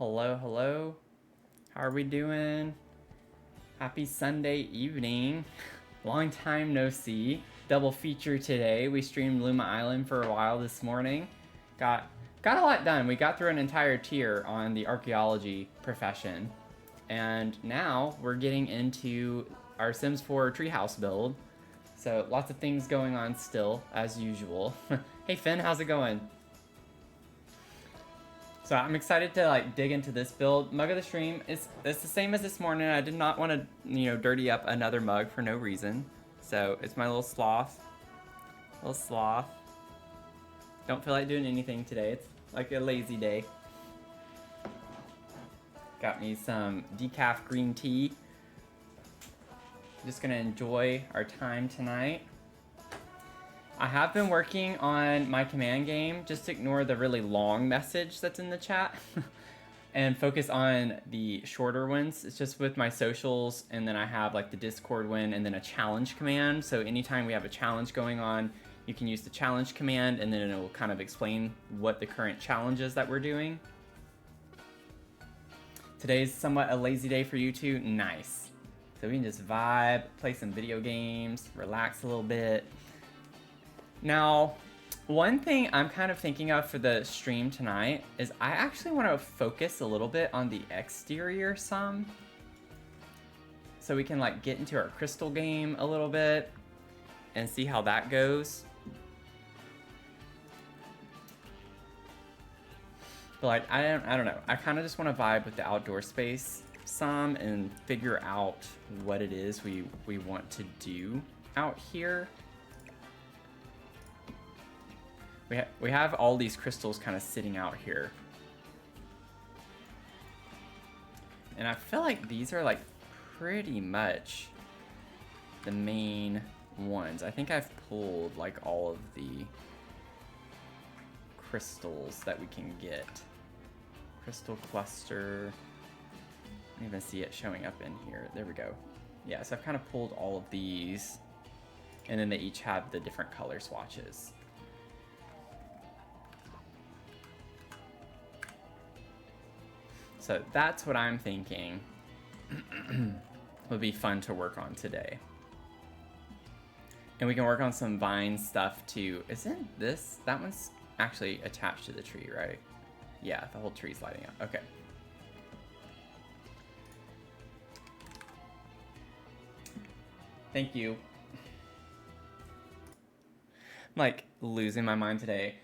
Hello, hello. How are we doing? Happy Sunday evening. Long time no see. Double feature today. We streamed Luma Island for a while this morning. Got a lot done. We got through an entire tier on the archaeology profession. And now we're getting into our Sims 4 Treehouse build. So lots of things going on still, as usual. Hey Finn, how's it going? So I'm excited to dig into this build. Mug of the stream it's the same as this morning. I did not want to dirty up another mug for no reason. So it's my little sloth. Little sloth. Don't feel like doing anything today. It's like a lazy day. Got me some decaf green tea. Just gonna enjoy our time tonight. I have been working on my command game. Just ignore the really long message that's in the chat and focus on the shorter ones. It's just with my socials, and then I have like the Discord one and then a challenge command. So anytime we have a challenge going on, you can use the challenge command, and then it will kind of explain what the current challenge is that we're doing. Today's somewhat a lazy day for you two. Nice. So we can just vibe, play some video games, relax a little bit. Now, one thing I'm kind of thinking of for the stream tonight is I actually want to focus a little bit on the exterior some. So we can get into our crystal game a little bit and see how that goes. But I don't know. I kind of just want to vibe with the outdoor space some and figure out what it is we want to do out here. We have all these crystals kind of sitting out here. And I feel like these are pretty much the main ones. I think I've pulled all of the crystals that we can get. Crystal cluster. I don't even see it showing up in here. There we go. Yeah, so I've kind of pulled all of these. And then they each have the different color swatches. So that's what I'm thinking would be fun to work on today. And we can work on some vine stuff too. Isn't this, that one's actually attached to the tree, right? Yeah, the whole tree's lighting up. Okay. Thank you. I'm losing my mind today.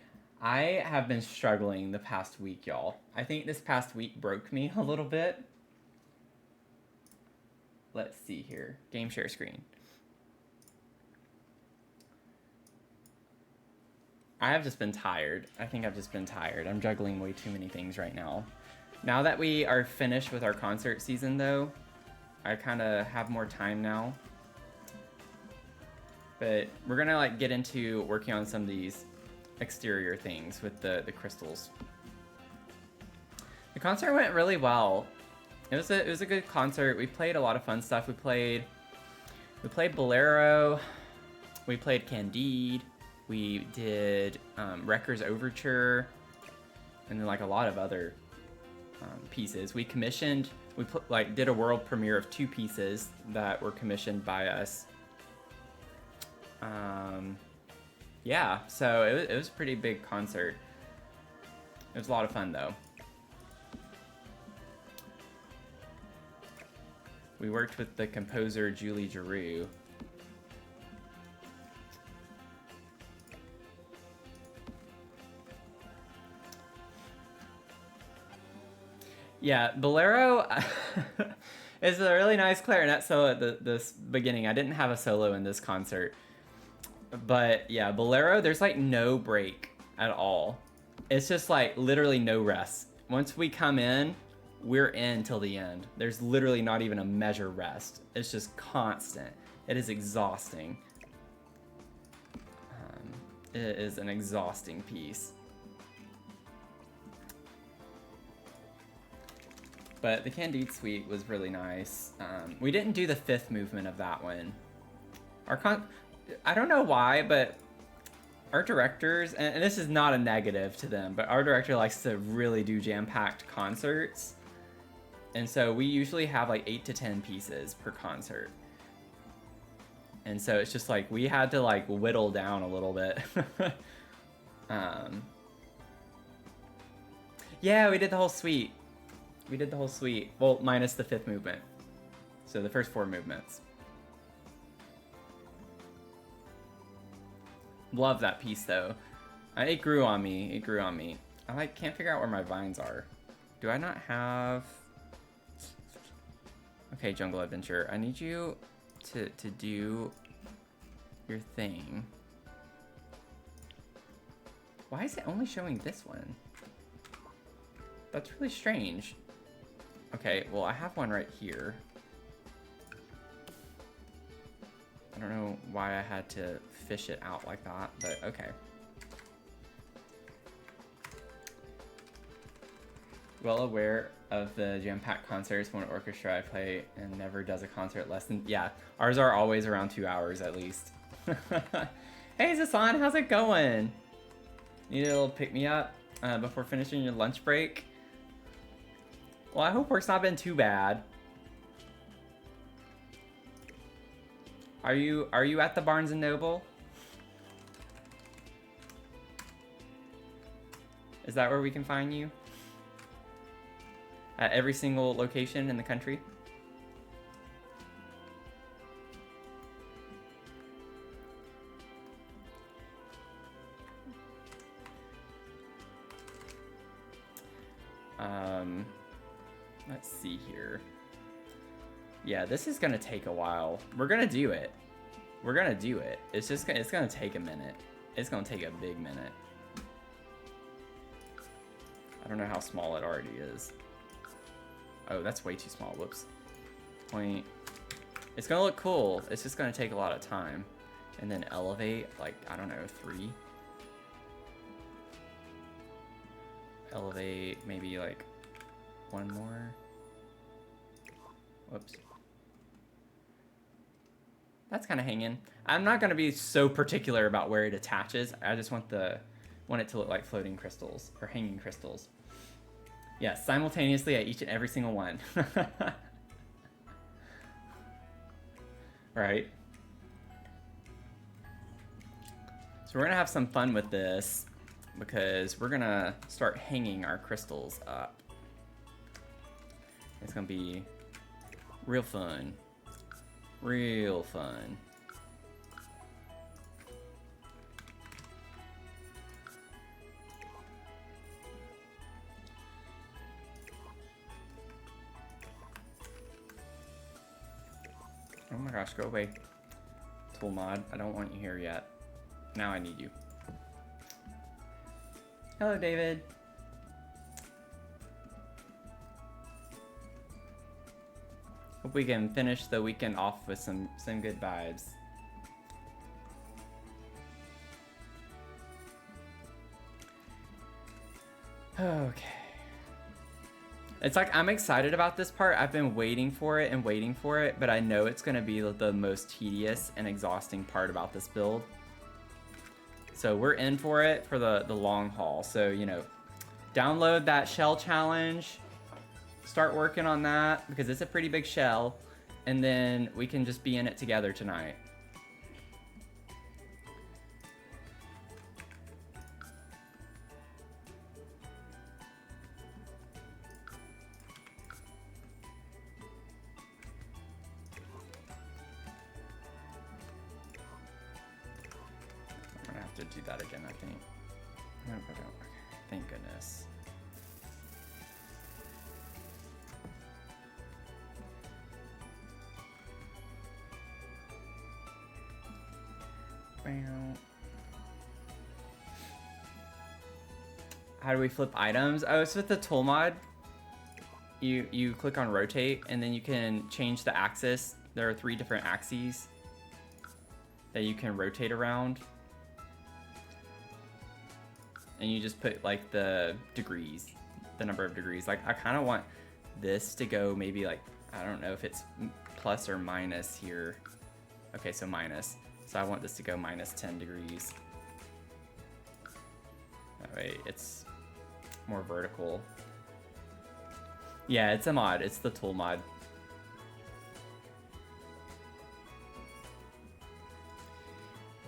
I have been struggling the past week, y'all. I think this past week broke me a little bit. Let's see here. Game share screen. I have just been tired. I think I've just been tired. I'm juggling way too many things right now. Now that we are finished with our concert season, though, I kind of have more time now. But we're gonna get into working on some of these exterior things with the crystals. The concert went really well. It was a good concert. We played a lot of fun stuff. We played Bolero. We played Candide. We did Wrecker's Overture, and then a lot of other pieces. We commissioned. We did a world premiere of 2 pieces that were commissioned by us. Yeah, so it was a pretty big concert. It was a lot of fun, though. We worked with the composer Julie Giroux. Yeah, Bolero is a really nice clarinet solo at this beginning. I didn't have a solo in this concert. But yeah, Bolero, there's no break at all. It's just literally no rest. Once we come in, we're in till the end. There's literally not even a measure rest. It's just constant. It is exhausting. It is an exhausting piece. But the Candide Suite was really nice. We didn't do the 5th movement of that one. I don't know why, but Our directors, and this is not a negative to them, but our director likes to really do jam-packed concerts. And so we usually have like 8 to 10 pieces per concert. And so it's just like we had to like whittle down a little bit. Yeah, we did the whole suite. We did the whole suite. Well, minus the 5th movement. So the first 4 movements. Love that piece though. It grew on me. It grew on me. I like can't figure out where my vines are. Do I not have... Okay, Jungle Adventure. I need you to do your thing. Why is it only showing this one? That's really strange. Okay, well I have one right here. I don't know why I had to fish it out like that, but okay. Well aware of the jam-packed concerts. One orchestra I play and never does a concert less than... Yeah, ours are always around 2 hours at least. Hey Zasan, how's it going? Need a little pick-me-up before finishing your lunch break? Well, I hope work's not been too bad. Are you at the Barnes & Noble? Is that where we can find you? At every single location in the country? Let's see here. Yeah, this is gonna take a while. We're gonna do it. We're gonna do it. It's gonna take a minute. It's gonna take a big minute. I don't know how small it already is. Oh, that's way too small. Whoops. Point. It's gonna look cool. It's just gonna take a lot of time. And then elevate, like, I don't know, 3. Elevate, maybe like 1 more. Whoops. That's kind of hanging. I'm not gonna be so particular about where it attaches. I just want it to look like floating crystals or hanging crystals. Yes, simultaneously at each and every single one. Right. So we're gonna have some fun with this because we're gonna start hanging our crystals up. It's gonna be real fun. Real fun. Oh my gosh, go away. Tool mod, I don't want you here yet. Now I need you. Hello, David. Hope we can finish the weekend off with some good vibes. Okay. It's like I'm excited about this part. I've been waiting for it and waiting for it, but I know it's going to be the most tedious and exhausting part about this build. So we're in for it for the long haul. So, you know, download that shell challenge. Start working on that because it's a pretty big shell, and then we can just be in it together tonight. I'm gonna have to do that again, I think. Nope, I don't. Okay. Thank goodness. How do we flip items? Oh, it's with the tool mod. You click on rotate and then you can change the axis. There are 3 different axes that you can rotate around. And you just put like the degrees, the number of degrees. Like I kind of want this to go maybe like, I don't know if it's plus or minus here. Okay, so minus. So I want this to go minus 10 degrees. That way it's more vertical. Yeah, it's a mod. It's the tool mod.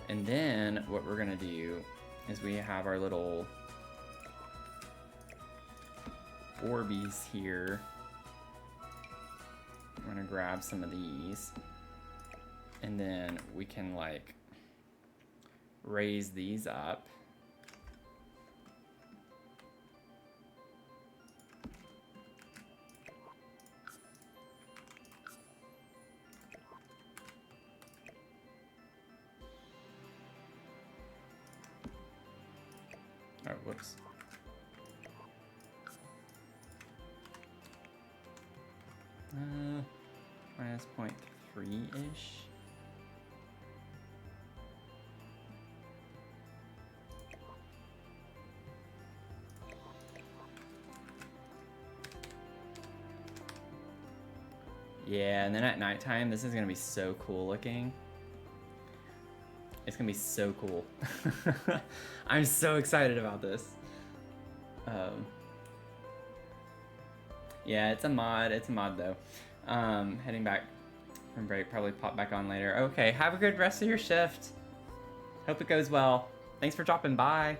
And then what we're gonna do is we have our little Orbeez here. I'm gonna grab some of these, and then we can like raise these up. Oh, whoops. Minus 0.3-ish. Yeah, and then at nighttime, this is gonna be so cool looking. It's gonna be so cool. I'm so excited about this. Yeah, it's a mod. It's a mod though. Heading back from break, probably pop back on later. Okay, have a good rest of your shift. Hope it goes well. Thanks for dropping by.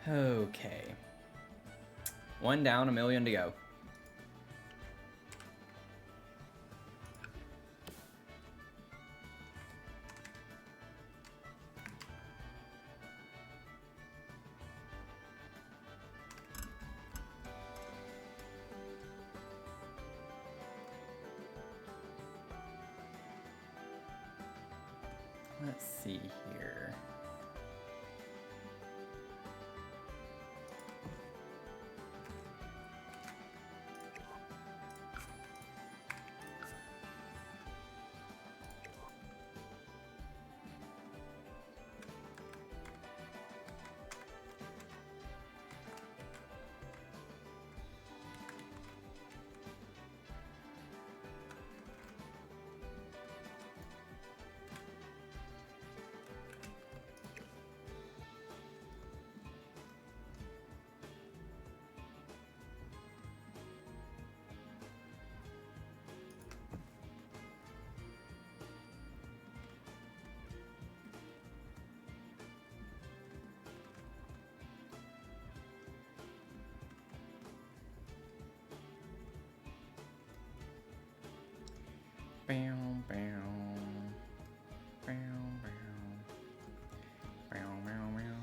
Okay. 1 down, 1,000,000 to go. Let's see here. Bam, bam. Bam, bam. Bam, bam, bam.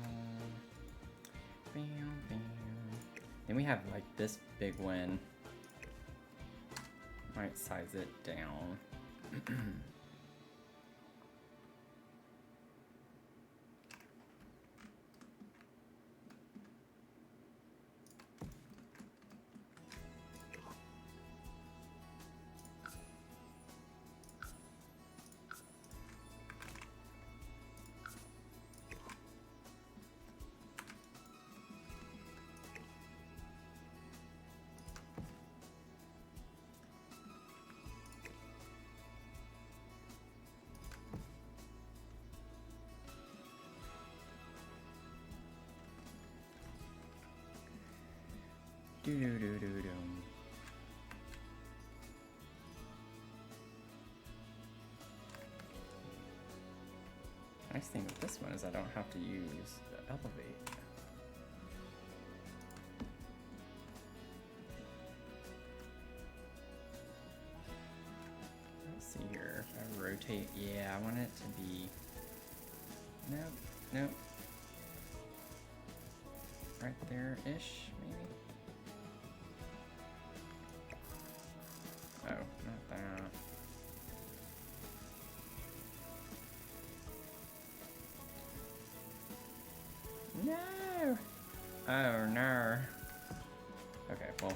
Bam, bam. Then we have like this big one. Might size it down. Do do do do do. Nice thing with this one is I don't have to use the elevate. Let's see here. If I rotate, yeah, I want it to be. Nope, nope. Right there-ish, maybe. Oh, not that. No! Oh no. Okay, well.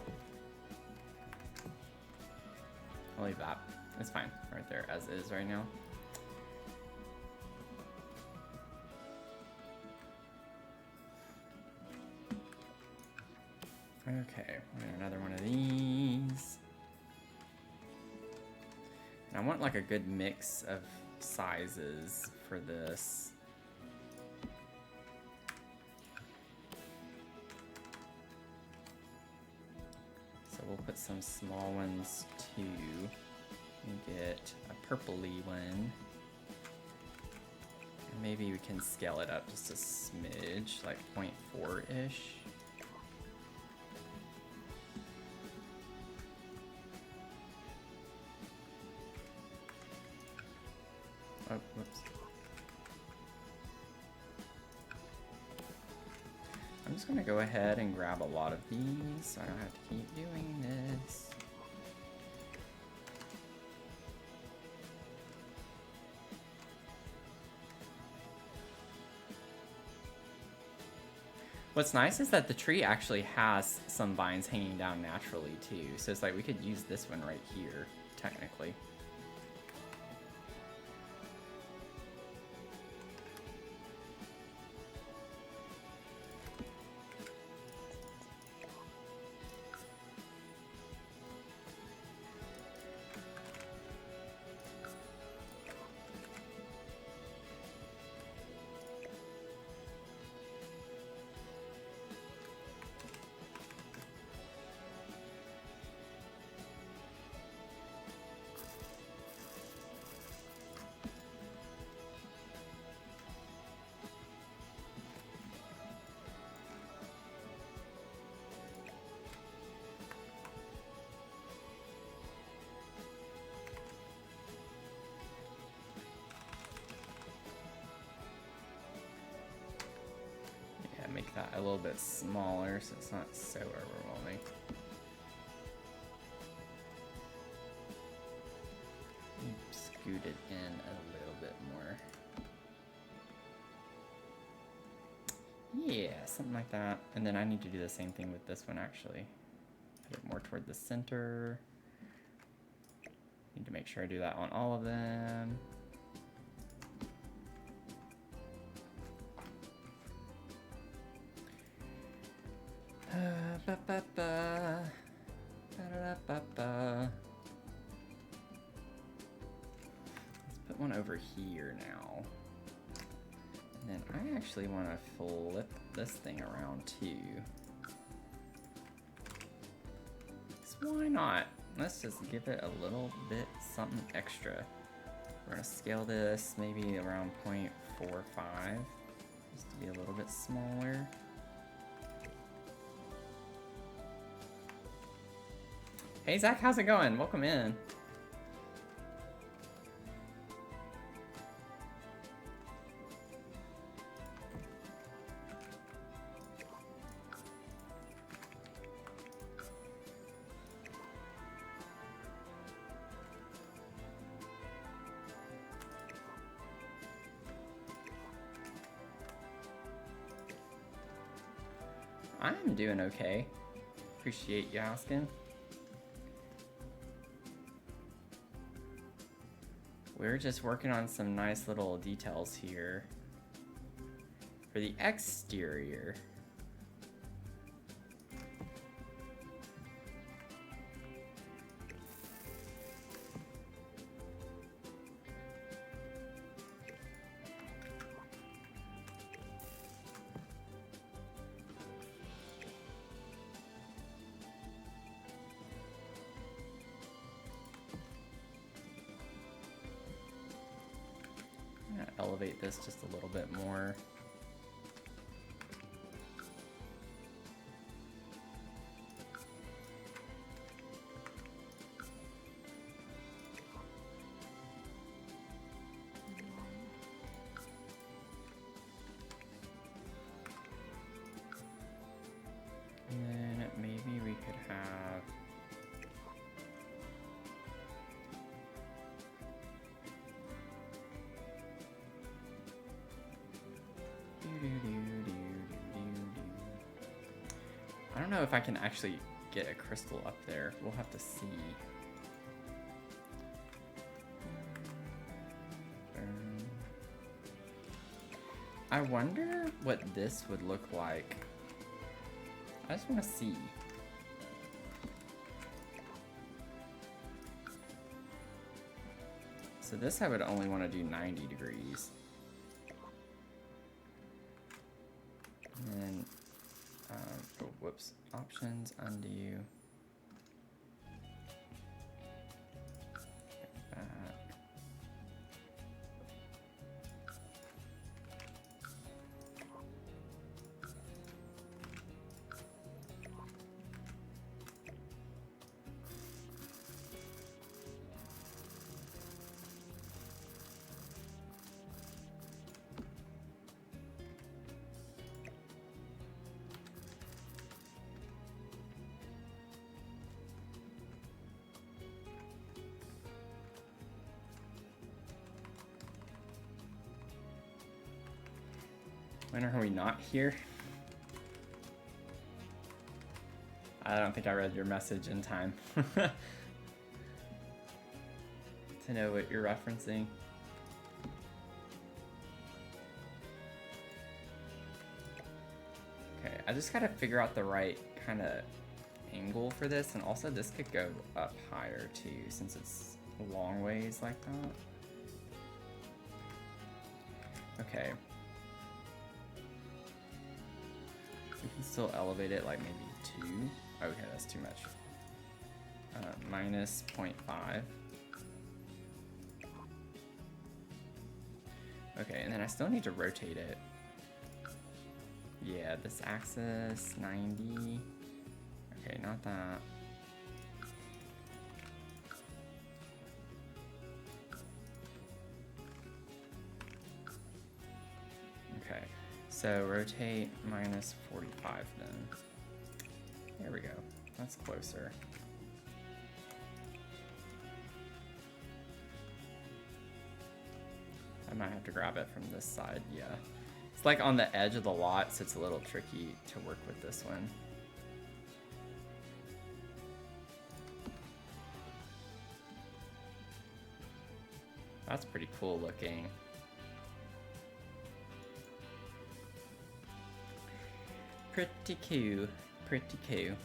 I'll leave that. It's fine. Right there as is right now. Okay, we'll get another one of these. And I want like a good mix of sizes for this. So we'll put some small ones too. And get a purpley one. And maybe we can scale it up just a smidge, like 0.4-ish. Oh, whoops. I'm just gonna go ahead and grab a lot of these so I don't have to keep doing this. What's nice is that the tree actually has some vines hanging down naturally too. So it's like we could use this one right here, technically. Make that a little bit smaller so it's not so overwhelming. Scoot it in a little bit more. Yeah, something like that. And then I need to do the same thing with this one actually. Put it more toward the center. Need to make sure I do that on all of them. Let's put one over here now. And then I actually want to flip this thing around too. So why not? Let's just give it a little bit something extra. We're going to scale this maybe around 0.45 just to be a little bit smaller. Hey Zach, how's it going? Welcome in. I'm doing okay. Appreciate you asking. We're just working on some nice little details here for the exterior. Elevate this just a little bit more. And then maybe we could have I don't know if I can actually get a crystal up there. We'll have to see. I wonder what this would look like. I just want to see. So this I would only want to do 90 degrees. And then, oh, whoops, options, undo. Back. When are we not here? I don't think I read your message in time to know what you're referencing. Okay, I just gotta figure out the right kind of angle for this, and also this could go up higher too, since it's a long ways like that. Okay. We can still elevate it like maybe 2. Okay, that's too much. Minus 0.5. Okay, and then I still need to rotate it. Yeah, this axis, 90. Okay, not that. Okay, so rotate minus 45 then. There we go, that's closer. I might have to grab it from this side, yeah. It's like on the edge of the lot, so it's a little tricky to work with this one. That's pretty cool looking. Pretty cool, pretty cool.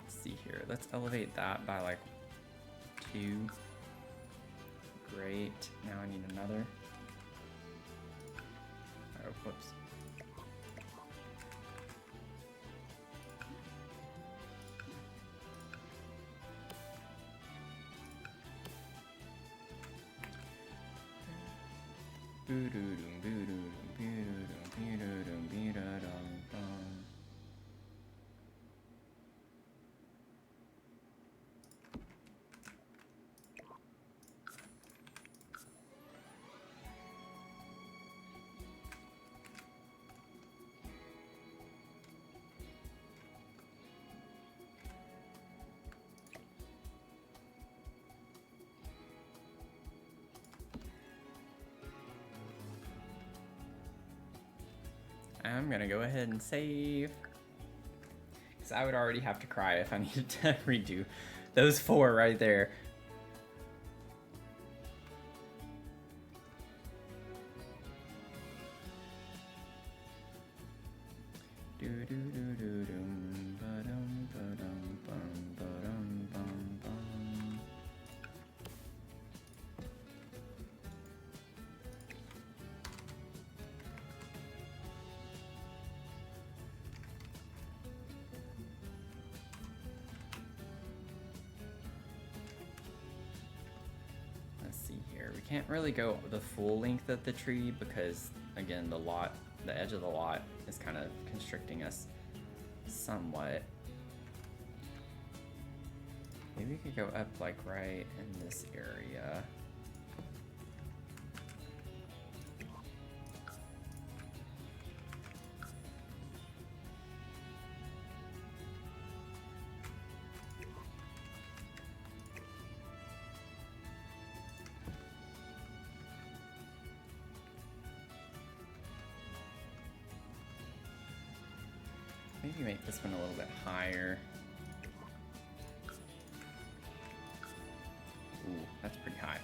See here, let's elevate that by like 2. Great, now I need another. Oh, whoops. I'm gonna go ahead and save, because I would already have to cry if I needed to redo those 4 right there. Can't really go the full length of the tree because, again, the edge of the lot is kind of constricting us somewhat. Maybe we could go up like right in this area. Maybe make this one a little bit higher. Ooh, that's pretty high.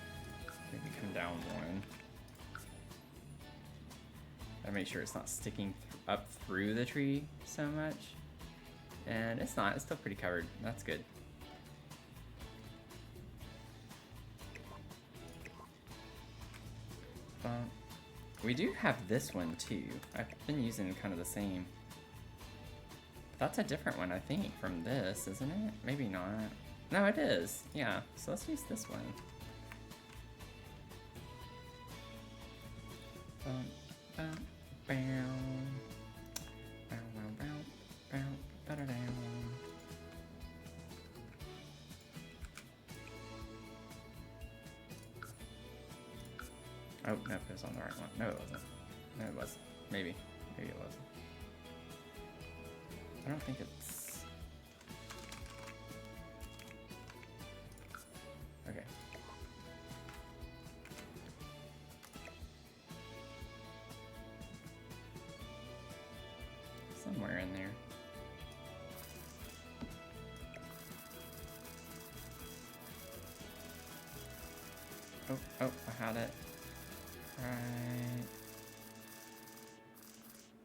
Maybe come down 1. Gotta make sure it's not sticking up through the tree so much. And it's not, it's still pretty covered. That's good. We do have this one too. I've been using kind of the same. That's a different one, I think, from this, isn't it? Maybe not. No, it is. Yeah, so let's use this one. Oh, no, it was on the right one. No, it wasn't. No, it was. Maybe. Maybe it wasn't. I don't think it's... Okay. Somewhere in there. Oh, I had it. Right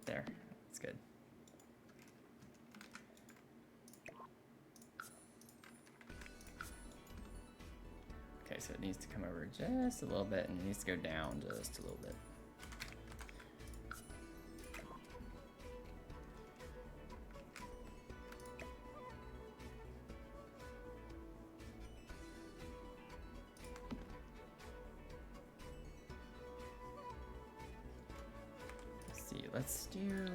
there. That's good. Okay, so it needs to come over just a little bit, and it needs to go down just a little bit. Let's do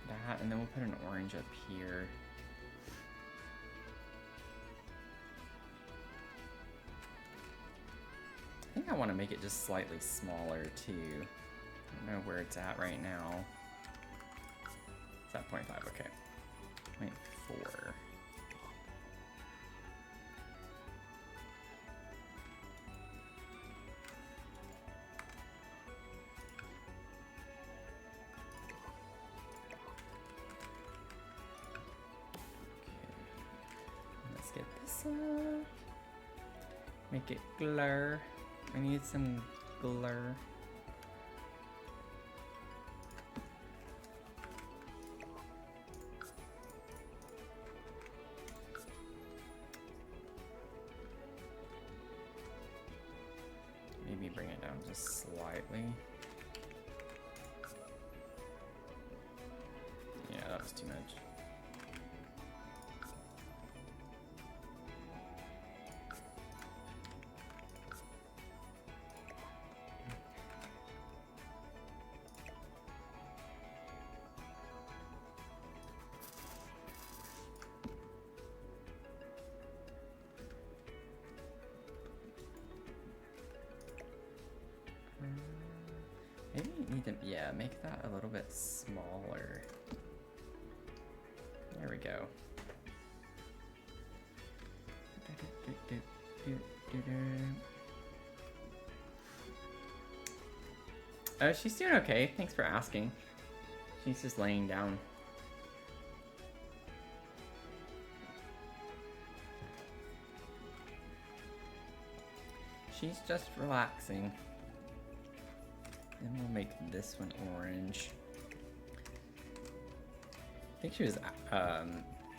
that, and then we'll put an orange up here. I think I want to make it just slightly smaller too. I don't know where it's at right now. It's at 0.5, okay. 0.4. Get this up. Make it glur. I need some glur. Maybe bring it down just slightly. Yeah, that was too much. Maybe you need to, yeah, make that a little bit smaller. There we go. Oh, she's doing okay. Thanks for asking. She's just laying down. She's just relaxing. And we'll make this one orange. I think she was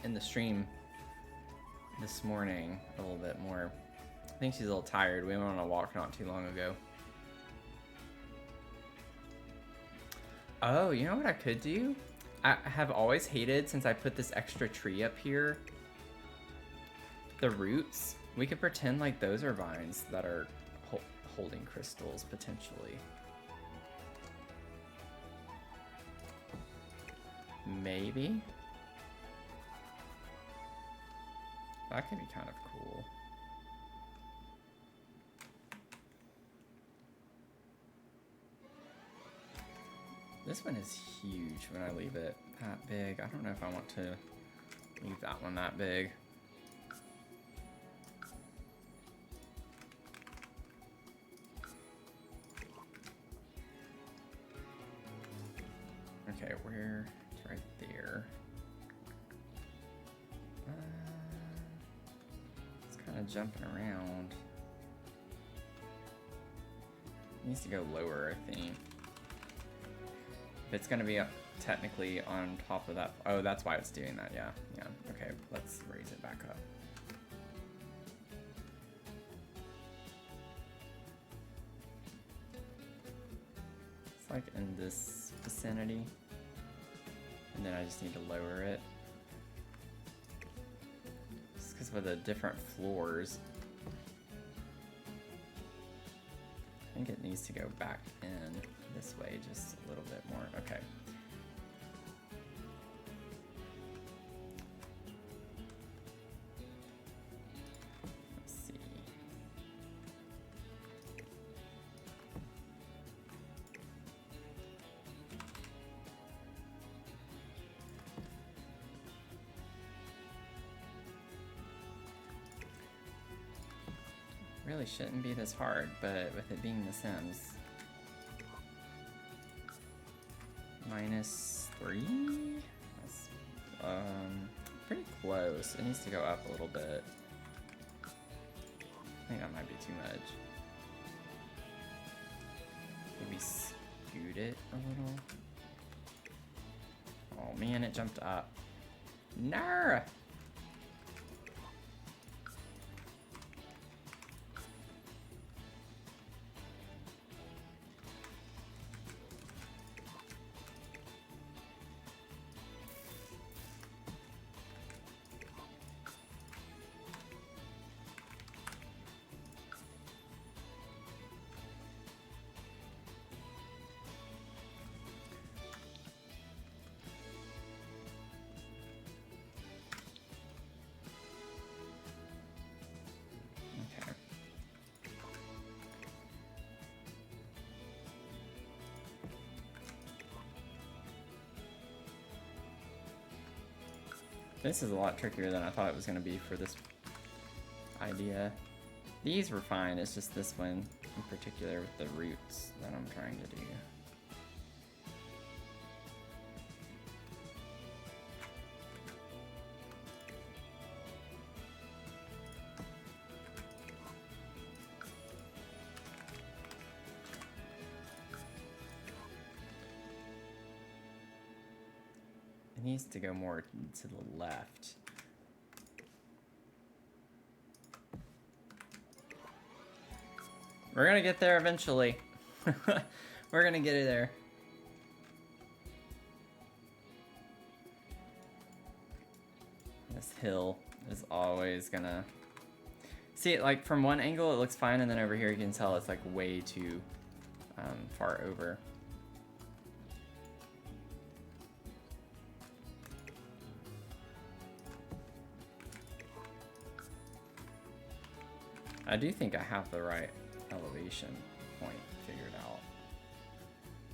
in the stream this morning a little bit more. I think she's a little tired. We went on a walk not too long ago. Oh, you know what I could do? I have always hated, since I put this extra tree up here, the roots. We could pretend like those are vines that are holding crystals, potentially. Maybe. That could be kind of cool. This one is huge when I leave it that big. I don't know if I want to leave that one that big. Okay, where? It's right there. It's kind of jumping around. needs to go lower, I think. If it's gonna be technically on top of that. Oh, that's why it's doing that. Yeah, yeah. Okay, let's raise it back up. It's like in this vicinity. And then I just need to lower it. Just because with the different floors, I think it needs to go back in this way just a little bit more. Okay. Let's see. Really shouldn't be this hard, but with it being The Sims. -3? That's pretty close. It needs to go up a little bit. I think that might be too much. Maybe scoot it a little. Oh man, it jumped up. No! This is a lot trickier than I thought it was going to be for this idea. These were fine, it's just this one in particular with the roots that I'm trying to do. It needs to go more to the left. We're gonna get there eventually. We're gonna get it there. This hill is always gonna... See, like from one angle it looks fine, and then over here you can tell it's like way too far over. I do think I have the right elevation point figured out.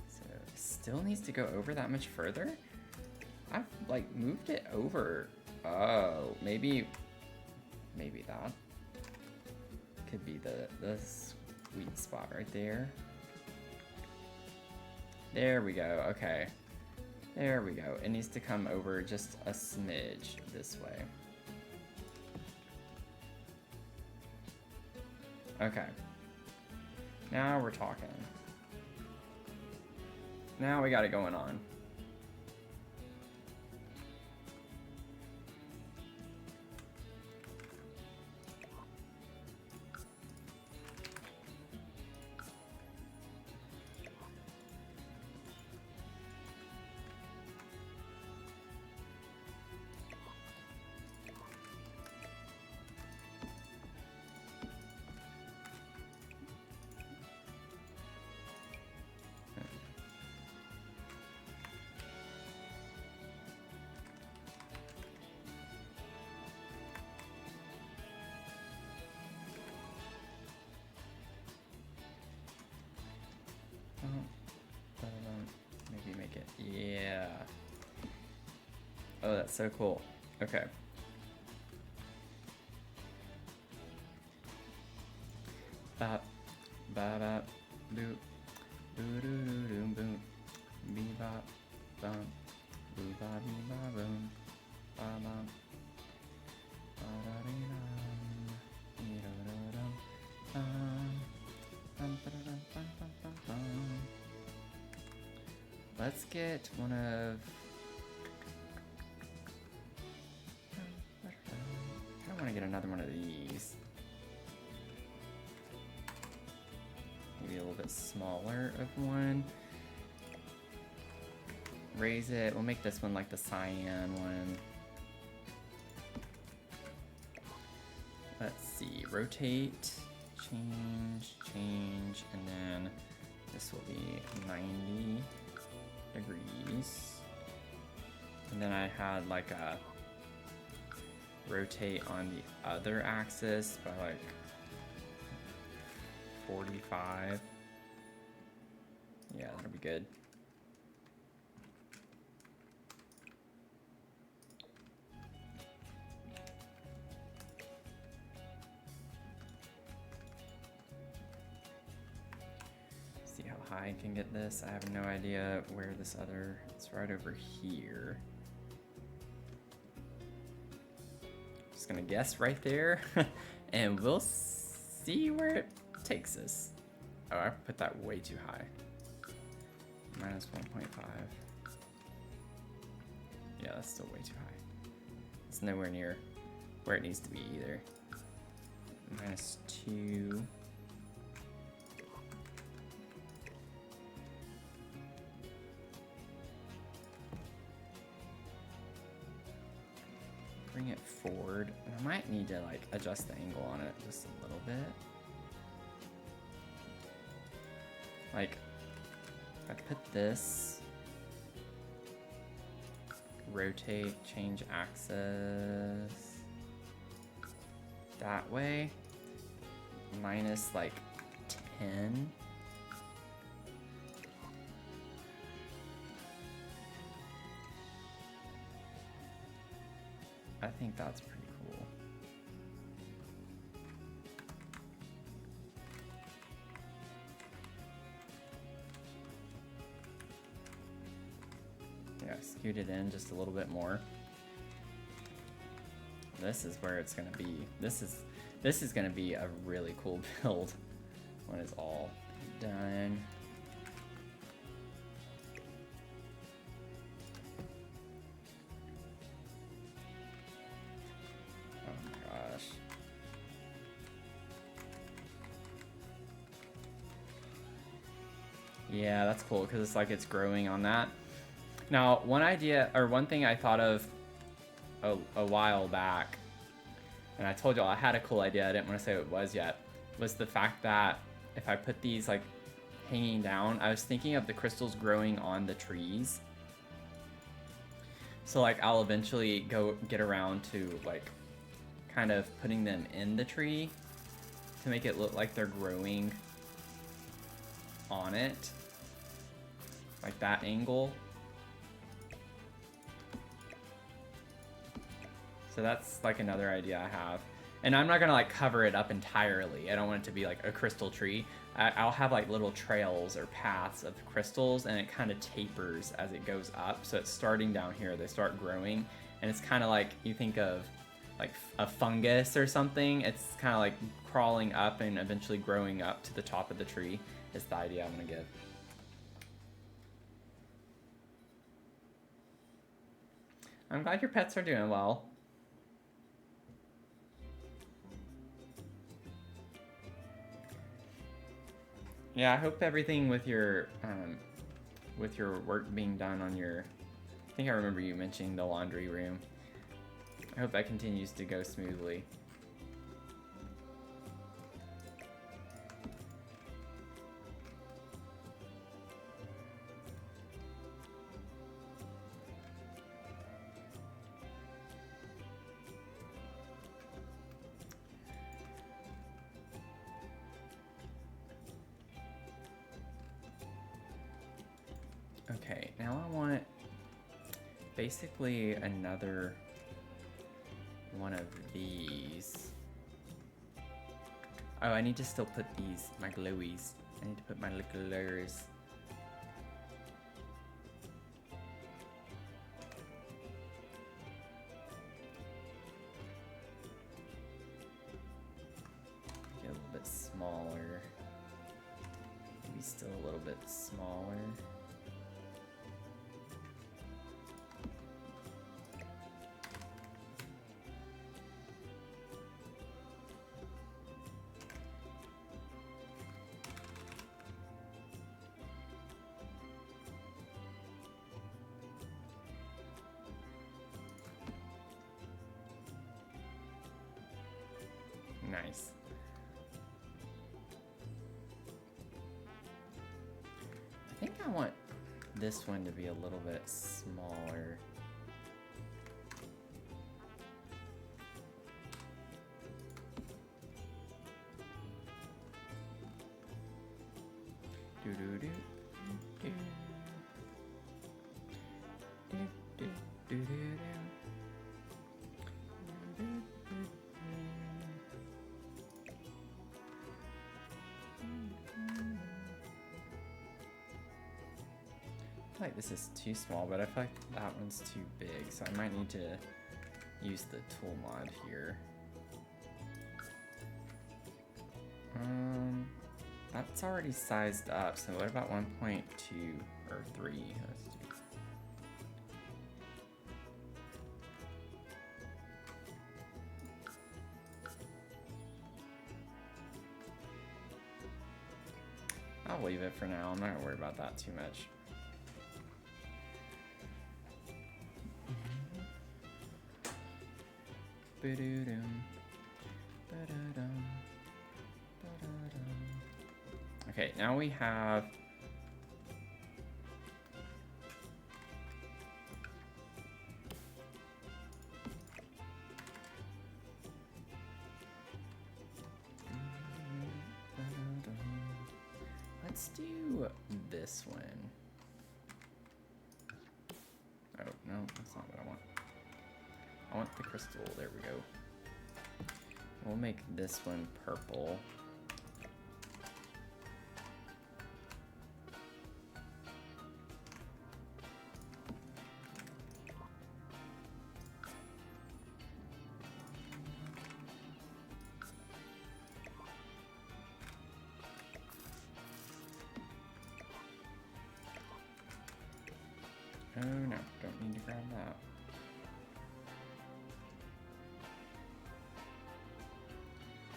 So it still needs to go over that much further? I've like moved it over. Oh, maybe that could be the sweet spot right there. There we go, okay. There we go. It needs to come over just a smidge this way. Okay. Now we're talking. Now we got it going on. Maybe make it, yeah. Oh, that's so cool. Okay. Bop, ba bop, boop, boo doo doo doo boom, bee bop, bum, boo ba bee ba boom, ba bum, ba da dee dum, dee da da dum, ba da dum, bum ba da dum, bum bum bum. let's get one of... I want to get another one of these. Maybe a little bit smaller of one. Raise it. We'll make this one like the cyan one. Let's see. Rotate, change, change, and then this will be 90 degrees. And then I had like a rotate on the other axis by like 45. Yeah, that'll be good. See how high I can get this. I have no idea where this other, it's right over here. Just gonna guess right there and we'll see where it takes us. Oh, I put that way too high. Minus 1.5. Yeah, that's still way too high. It's nowhere near where it needs to be either. Minus 2. Bring it forward. And I might need to like adjust the angle on it just a little bit. Like, if I put this, rotate, change axis, that way, minus like 10. I think that's pretty cool. Yeah, scoot it in just a little bit more. This is where it's gonna be. This is gonna be a really cool build when it's all done. Yeah, that's cool because it's like it's growing on that. Now, one idea or one thing I thought of a while back, and I told y'all I had a cool idea, I didn't want to say what it was yet, was the fact that if I put these like hanging down, I was thinking of the crystals growing on the trees. So like I'll eventually get around to like kind of putting them in the tree to make it look like they're growing on it. Like that angle. So that's like another idea I have. And I'm not gonna like cover it up entirely. I don't want it to be like a crystal tree. I'll have like little trails or paths of crystals and it kind of tapers as it goes up. So it's starting down here, they start growing. And it's kind of like, you think of like a fungus or something. It's kind of like crawling up and eventually growing up to the top of the tree is the idea I'm gonna give. I'm glad your pets are doing well. Yeah, I hope everything with your work being done on your, I think I remember you mentioning the laundry room. I hope that continues to go smoothly. Okay, now I want basically another one of these. Oh, I need to still put these, my glowies. I need to put my glowers. Get a little bit smaller. Maybe still a little bit smaller. Nice. I think I want this one to be a little bit smaller. Do do do do do do do do do. I feel like this is too small, but I feel like that one's too big, so I might need to use the tool mod here. That's already sized up, so what about 1.2 or 3? Let's do. I'll leave it for now. I'm not gonna worry about that too much. Okay, now we have let's do this one. Oh, no, that's not what I want. I want the crystal. There we go. We'll make this one purple. Oh no, don't need to grab that.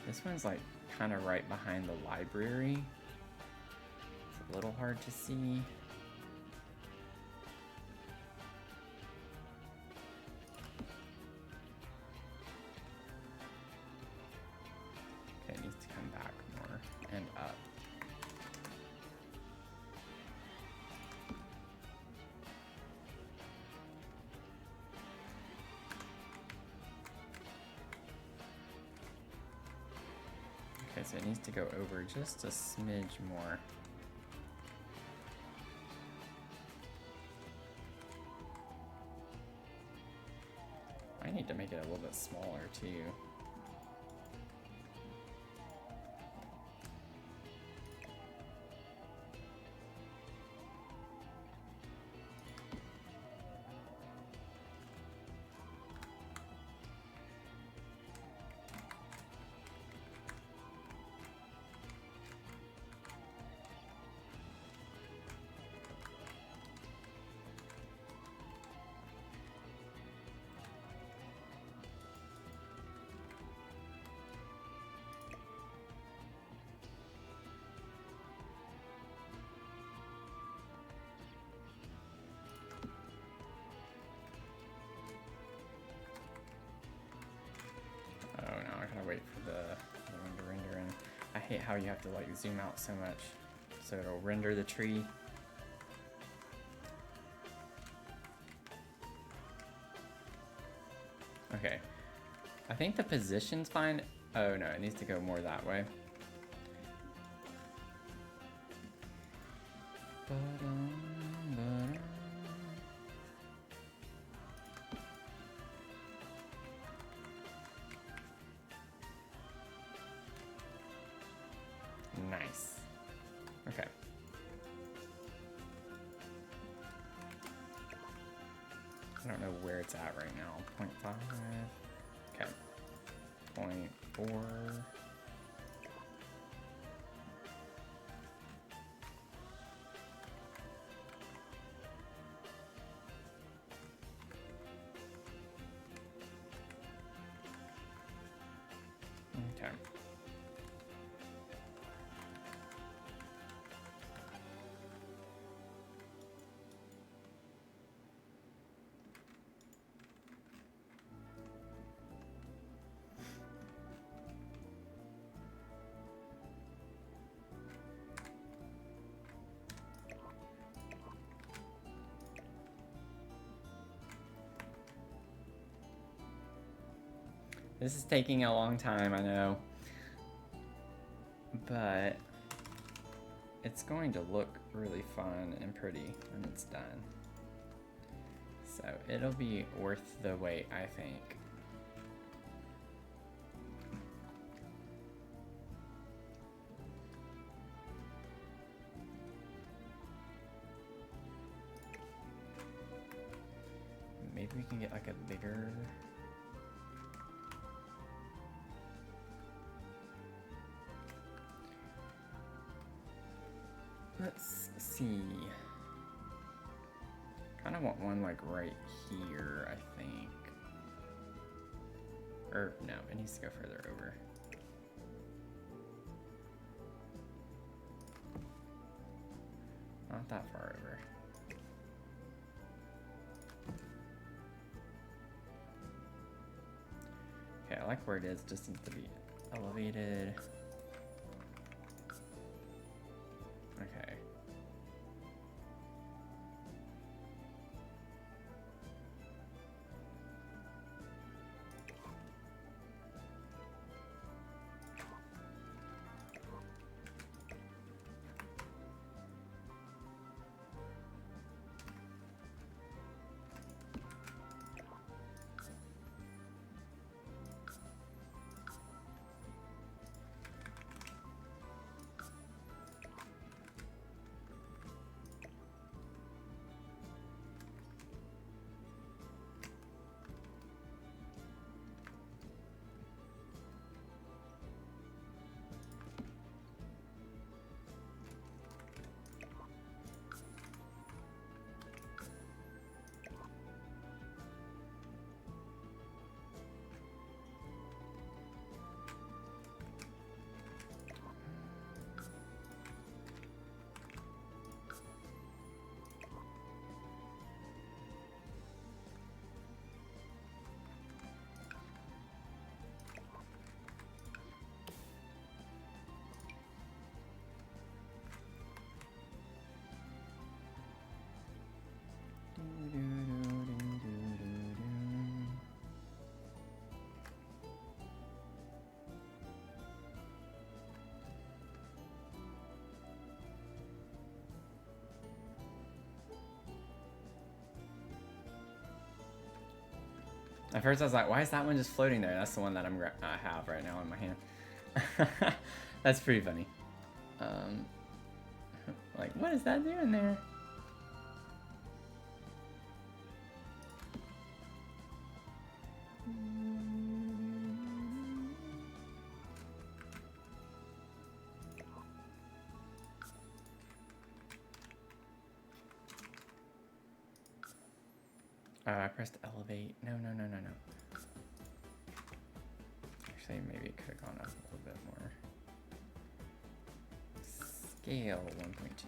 This one's like kind of right behind the library. It's a little hard to see. Okay, it needs to come back more and up. Okay, so it needs to go over just a smidge more. I need to make it a little bit smaller too. Wait for the one to render in. I hate how you have to like zoom out so much so it'll render the tree. Okay, I think the position's fine. Oh no, it needs to go more that way. Nice. Okay. I don't know where it's at right now. 0.5. Okay. 0.4. Okay. This is taking a long time, I know. But it's going to look really fun and pretty when it's done. So it'll be worth the wait, I think. Maybe we can get like a bigger... Let's see. Kind of want one like right here, I think. Or no, it needs to go further over. Not that far over. Okay, I like where it is, just needs to be elevated. Okay. At first I was like, why is that one just floating there? That's the one that I have right now in my hand. That's pretty funny. Like, what is that doing there? I pressed elevate. No. Actually, maybe it could have gone up a little bit more. Scale 1.2.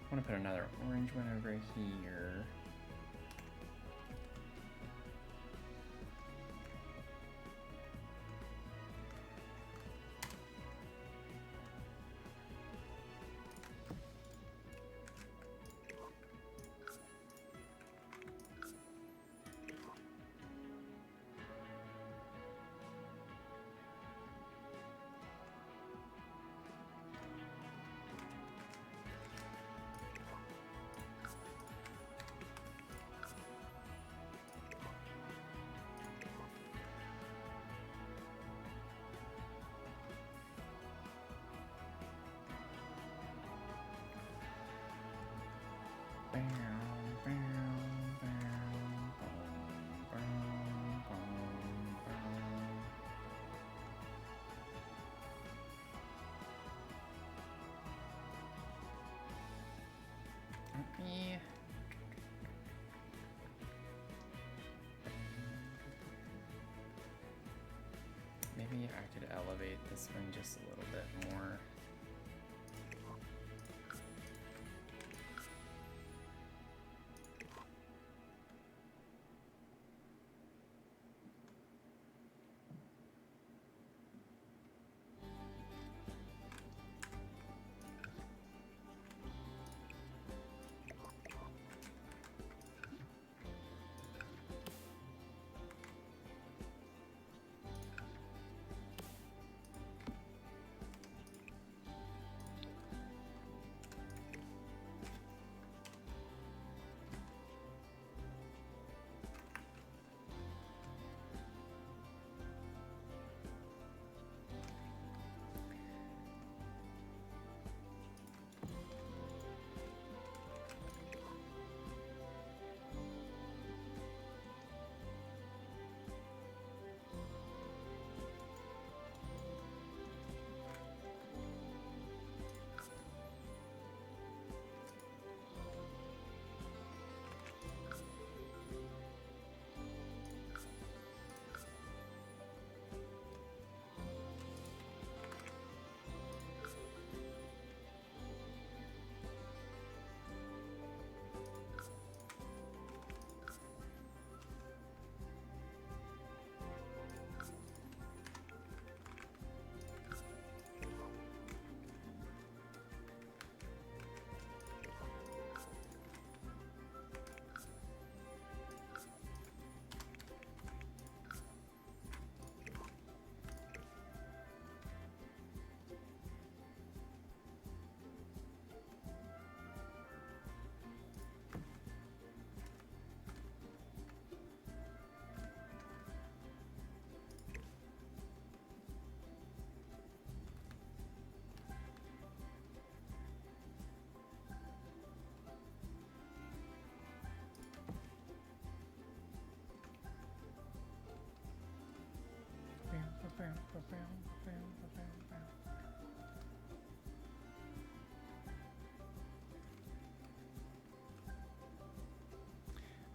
I want to put another orange one over here. Maybe I could elevate this one just a little bit more.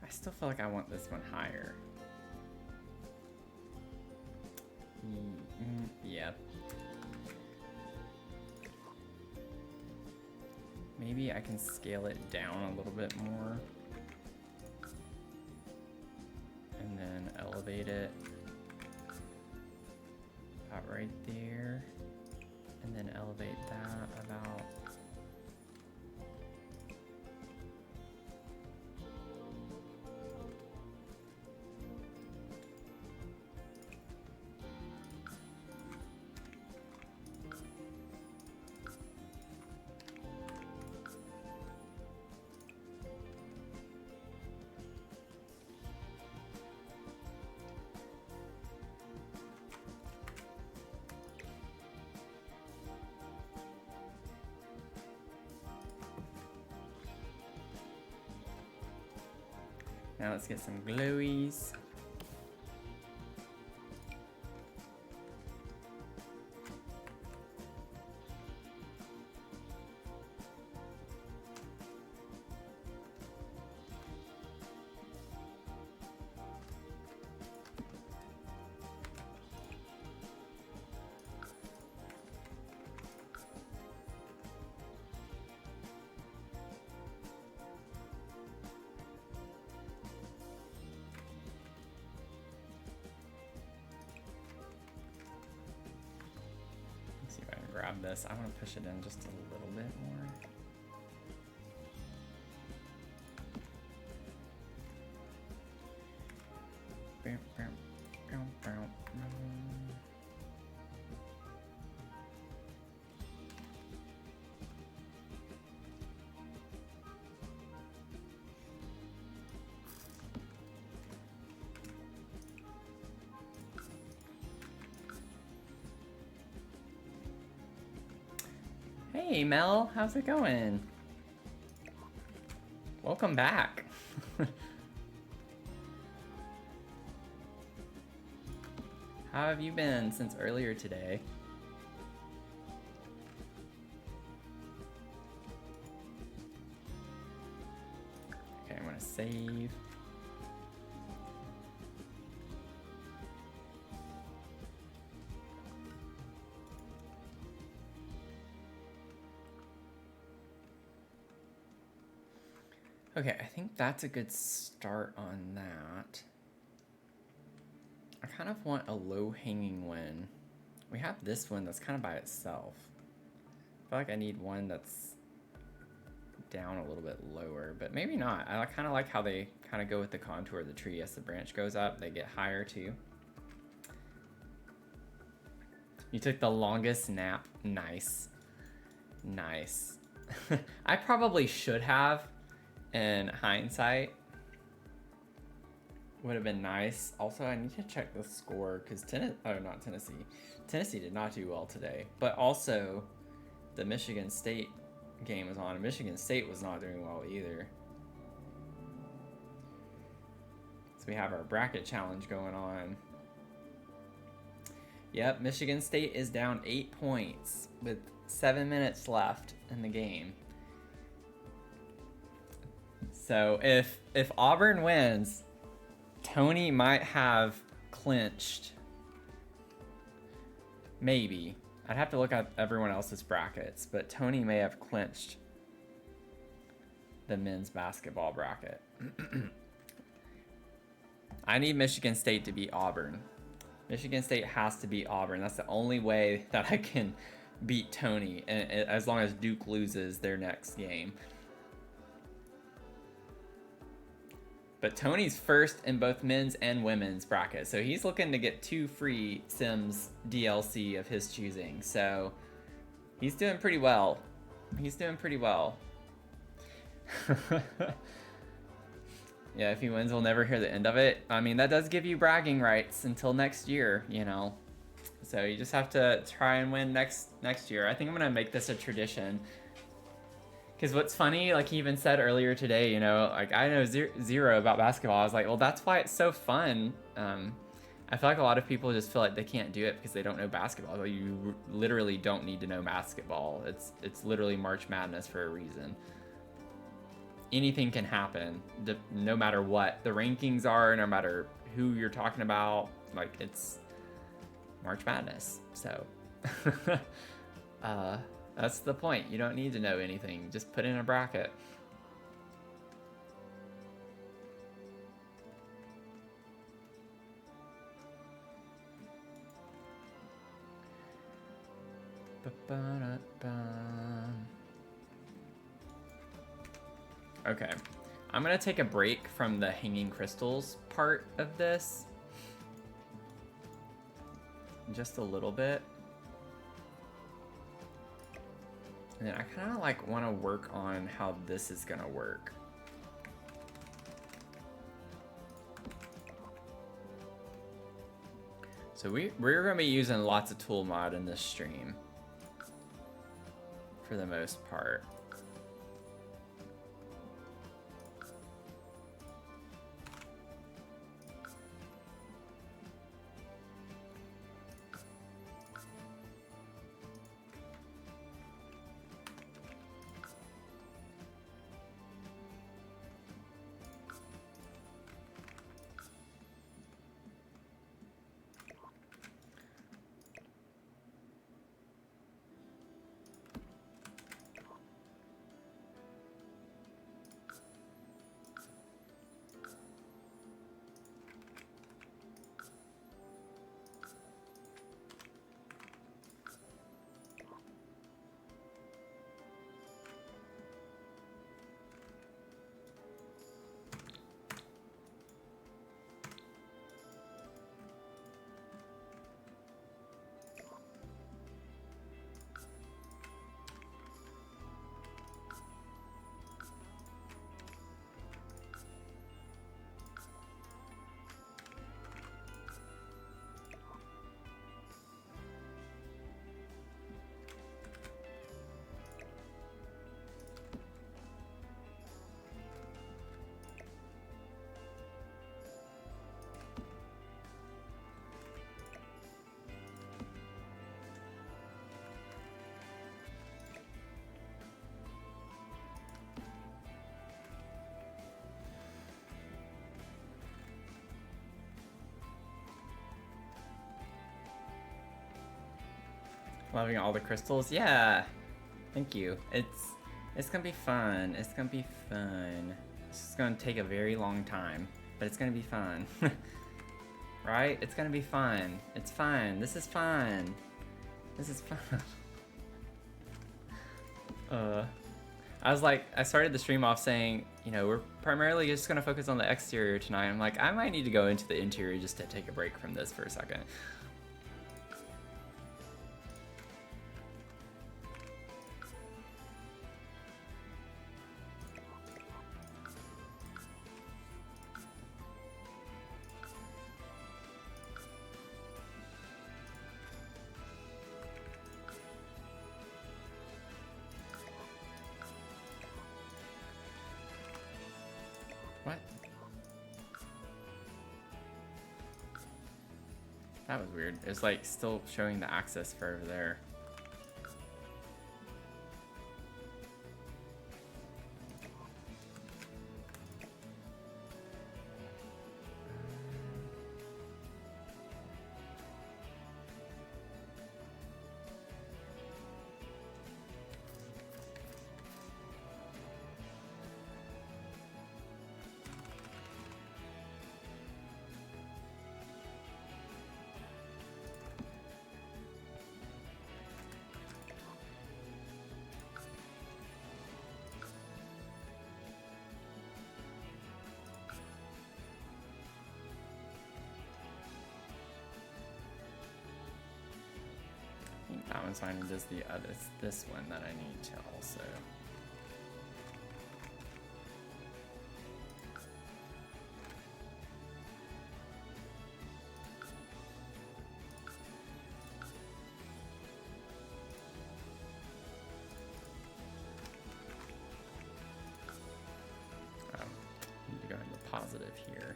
I still feel like I want this one higher. Yeah. Maybe I can scale it down a little bit more. And then elevate it about right there. And then elevate that about... Now let's get some glowies. See if I can grab this. I want to push it in just a little bit more. Hey Mel, how's it going? Welcome back. How have you been since earlier today? Okay, I'm gonna save. Okay, I think that's a good start on that. I kind of want a low-hanging win. We have this one that's kind of by itself. I feel like I need one that's down a little bit lower, but maybe not. I kind of like how they kind of go with the contour of the tree. As the branch goes up, they get higher too. You took the longest nap. Nice. Nice. I probably should have, in hindsight. Would have been nice. Also, I need to check the score because Tennessee did not do well today. But also, the Michigan State game was on. Michigan State was not doing well either. So we have our bracket challenge going on. Yep, Michigan State is down 8 points with 7 minutes left in the game. So if Auburn wins, Tony might have clinched. Maybe. I'd have to look at everyone else's brackets, but Tony may have clinched the men's basketball bracket. I need Michigan State to beat Auburn. Michigan State has to beat Auburn. That's the only way that I can beat Tony, and as long as Duke loses their next game. But Tony's first in both men's and women's brackets, so he's looking to get 2 free Sims DLC of his choosing. So he's doing pretty well. He's doing pretty well. Yeah, if he wins, we'll never hear the end of it. I mean, that does give you bragging rights until next year, you know. So you just have to try and win next year. I think I'm gonna make this a tradition. Because what's funny, like he even said earlier today, you know, like I know zero about basketball. I was like, well, that's why it's so fun. I feel like a lot of people just feel like they can't do it because they don't know basketball. But you literally don't need to know basketball. It's literally March Madness for a reason. Anything can happen, no matter what the rankings are, no matter who you're talking about. Like, it's March Madness. So that's the point. You don't need to know anything. Just put in a bracket. Okay, I'm gonna take a break from the hanging crystals part of this. Just a little bit. And then I kind of like want to work on how this is gonna work. So we're gonna be using lots of tool mod in this stream for the most part. Loving all the crystals. Yeah. Thank you. It's gonna be fun. It's gonna be fun. It's just gonna take a very long time, but it's gonna be fun. Right? It's gonna be fun. It's fun. This is fun. This is fun. I was like, I started the stream off saying, you know, we're primarily just gonna focus on the exterior tonight. I'm like, I might need to go into the interior just to take a break from this for a second. What? That was weird. It's like still showing the access for over there. That one's fine, and does the other, this one that I need to also. Need to go into positive here.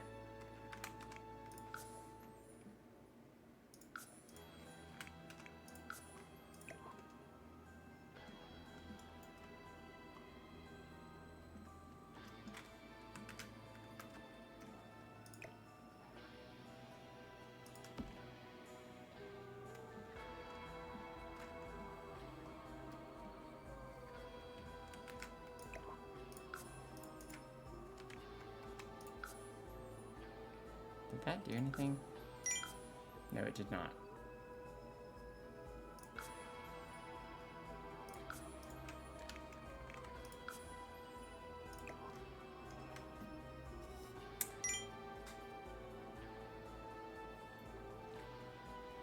Did that do anything? No, it did not.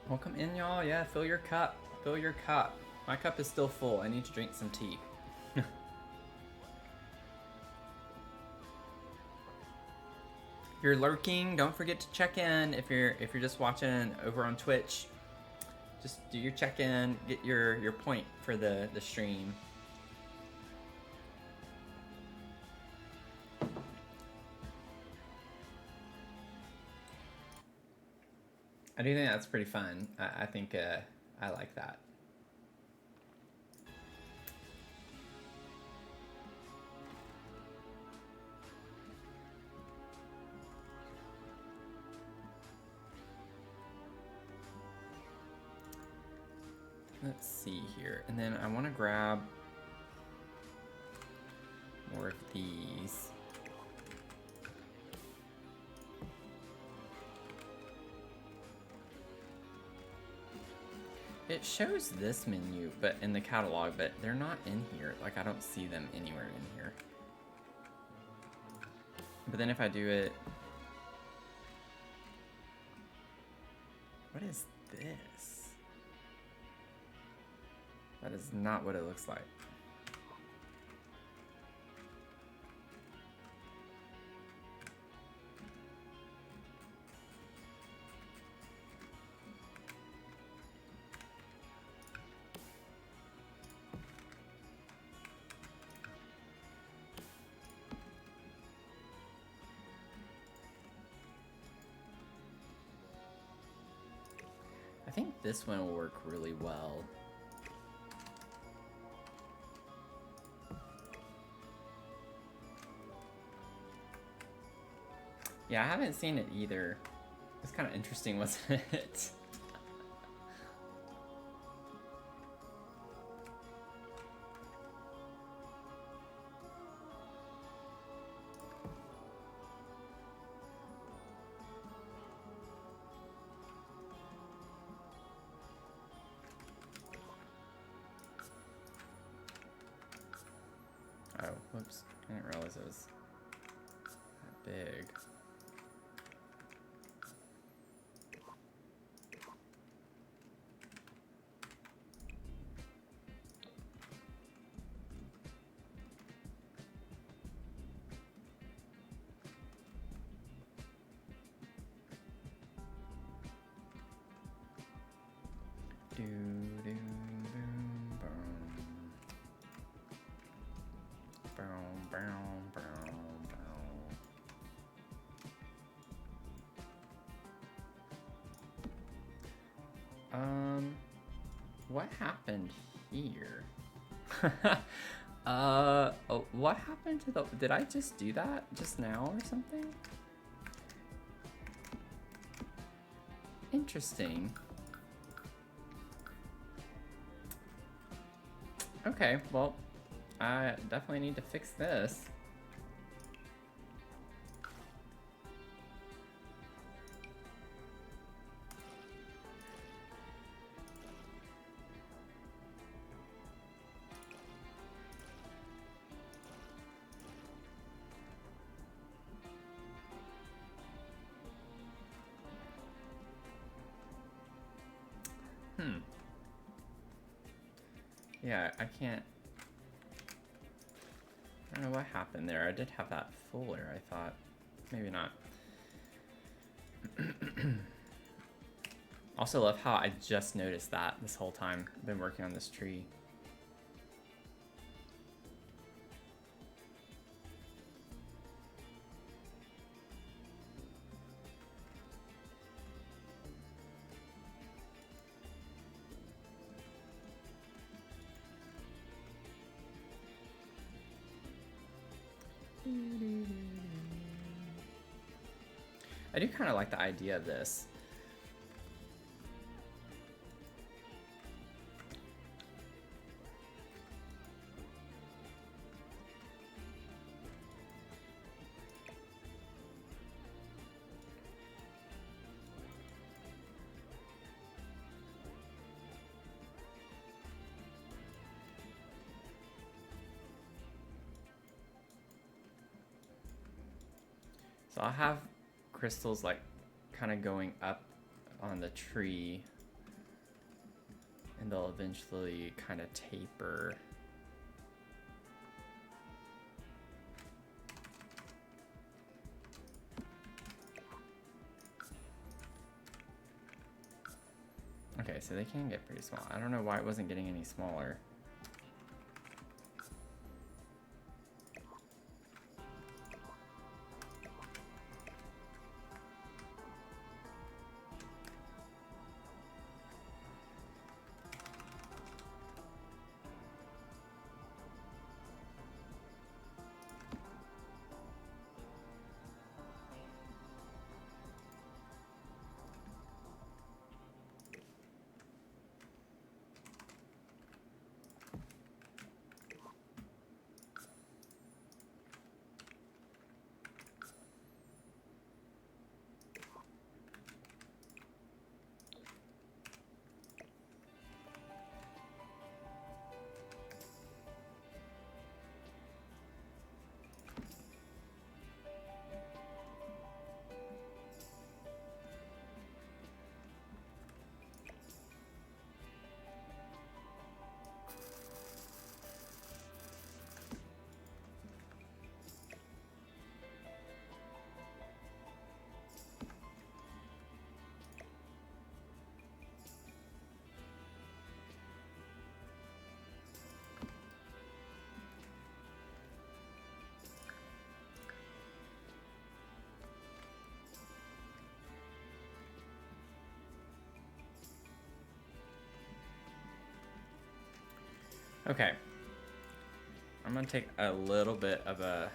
Welcome in, y'all. Yeah, fill your cup. Fill your cup. My cup is still full. I need to drink some tea. If you're lurking, don't forget to check in. If you're just watching over on Twitch, just do your check-in, get your point for the stream. I do think that's pretty fun. I think I like that. Let's see here. And then I want to grab more of these. It shows this menu, but in the catalog, but they're not in here. Like, I don't see them anywhere in here. But then if I do it... What is this? That is not what it looks like. I think this one will work really well. Yeah, I haven't seen it either. It's kind of interesting, wasn't it? I didn't realize it was that big. Do, do, boom, boom. Boom, boom, boom, boom. What happened here? Oh, what happened to the, did I just do that just now or something? Interesting. Okay, well, I definitely need to fix this. Yeah, I can't. I don't know what happened there. I did have that fuller, I thought. Maybe not. Also love how I just noticed that this whole time. I've been working on this tree. I do kind of like the idea of this. So I'll have crystals like kind of going up on the tree, and they'll eventually kind of taper. Okay, so they can get pretty small. I don't know why it wasn't getting any smaller. Okay. I'm gonna take a little bit of a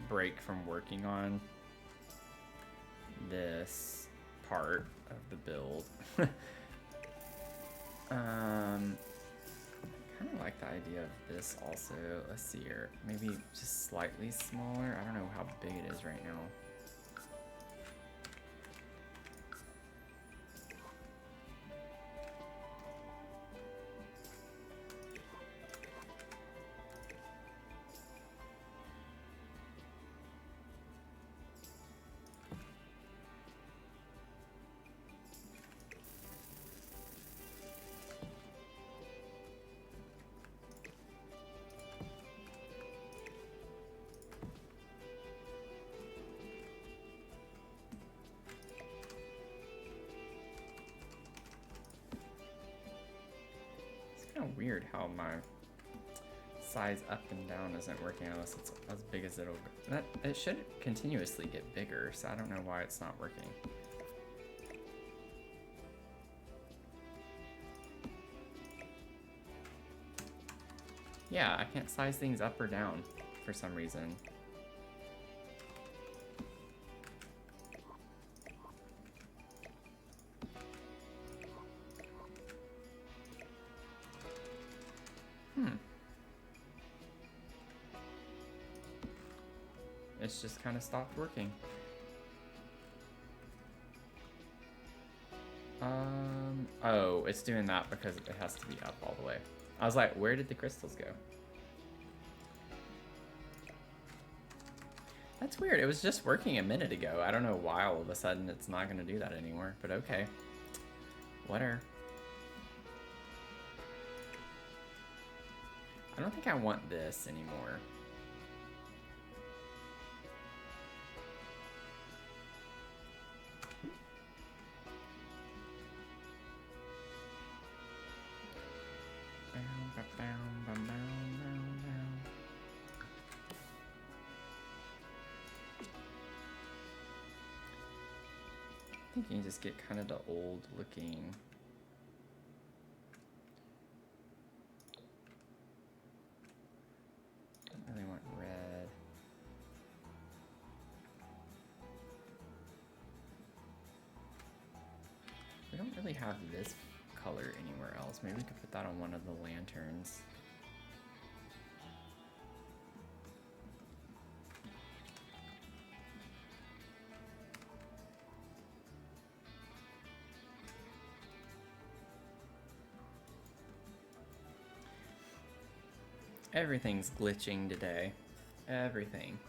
break from working on this part of the build. Kind of like the idea of this also. Let's see here. Maybe just slightly smaller. I don't know how big it is right now. weird how my size up and down isn't working unless it's as big as it'll go. It should continuously get bigger, so I don't know why it's not working. Yeah, I can't size things up or down for some reason. It's just kind of stopped working. Oh, it's doing that because it has to be up all the way. I was like, where did the crystals go? That's weird. It was just working a minute ago. I don't know why all of a sudden it's not going to do that anymore, but okay. Whatever. I don't think I want this anymore. I think you can just get kind of the old looking. I really want red. We don't really have this color anywhere else. Maybe we could put that on one of the lanterns. Everything's glitching today. Everything.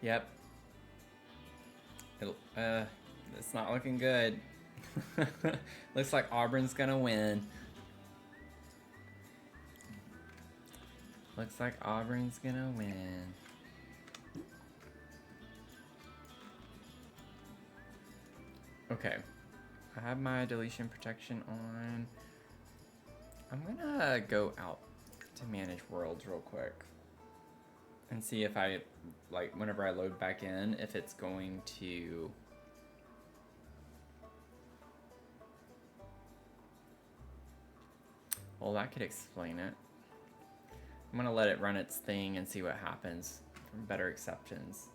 Yep. It's not looking good. Looks like Auburn's gonna win. Looks like Auburn's gonna win. Okay, I have my deletion protection on. I'm gonna go out to manage worlds real quick and see if I, like, whenever I load back in, if it's going to... Well, that could explain it. I'm gonna let it run its thing and see what happens for better acceptance.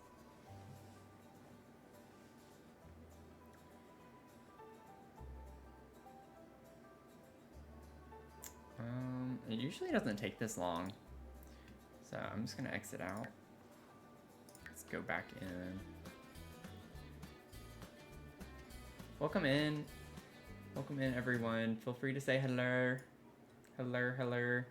It usually doesn't take this long. So I'm just gonna exit out. Let's go back in. Welcome in. Welcome in, everyone. Feel free to say hello. Hello, hello.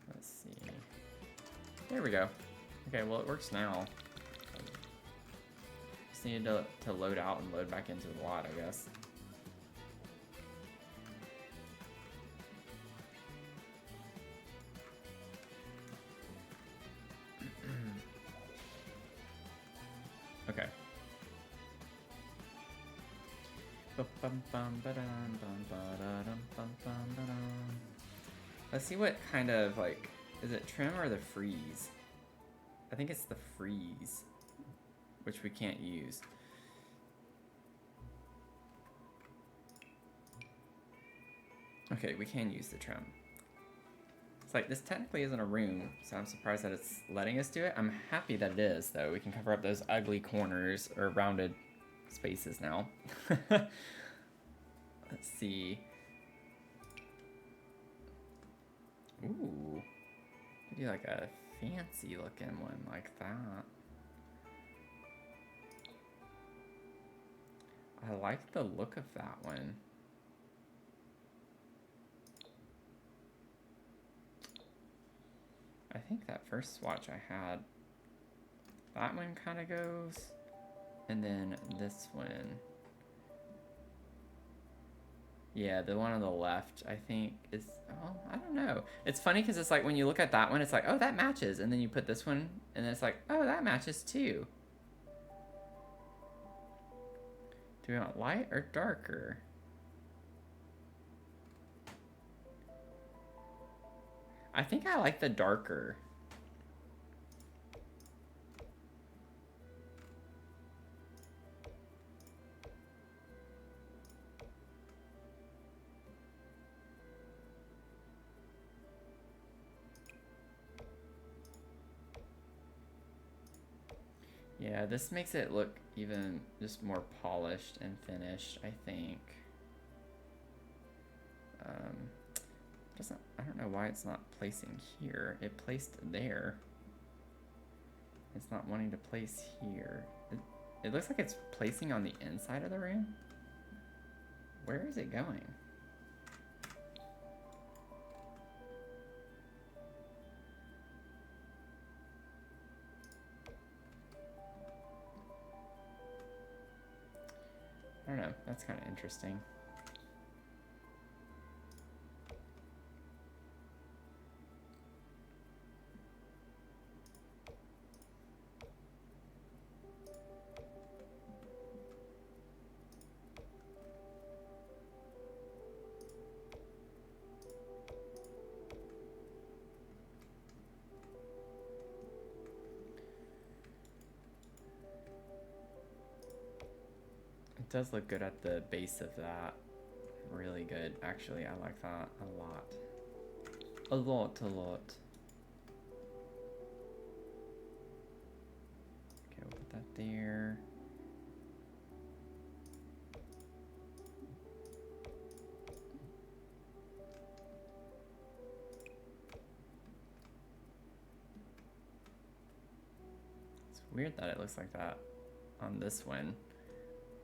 Let's see. There we go. Okay, well, it works now. Just needed to load out and load back into the lot, I guess. Okay. Let's see what kind of, like, is it trim or the freeze? I think it's the freeze, which we can't use. Okay, we can use the trim. It's like, this technically isn't a room, so I'm surprised that it's letting us do it. I'm happy that it is, though. We can cover up those ugly corners or rounded spaces now. Let's see. Ooh. We do like a fancy looking one like that. I like the look of that one. I think that first swatch I had, that one kind of goes, and then this one. Yeah, the one on the left, I think, is... Oh, I don't know. It's funny because it's like when you look at that one, it's like, oh, that matches. And then you put this one, and then it's like, oh, that matches too. Do we want light or darker? I think I like the darker. Yeah, this makes it look even just more polished and finished, I think. I don't know why it's not placing here. It placed there. It's not wanting to place here. It looks like it's placing on the inside of the room. Where is it going? I don't know. That's kind of interesting. It does look good at the base of that. Really good, actually. I like that a lot. A lot. Okay, we'll put that there. It's weird that it looks like that on this one.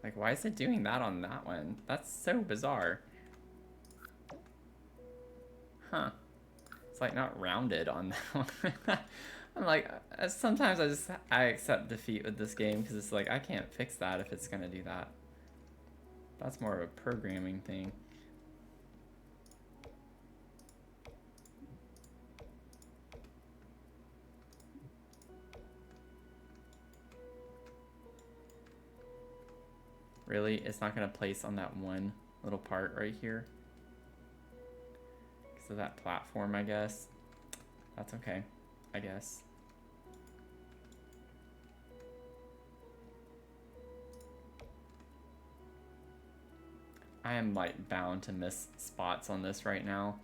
Like, why is it doing that on that one? That's so bizarre. Huh. It's like not rounded on that one. I'm like, sometimes I accept defeat with this game because it's like, I can't fix that if it's gonna do that. That's more of a programming thing. Really? It's not gonna place on that one little part right here? Because of that platform, I guess. That's okay, I guess. I am like bound to miss spots on this right now.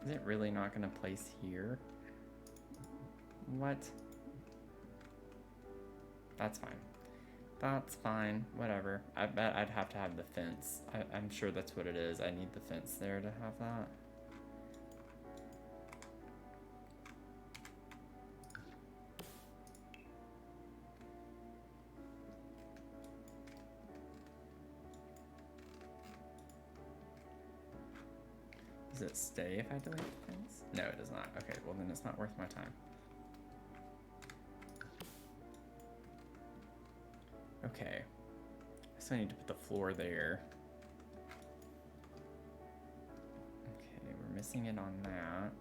Is it really not gonna place here? What? That's fine. That's fine. Whatever. I bet I'd have to have the fence. I'm sure that's what it is. I need the fence there to have that. Does it stay if I delete the fence? No, it does not. Okay, well then it's not worth my time. Okay. I still need to put the floor there. Okay, we're missing it on that.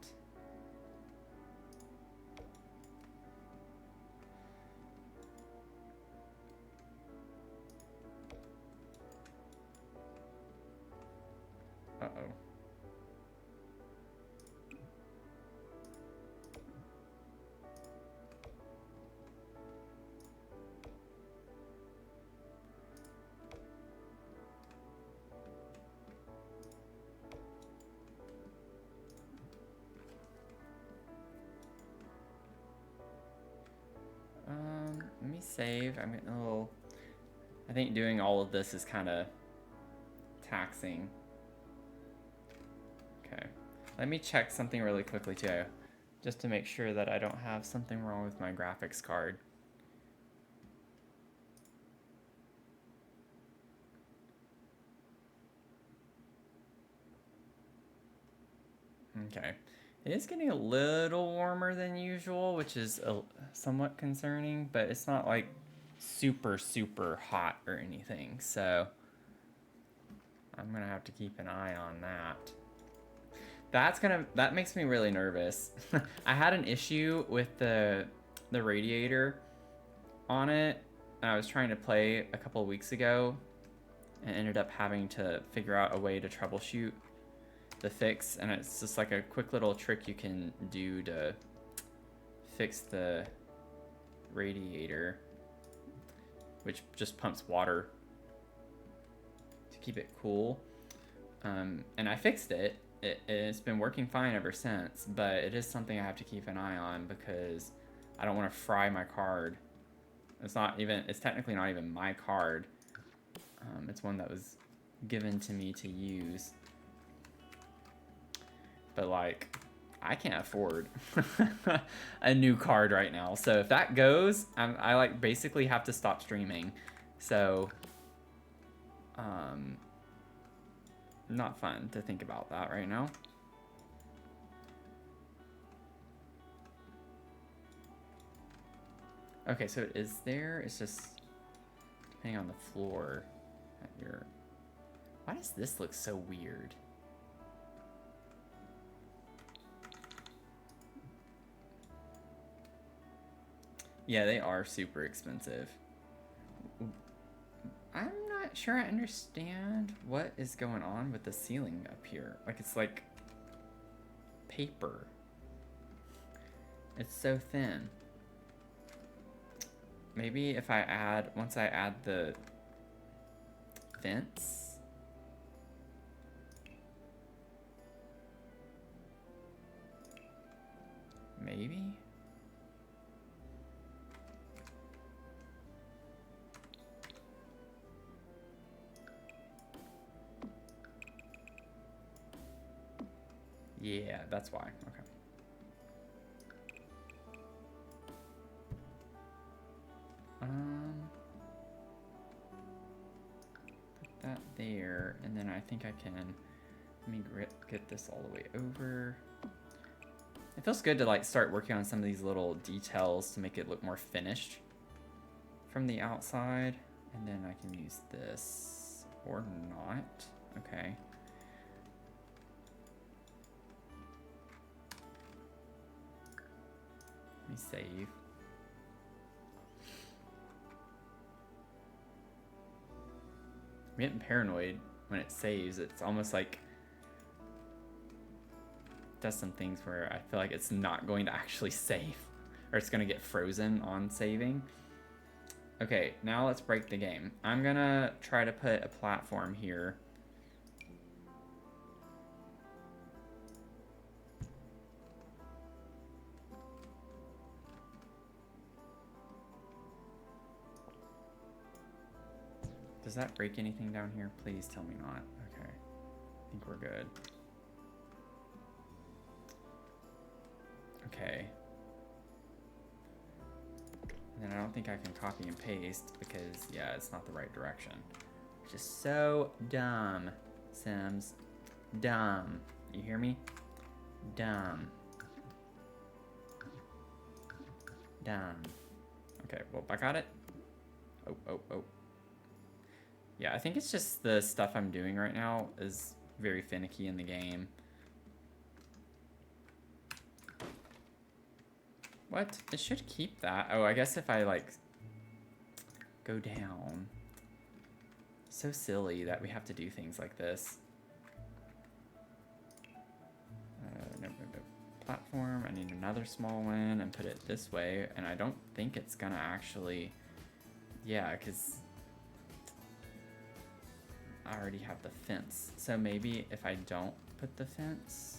Uh-oh. save. I'm getting a little... I think doing all of this is kind of taxing. Okay. Let me check something really quickly too, just to make sure that I don't have something wrong with my graphics card. Okay. It is getting a little warmer than usual, which is somewhat concerning, but it's not like super, super hot or anything, so I'm gonna have to keep an eye on that. That makes me really nervous. I had an issue with the radiator on it, and I was trying to play a couple of weeks ago, and ended up having to figure out a way to troubleshoot the fix, and it's just like a quick little trick you can do to fix the radiator, which just pumps water to keep it cool. And I fixed it. It's been working fine ever since, but it is something I have to keep an eye on because I don't want to fry my card. It's technically not even my card. It's one that was given to me to use. But like, I can't afford a new card right now. So if that goes, I like basically have to stop streaming. So, not fun to think about that right now. Okay, so it is there. It's just depending on the floor that you're... Why does this look so weird? Yeah, they are super expensive. I'm not sure I understand what is going on with the ceiling up here. Like, it's like paper. It's so thin. Maybe if once I add the fence. Maybe? Yeah, that's why. Okay. Put that there, and then I think I can, let me get this all the way over. It feels good to like start working on some of these little details to make it look more finished from the outside. And then I can use this, or not. Okay. Let me save. I'm getting paranoid when it saves. It's almost like it does some things where I feel like it's not going to actually save, or it's going to get frozen on saving. Okay, now let's break the game. I'm gonna try to put a platform here. Does that break anything down here? Please tell me not. Okay, I think we're good. Okay. And then I don't think I can copy and paste because, yeah, it's not the right direction. Which is so dumb, Sims. Dumb. You hear me? Dumb. Dumb. Okay, well, I got it. Oh. Yeah, I think it's just the stuff I'm doing right now is very finicky in the game. What? It should keep that. Oh, I guess if I, like, go down. So silly that we have to do things like this. No. Platform. I need another small one and put it this way. And I don't think it's gonna actually... Yeah, because I already have the fence. So maybe if I don't put the fence...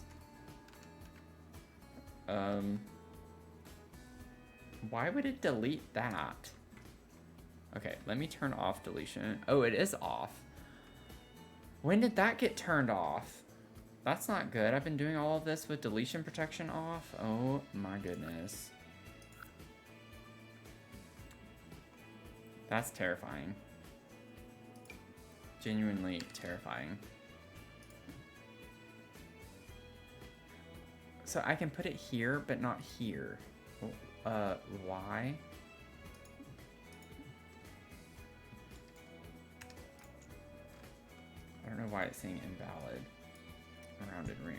Why would it delete that? Okay, let me turn off deletion. Oh, it is off. When did that get turned off? That's not good. I've been doing all of this with deletion protection off. Oh my goodness. That's terrifying. Genuinely terrifying. So I can put it here, but not here. Why? I don't know why it's saying invalid. Rounded room.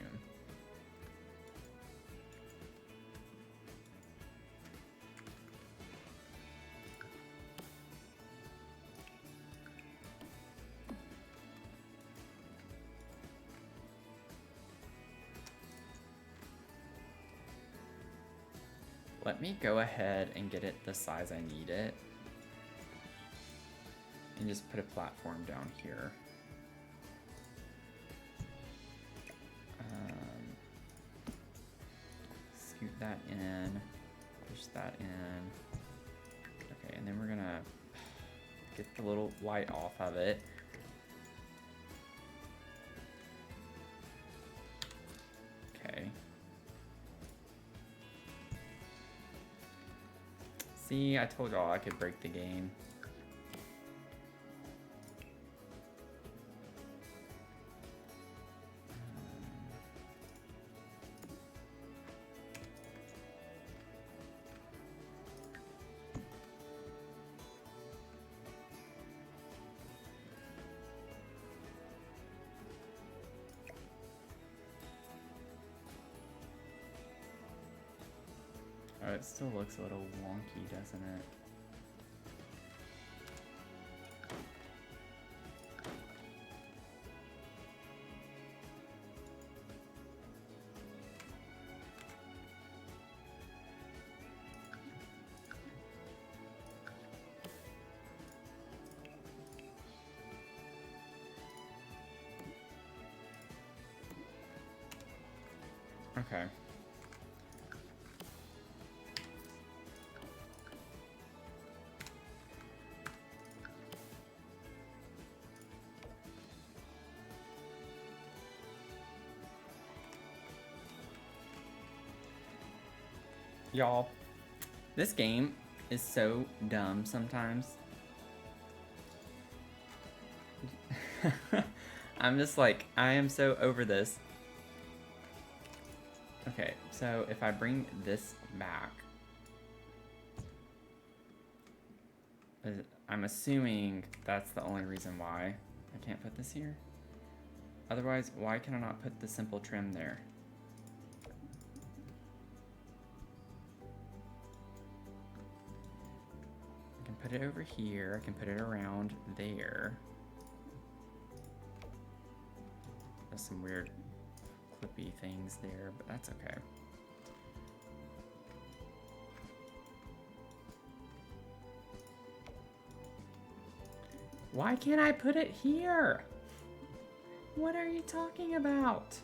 Let me go ahead and get it the size I need it. And just put a platform down here. Scoot that in, push that in. Okay, and then we're gonna get the little light off of it. Okay. See, I told y'all I could break the game. Oh, it still looks a little wonky, doesn't it? Okay. Y'all, this game is so dumb sometimes. I'm just like, I am so over this. Okay, so if I bring this back, I'm assuming that's the only reason why I can't put this here. Otherwise, why can I not put the simple trim there? I can put it over here, I can put it around there. There's some weird clippy things there, but that's okay. Why can't I put it here? What are you talking about?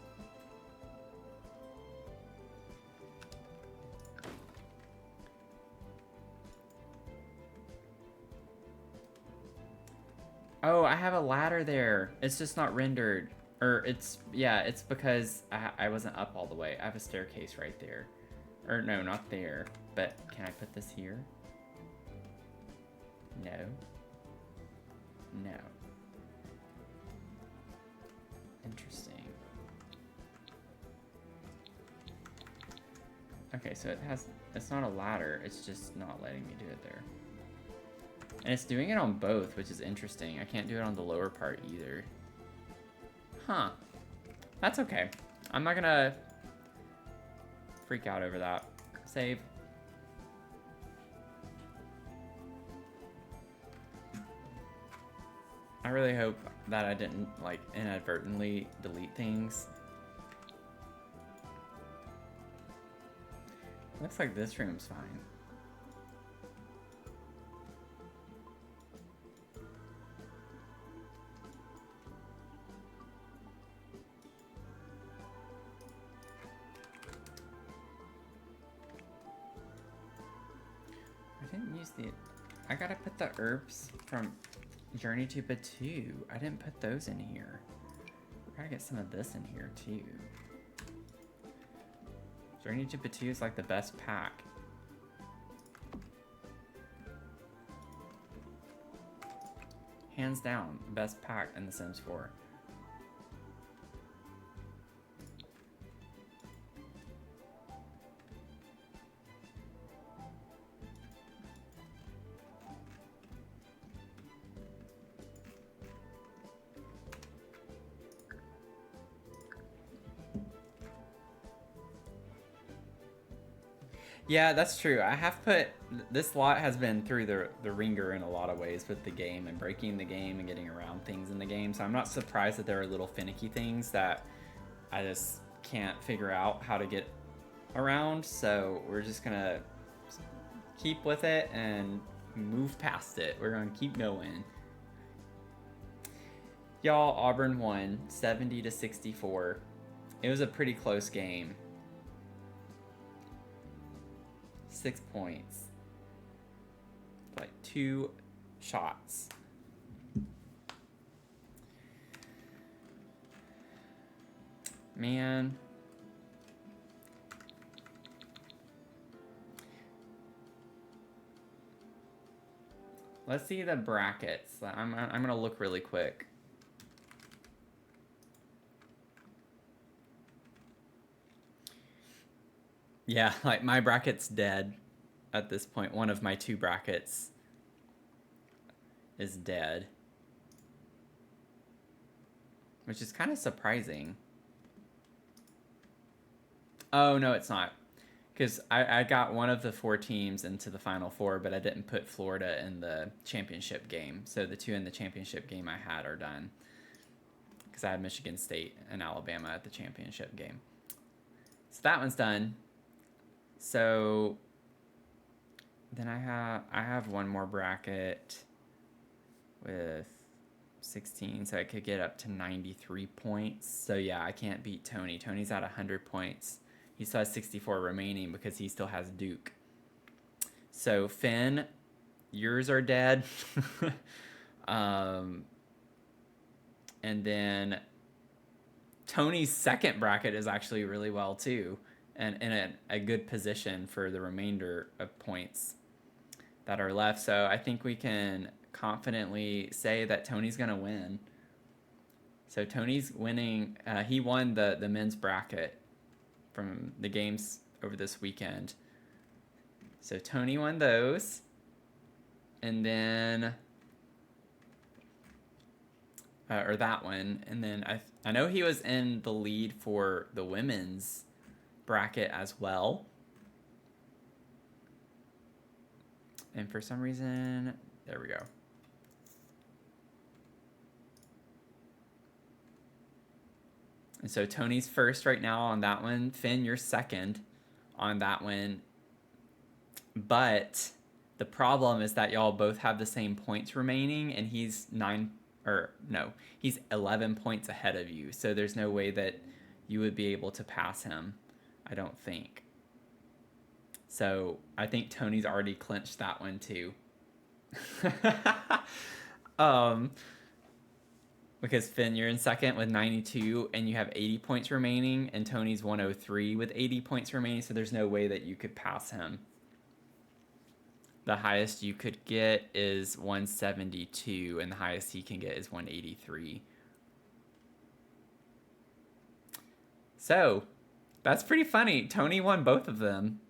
Oh, I have a ladder there. It's just not rendered. Or it's, yeah, it's because I wasn't up all the way. I have a staircase right there. Or no, not there. But can I put this here? No. No. Interesting. Okay, so it's not a ladder, it's just not letting me do it there. And it's doing it on both, which is interesting. I can't do it on the lower part either. Huh. That's okay. I'm not gonna freak out over that. Save. I really hope that I didn't, like, inadvertently delete things. Looks like this room's fine. I didn't use the... I gotta put the herbs from Journey to Batu. I didn't put those in here. I gotta get some of this in here too. Journey to Batu is like the best pack. Hands down, best pack in The Sims 4. Yeah, that's true. I have put, this lot has been through the ringer in a lot of ways with the game and breaking the game and getting around things in the game. So I'm not surprised that there are little finicky things that I just can't figure out how to get around. So we're just gonna keep with it and move past it. We're gonna keep going. Y'all, Auburn won 70-64. It was a pretty close game. 6 points. Like 2 shots. Man. Let's see the brackets. I'm gonna look really quick. Yeah, like my bracket's dead at this point. One of my 2 brackets is dead. Which is kind of surprising. Oh, no, it's not. Because I got one of the 4 teams into the Final Four, but I didn't put Florida in the championship game. So the 2 in the championship game I had are done. Because I had Michigan State and Alabama at the championship game. So that one's done. So then I have one more bracket with 16, so I could get up to 93 points. So yeah, I can't beat Tony. Tony's at 100 points. He still has 64 remaining because he still has Duke. So Finn, yours are dead. And then Tony's second bracket is actually really well too. And in a good position for the remainder of points that are left. So I think we can confidently say that Tony's going to win. So Tony's winning. He won the men's bracket from the games over this weekend. So Tony won those. And then... or that one. And then I know he was in the lead for the women's bracket as well. And for some reason, there we go. And so Tony's first right now on that one. Finn, you're second on that one. But the problem is that y'all both have the same points remaining, and he's 11 points ahead of you. So there's no way that you would be able to pass him, I don't think. So I think Tony's already clinched that one too. Because Finn, you're in second with 92 and you have 80 points remaining, and Tony's 103 with 80 points remaining, so there's no way that you could pass him. The highest you could get is 172, and the highest he can get is 183. So, that's pretty funny. Tony won both of them.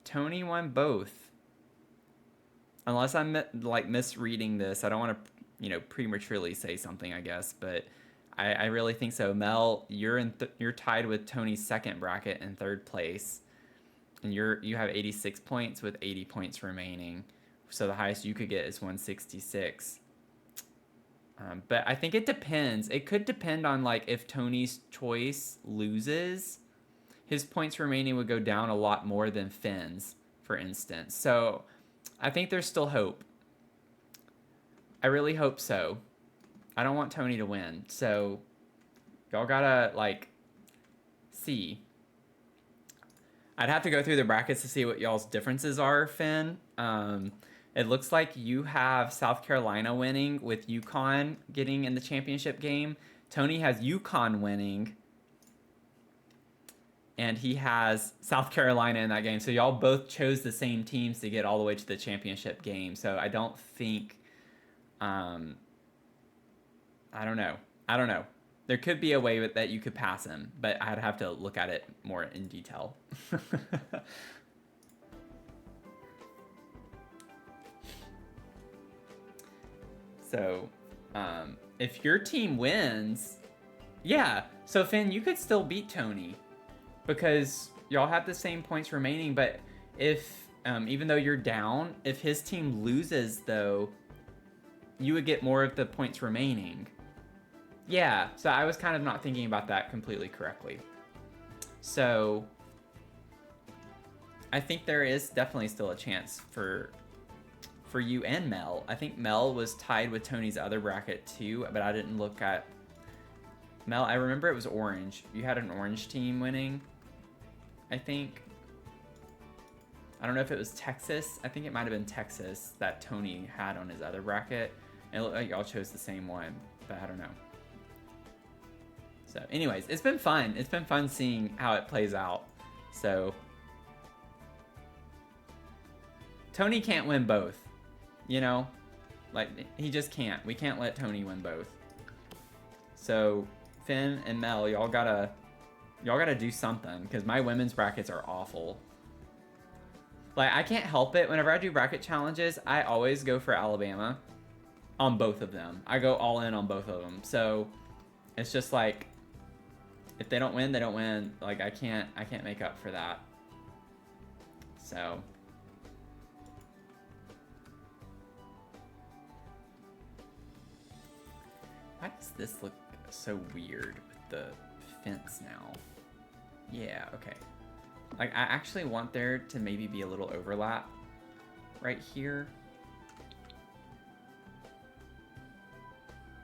Tony won both. Unless I'm like misreading this. I don't want to, prematurely say something, I guess, but I really think so. Mel, you're you're tied with Tony's second bracket in third place. And you have 86 points with 80 points remaining. So the highest you could get is 166. But I think it depends. It could depend on like if Tony's choice loses, his points remaining would go down a lot more than Finn's, for instance. So I think there's still hope. I really hope so. I don't want Tony to win. So y'all gotta like see. I'd have to go through the brackets to see what y'all's differences are, Finn. It looks like you have South Carolina winning with UConn getting in the championship game. Tony has UConn winning, and he has South Carolina in that game. So y'all both chose the same teams to get all the way to the championship game. So I don't think, I don't know. There could be a way that you could pass him, but I'd have to look at it more in detail. So, if your team wins, yeah. So Finn, you could still beat Tony because y'all have the same points remaining. But if, even though you're down, if his team loses, though, you would get more of the points remaining. Yeah. So I was kind of not thinking about that completely correctly. So I think there is definitely still a chance for you and Mel. I think Mel was tied with Tony's other bracket too, but I didn't look at Mel. I remember it was orange. You had an orange team winning, I think. I don't know if it was Texas. I think it might have been Texas that Tony had on his other bracket. And it looked like y'all chose the same one, but I don't know. So anyways, it's been fun. It's been fun seeing how it plays out. So Tony can't win both. You know, like he just can't. We can't let Tony win both. So Finn and Mel, y'all gotta do something because my women's brackets are awful. Like I can't help it. Whenever I do bracket challenges, I always go for Alabama on both of them. I go all in on both of them. So it's just like if they don't win, they don't win. Like I can't make up for that. So. Why does this look so weird with the fence now? Yeah, okay. Like, I actually want there to maybe be a little overlap right here.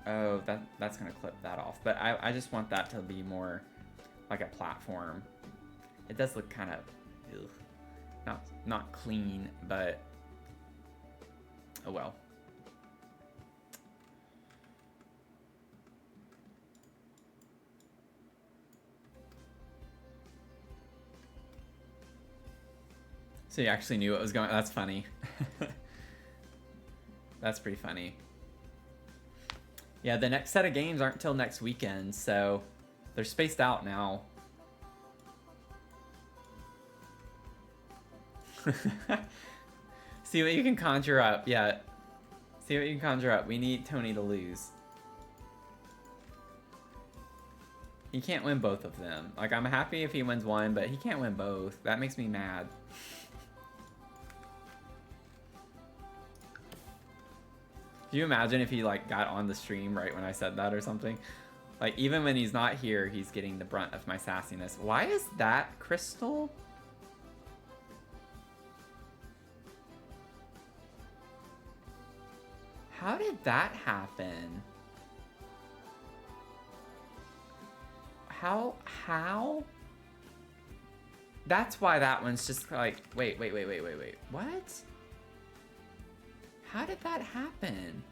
Oh, that's gonna clip that off. But I just want that to be more like a platform. It does look kind of, not clean, but oh well. So you actually knew what was going on. That's funny. That's pretty funny. Yeah, the next set of games aren't until next weekend, so they're spaced out now. See what you can conjure up. Yeah. See what you can conjure up. We need Tony to lose. He can't win both of them. Like, I'm happy if he wins one, but he can't win both. That makes me mad. Can you imagine if he like got on the stream right when I said that or something? Like even when he's not here, he's getting the brunt of my sassiness. Why is that crystal? How did that happen? How? That's why that one's just like, wait. What? How did that happen?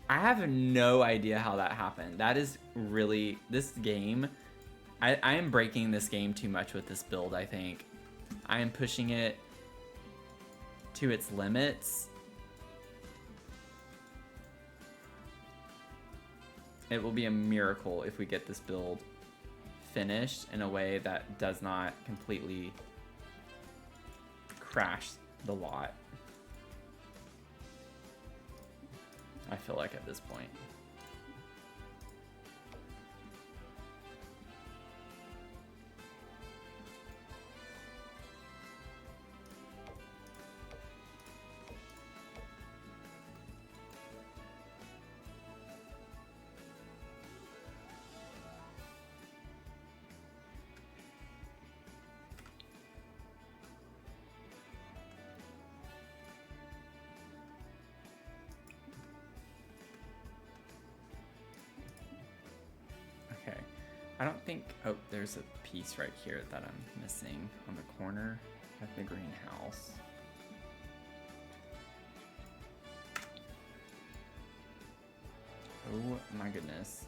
I have no idea how that happened. That is really, this game, I am breaking this game too much with this build, I think. I am pushing it to its limits. It will be a miracle if we get this build finished in a way that does not completely crash the lot. I feel like at this point. I don't think, oh, there's a piece right here that I'm missing on the corner of the greenhouse. Oh my goodness.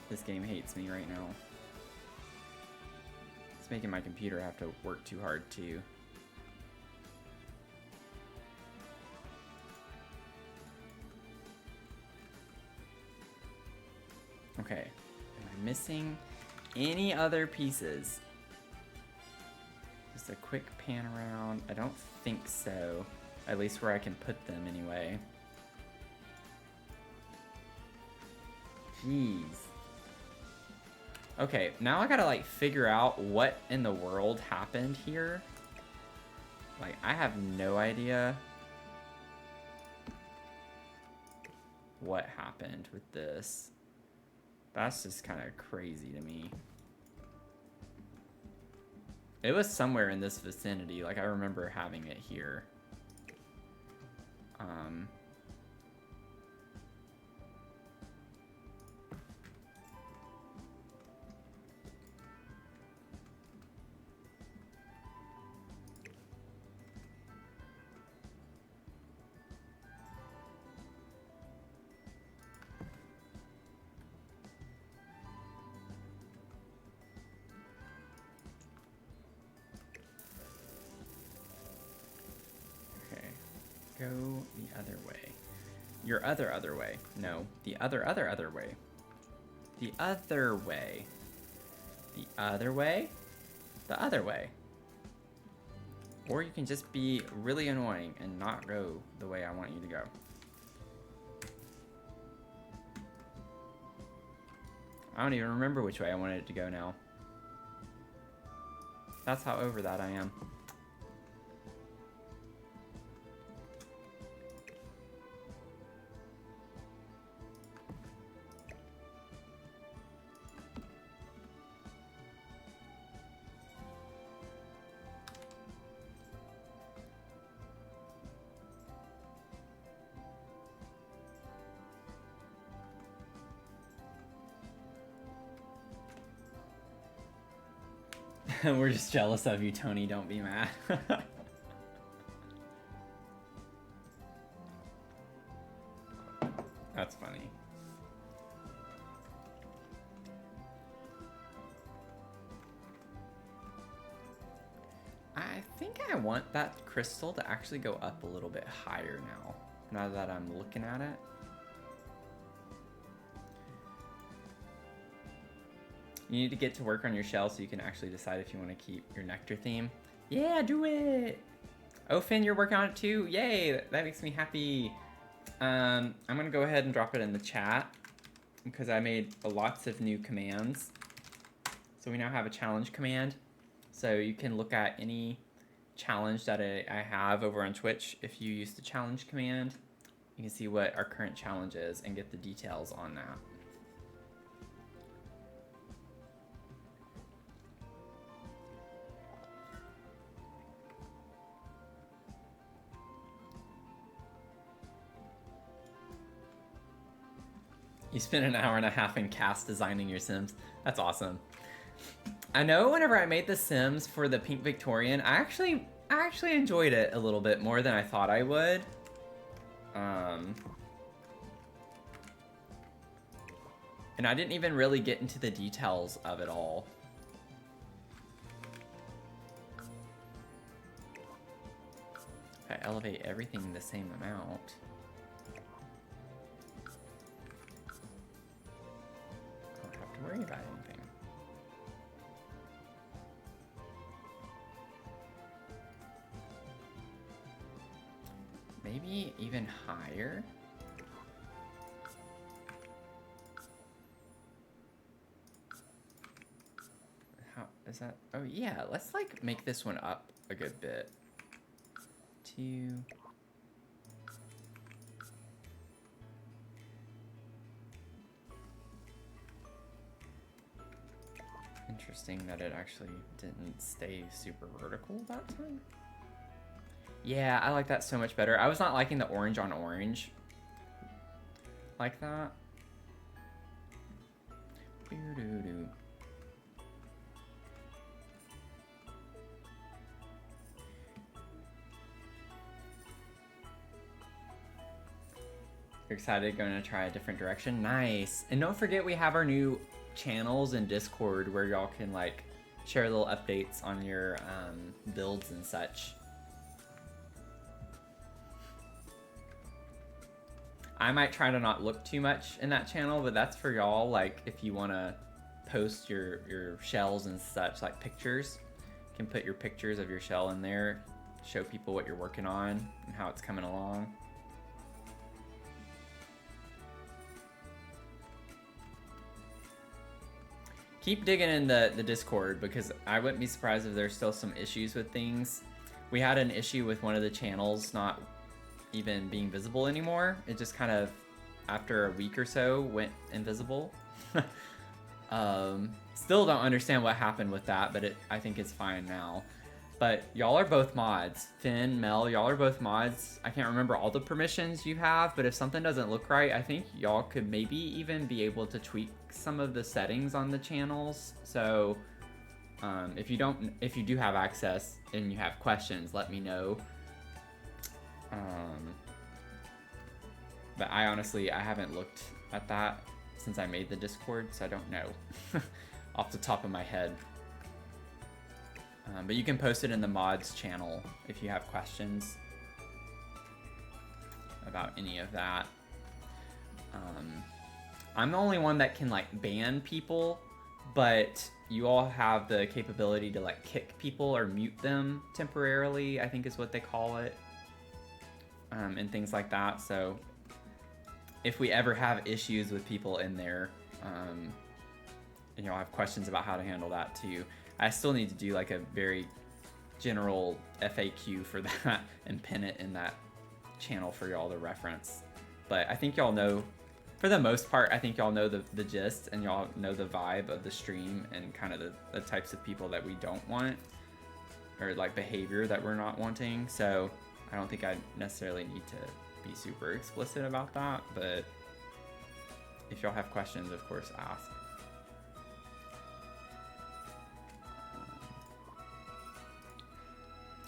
This game hates me right now. It's making my computer have to work too hard too. Okay, am I missing any other pieces? Just a quick pan around. I don't think so. At least where I can put them anyway. Jeez. Okay, now I gotta like figure out what in the world happened here. Like, I have no idea what happened with this. That's just kind of crazy to me. It was somewhere in this vicinity. Like, I remember having it here. Go the other way. Your other way. No, the other way. The other way. The other way? The other way. Or you can just be really annoying and not go the way I want you to go. I don't even remember which way I wanted it to go now. That's how over that I am. We're just jealous of you, Tony. Don't be mad. That's funny. I think I want that crystal to actually go up a little bit higher now that I'm looking at it. You need to get to work on your shell so you can actually decide if you want to keep your nectar theme. Yeah, do it! Oh, Finn, you're working on it too. Yay, that makes me happy. I'm gonna go ahead and drop it in the chat because I made lots of new commands. So we now have a challenge command. So you can look at any challenge that I have over on Twitch. If you use the challenge command, you can see what our current challenge is and get the details on that. You spent an hour and a half in cast designing your Sims. That's awesome. I know whenever I made the Sims for the Pink Victorian, I actually enjoyed it a little bit more than I thought I would. And I didn't even really get into the details of it all. If I elevate everything the same amount. Worry about anything. Maybe even higher? How is that? Oh yeah, let's like make this one up a good bit. 2. Interesting that it actually didn't stay super vertical that time. Yeah, I like that so much better. I was not liking the orange on orange like that. Doo-doo-doo. You're excited, going to try a different direction? Nice. And don't forget we have our new channels in Discord where y'all can like share little updates on your builds and such. I might try to not look too much in that channel, but that's for y'all. Like if you want to post your shells and such, like pictures, you can put your pictures of your shell in there, show people what you're working on and how it's coming along. Keep digging in the Discord, because I wouldn't be surprised if there's still some issues with things. We had an issue with one of the channels not even being visible anymore. It just kind of, after a week or so, went invisible. Still don't understand what happened with that, but I think it's fine now. But y'all are both mods. Finn, Mel, y'all are both mods. I can't remember all the permissions you have, but if something doesn't look right, I think y'all could maybe even be able to tweak some of the settings on the channels. So if you do have access and you have questions, let me know. But I haven't looked at that since I made the Discord, so I don't know off the top of my head. But you can post it in the mods channel if you have questions about any of that. I'm the only one that can like ban people, but you all have the capability to like kick people or mute them temporarily, I think is what they call it, and things like that. So if we ever have issues with people in there, and y'all have questions about how to handle that too, I still need to do like a very general FAQ for that and pin it in that channel for y'all to reference. But I think y'all know, for the most part, I think y'all know the gist, and y'all know the vibe of the stream and kind of the types of people that we don't want, or like behavior that we're not wanting. So I don't think I necessarily need to be super explicit about that, but if y'all have questions, of course, ask.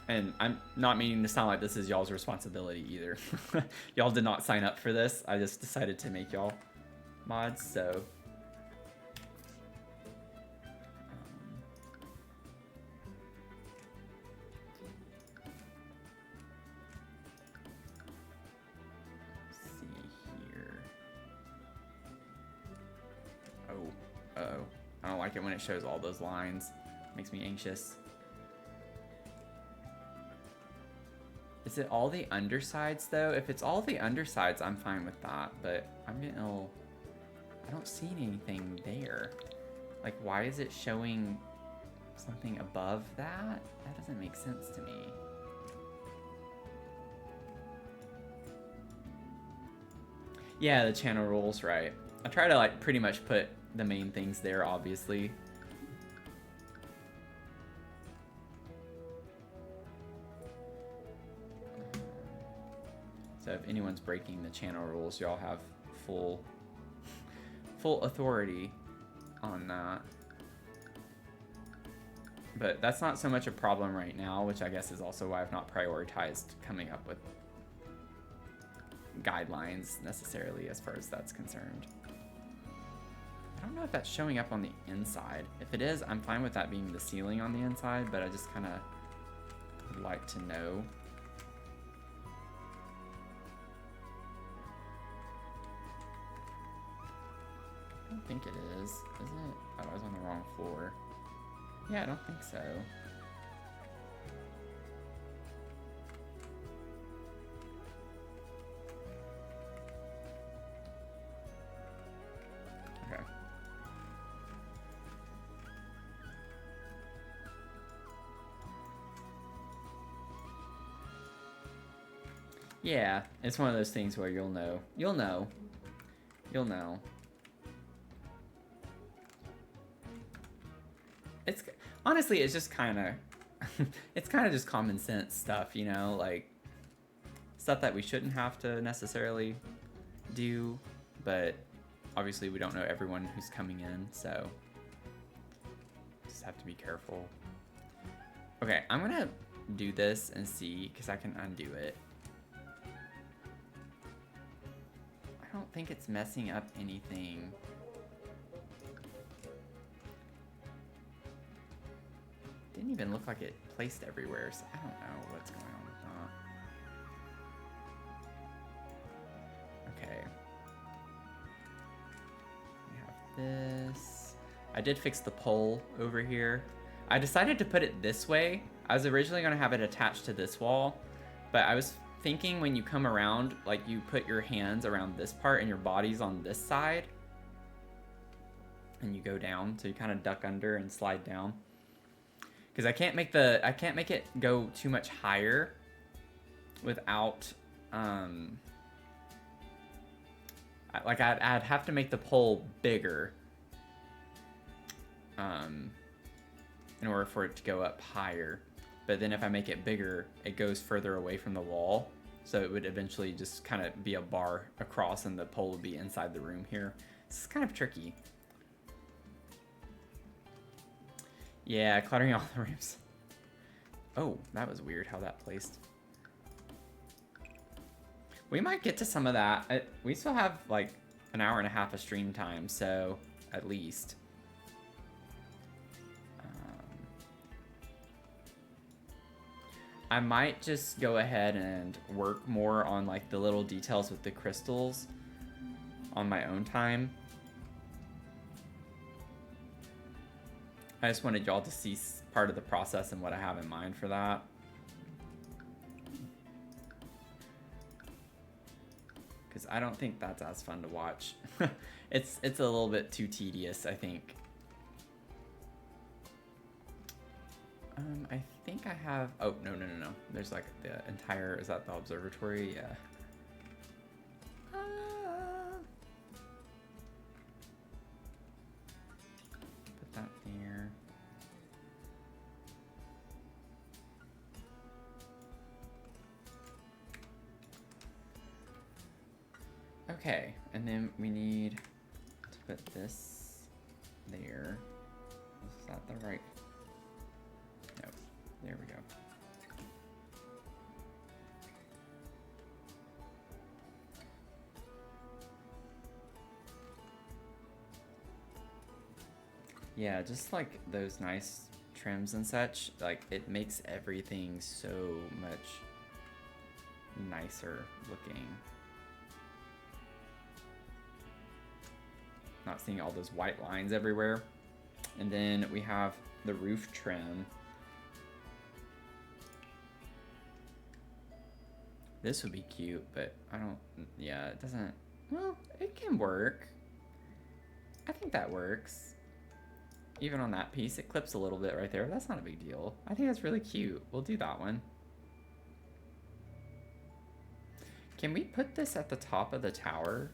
And I'm not meaning to sound like this is y'all's responsibility either. Y'all did not sign up for this. I just decided to make y'all mods, so. Let's see here. Oh, uh-oh. I don't like it when it shows all those lines. Makes me anxious. Is it all the undersides though? If it's all the undersides, I'm fine with that, but I'm getting a little, I don't see anything there. Like, why is it showing something above that? That doesn't make sense to me. Yeah, the channel rules, right. I try to like pretty much put the main things there, obviously. So if anyone's breaking the channel rules, y'all have full authority on that. But that's not so much a problem right now, which I guess is also why I've not prioritized coming up with guidelines necessarily as far as that's concerned. I don't know if that's showing up on the inside. If it is, I'm fine with that being the ceiling on the inside, but I just kind of would like to know. I don't think it is it? Oh, I was on the wrong floor. Yeah, I don't think so. Okay. Yeah, it's one of those things where you'll know. You'll know. You'll know. It's honestly, it's just kind of, it's kind of just common sense stuff, you know, like stuff that we shouldn't have to necessarily do, but obviously we don't know everyone who's coming in, so just have to be careful. Okay, I'm gonna do this and see, because I can undo it. I don't think it's messing up anything. Didn't even look like it placed everywhere, so I don't know what's going on with that. Okay. We have this. I did fix the pole over here. I decided to put it this way. I was originally going to have it attached to this wall, but I was thinking when you come around, like you put your hands around this part and your body's on this side, and you go down, so you kind of duck under and slide down. Because I can't make it go too much higher without like I'd have to make the pole bigger in order for it to go up higher. But then if I make it bigger, it goes further away from the wall, so it would eventually just kind of be a bar across and the pole would be inside the room here. This is kind of tricky. Yeah, cluttering all the rooms. Oh, that was weird how that placed. We might get to some of that. We still have like an hour and a half of stream time, so at least. I might just go ahead and work more on like the little details with the crystals on my own time. I just wanted y'all to see part of the process and what I have in mind for that. Because I don't think that's as fun to watch. It's a little bit too tedious, I think. I think I have... Oh, no. There's like the entire... Is that the observatory? Yeah. Put that there. Okay, and then we need to put this there. Is that the right... No, there we go. Yeah, just like those nice trims and such, like it makes everything so much nicer looking. Not seeing all those white lines everywhere. And then we have the roof trim. This would be cute, but I don't, yeah, it doesn't, well, it can work. I think that works. Even on that piece, it clips a little bit right there. That's not a big deal. I think that's really cute. We'll do that one. Can we put this at the top of the tower?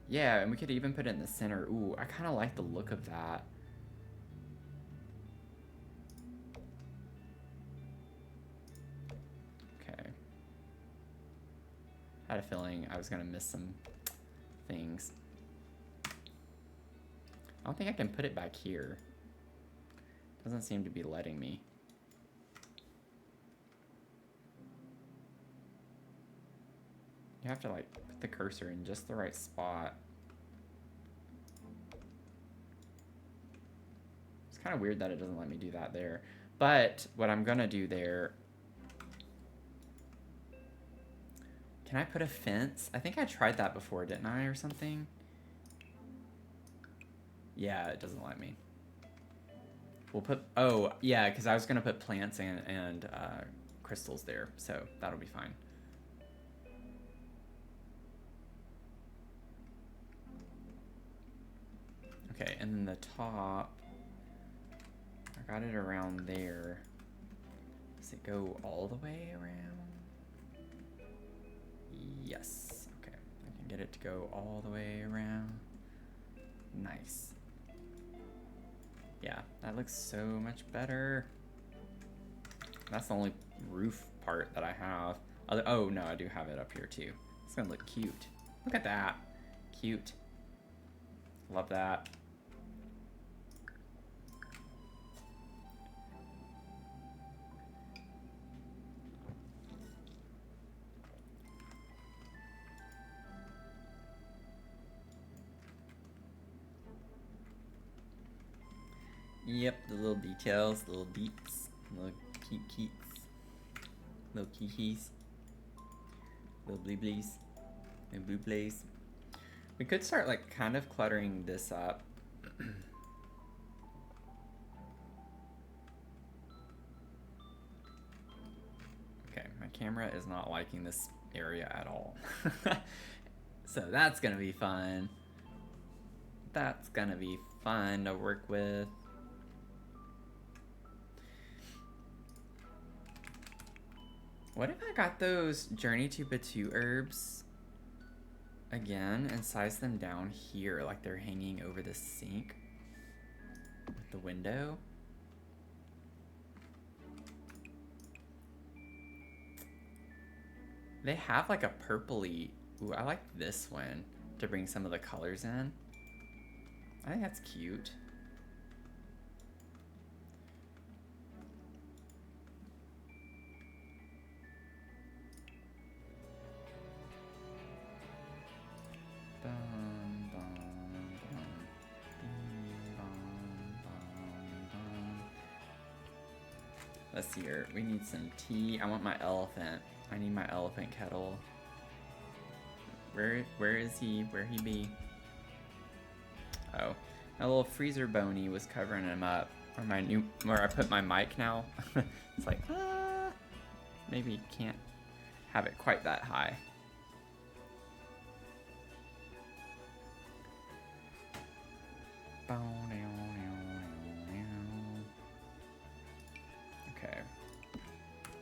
Yeah, and we could even put it in the center. Ooh, I kind of like the look of that. Okay. I had a feeling I was gonna miss some things. I don't think I can put it back here. Doesn't seem to be letting me. You have to like put the cursor in just the right spot. It's kind of weird that it doesn't let me do that there. But what I'm gonna do there, can I put a fence? I think I tried that before, didn't I, or something? Yeah, it doesn't let me. We'll put, oh, yeah, because I was gonna put plants and crystals there, so that'll be fine. Okay, and then the top, I got it around there. Does it go all the way around? Yes, okay. I can get it to go all the way around. Nice. Yeah, that looks so much better. That's the only roof part that I have. Oh, no, I do have it up here too. It's gonna look cute. Look at that. Cute. Love that. Yep, the little details, the little beats, little keets, little keys, little bleeblies, and blue blaze. We could start like kind of cluttering this up. Okay, my camera is not liking this area at all. So that's gonna be fun. That's gonna be fun to work with. What if I got those Journey to Batu herbs again and size them down here like they're hanging over the sink with the window? They have like a purpley. Ooh, I like this one to bring some of the colors in. I think that's cute. Let's see here. We need some tea. I want my elephant. I need my elephant kettle. Where is he? Where he be? Oh, my little freezer bony was covering him up. Where I put my mic now. It's like, maybe can't have it quite that high. Okay.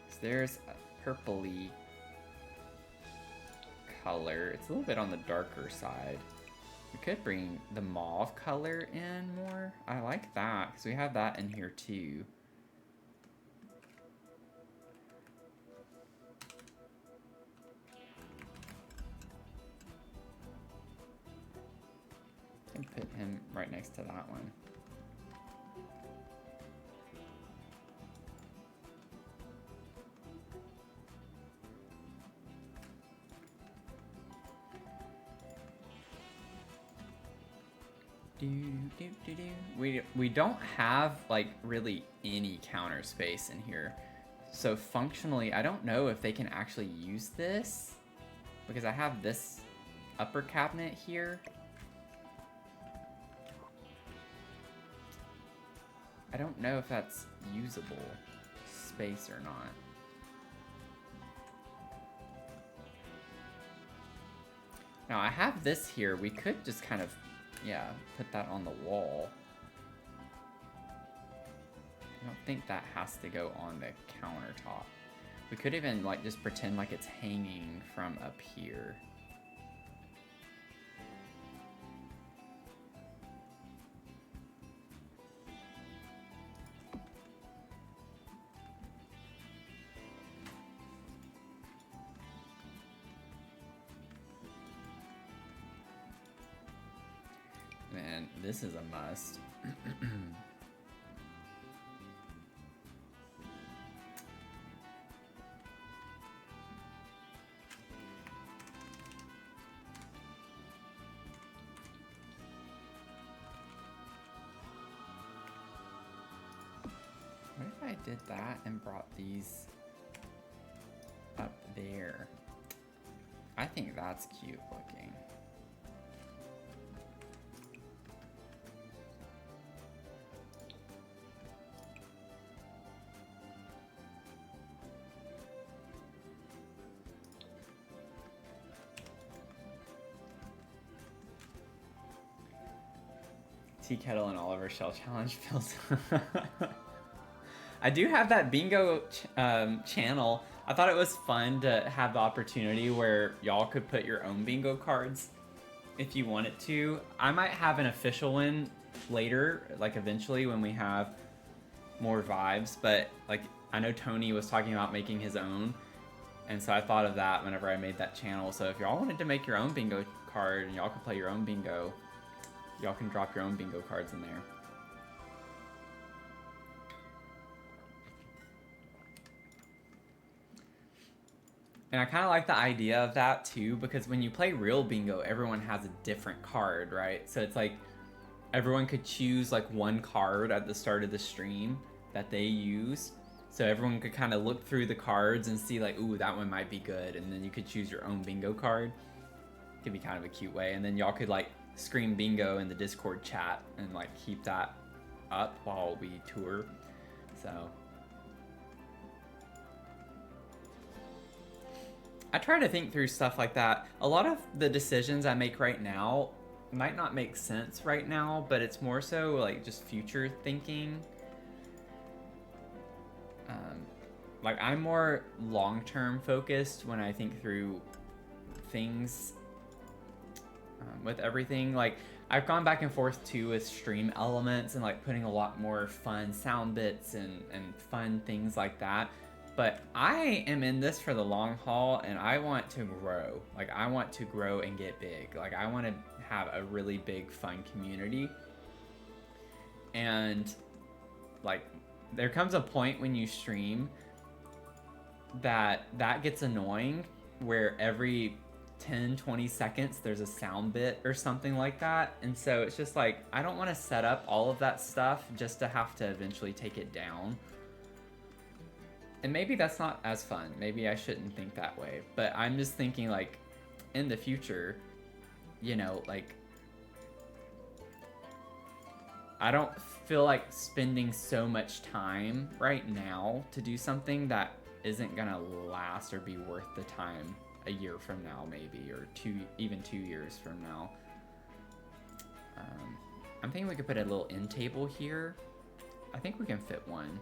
So there's a purpley color. It's a little bit on the darker side. We could bring the mauve color in more. I like that because we have that in here too. And put him right next to that one. We don't have like really any counter space in here. So functionally, I don't know if they can actually use this because I have this upper cabinet here. I don't know if that's usable space or not. Now I have this here. We could just kind of, yeah, put that on the wall. I don't think that has to go on the countertop. We could even like just pretend like it's hanging from up here. Man, this is a must. What if I did that and brought these up there? I think that's cute looking. Tea kettle and Oliver Shell challenge built. I do have that bingo channel. I thought it was fun to have the opportunity where y'all could put your own bingo cards if you wanted to. I might have an official one later, like eventually when we have more vibes, but like I know Tony was talking about making his own, and so I thought of that whenever I made that channel. So if y'all wanted to make your own bingo card and y'all could play your own bingo, y'all can drop your own bingo cards in there. And I kind of like the idea of that too, because when you play real bingo, everyone has a different card, right? So it's like everyone could choose like one card at the start of the stream that they use. So everyone could kind of look through the cards and see like, ooh, that one might be good. And then you could choose your own bingo card. Could be kind of a cute way. And then y'all could like scream bingo in the Discord chat and like keep that up while we tour. So I try to think through stuff like that. A lot of the decisions I make right now might not make sense right now, but it's more so like just future thinking. Like I'm more long-term focused when I think through things with everything. Like I've gone back and forth too with stream elements and like putting a lot more fun sound bits and fun things like that. But I am in this for the long haul and I want to grow. Like I want to grow and get big. Like I want to have a really big fun community. And like there comes a point when you stream that gets annoying where every 10-20 seconds there's a sound bit or something like that. And so it's just like I don't want to set up all of that stuff just to have to eventually take it down. And maybe that's not as fun. Maybe I shouldn't think that way. But I'm just thinking like in the future, you know, like I don't feel like spending so much time right now to do something that isn't gonna last or be worth the time a year from now, maybe, or even 2 years from now. I'm thinking we could put a little end table here. I think we can fit one.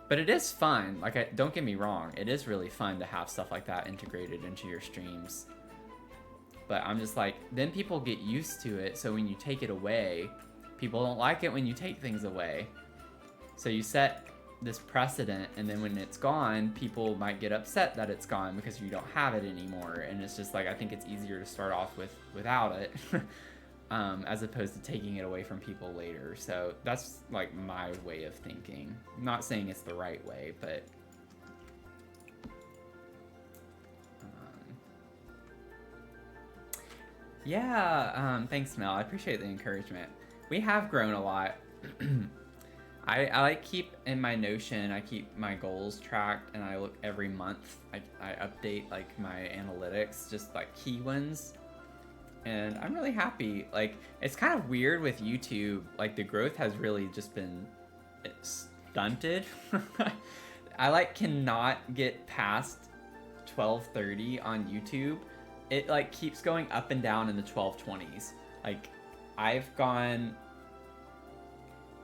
But it is fun. Like, don't get me wrong, it is really fun to have stuff like that integrated into your streams. But I'm just like, then people get used to it, so when you take it away, people don't like it when you take things away. So you set this precedent, and then when it's gone, people might get upset that it's gone because you don't have it anymore. And it's just like, I think it's easier to start off without it, as opposed to taking it away from people later. So that's like my way of thinking. I'm not saying it's the right way, but yeah, thanks, Mel. I appreciate the encouragement. We have grown a lot. I like keep in my Notion, I keep my goals tracked, and I look every month. I update like my analytics, just like key ones. And I'm really happy. Like, it's kind of weird with YouTube. Like, the growth has really just been stunted. I like cannot get past 1230 on YouTube. It like keeps going up and down in the 1220s. Like, I've gone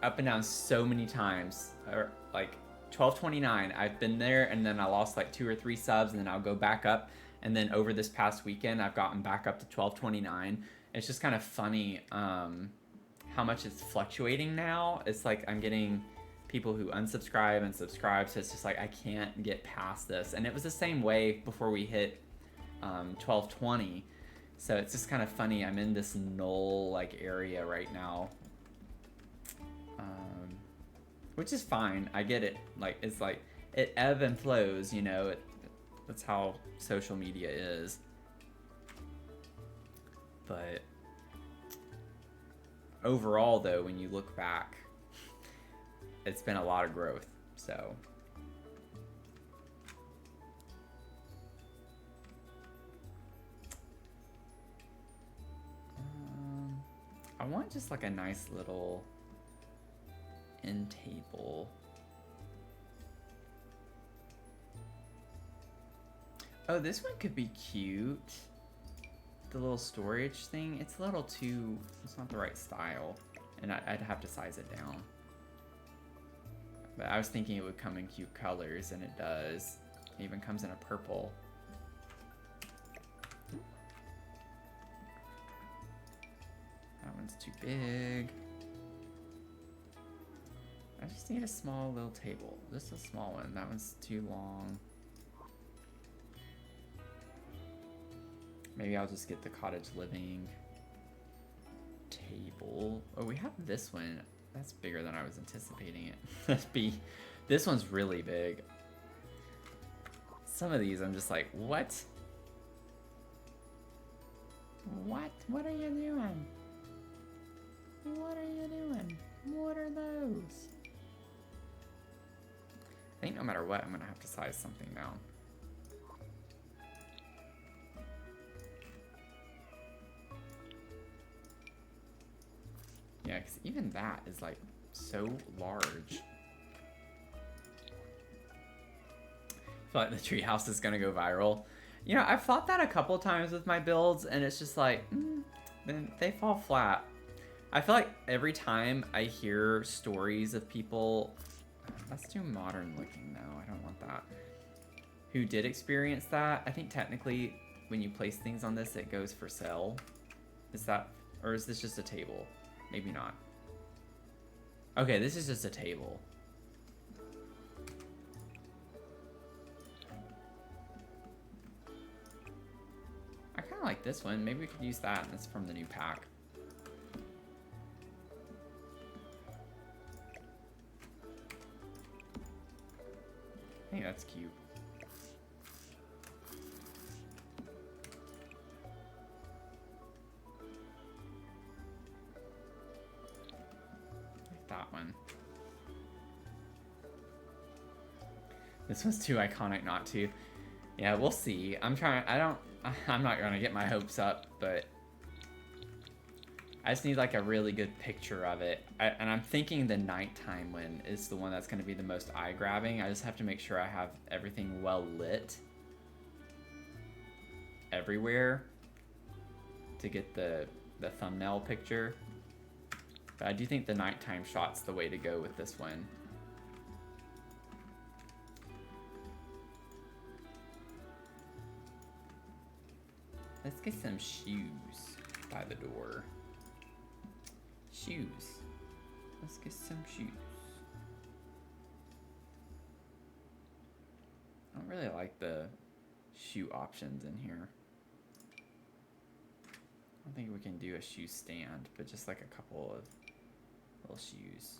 up and down so many times, or like 1229 I've been there, and then I lost like 2 or 3 subs, and then I'll go back up, and then over this past weekend I've gotten back up to 1229. It's just kind of funny how much it's fluctuating now. It's like I'm getting people who unsubscribe and subscribe, so it's just like I can't get past this. And it was the same way before we hit 1220, so it's just kind of funny. I'm in this null like area right now, which is fine. I get it. Like, it's like it ebb and flows, you know. That's how social media is. But overall, though, when you look back, it's been a lot of growth. So I want just like a nice little end table. Oh, this one could be cute. The little storage thing. It's a little too, it's not the right style. And I'd have to size it down. But I was thinking it would come in cute colors, and it does. It even comes in a purple. That one's too big. I just need a small little table. Just a small one. That one's too long. Maybe I'll just get the cottage living. table. Oh, we have this one. That's bigger than I was anticipating it. Let's be. This one's really big. Some of these I'm just like, what? What? What are you doing? What are you doing? What are those? I think no matter what, I'm gonna have to size something down. Yeah, because even that is like so large. I feel like the treehouse is gonna go viral. You know, I've thought that a couple times with my builds, and it's just like, then they fall flat. I feel like every time I hear stories of people, that's too modern looking though, I don't want that, who did experience that. I think technically when you place things on this, it goes for sale. Is that, or is this just a table? Maybe not. Okay, this is just a table. I kind of like this one. Maybe we could use that. That's from the new pack. I think that's cute. Like that one. This one's too iconic not to. Yeah, we'll see. I'm not gonna get my hopes up, but I just need like a really good picture of it. And I'm thinking the nighttime one is the one that's gonna be the most eye-grabbing. I just have to make sure I have everything well lit everywhere to get the thumbnail picture. But I do think the nighttime shot's the way to go with this one. Let's get some shoes by the door. Shoes. Let's get some shoes. I don't really like the shoe options in here. I don't think we can do a shoe stand, but just like a couple of little shoes.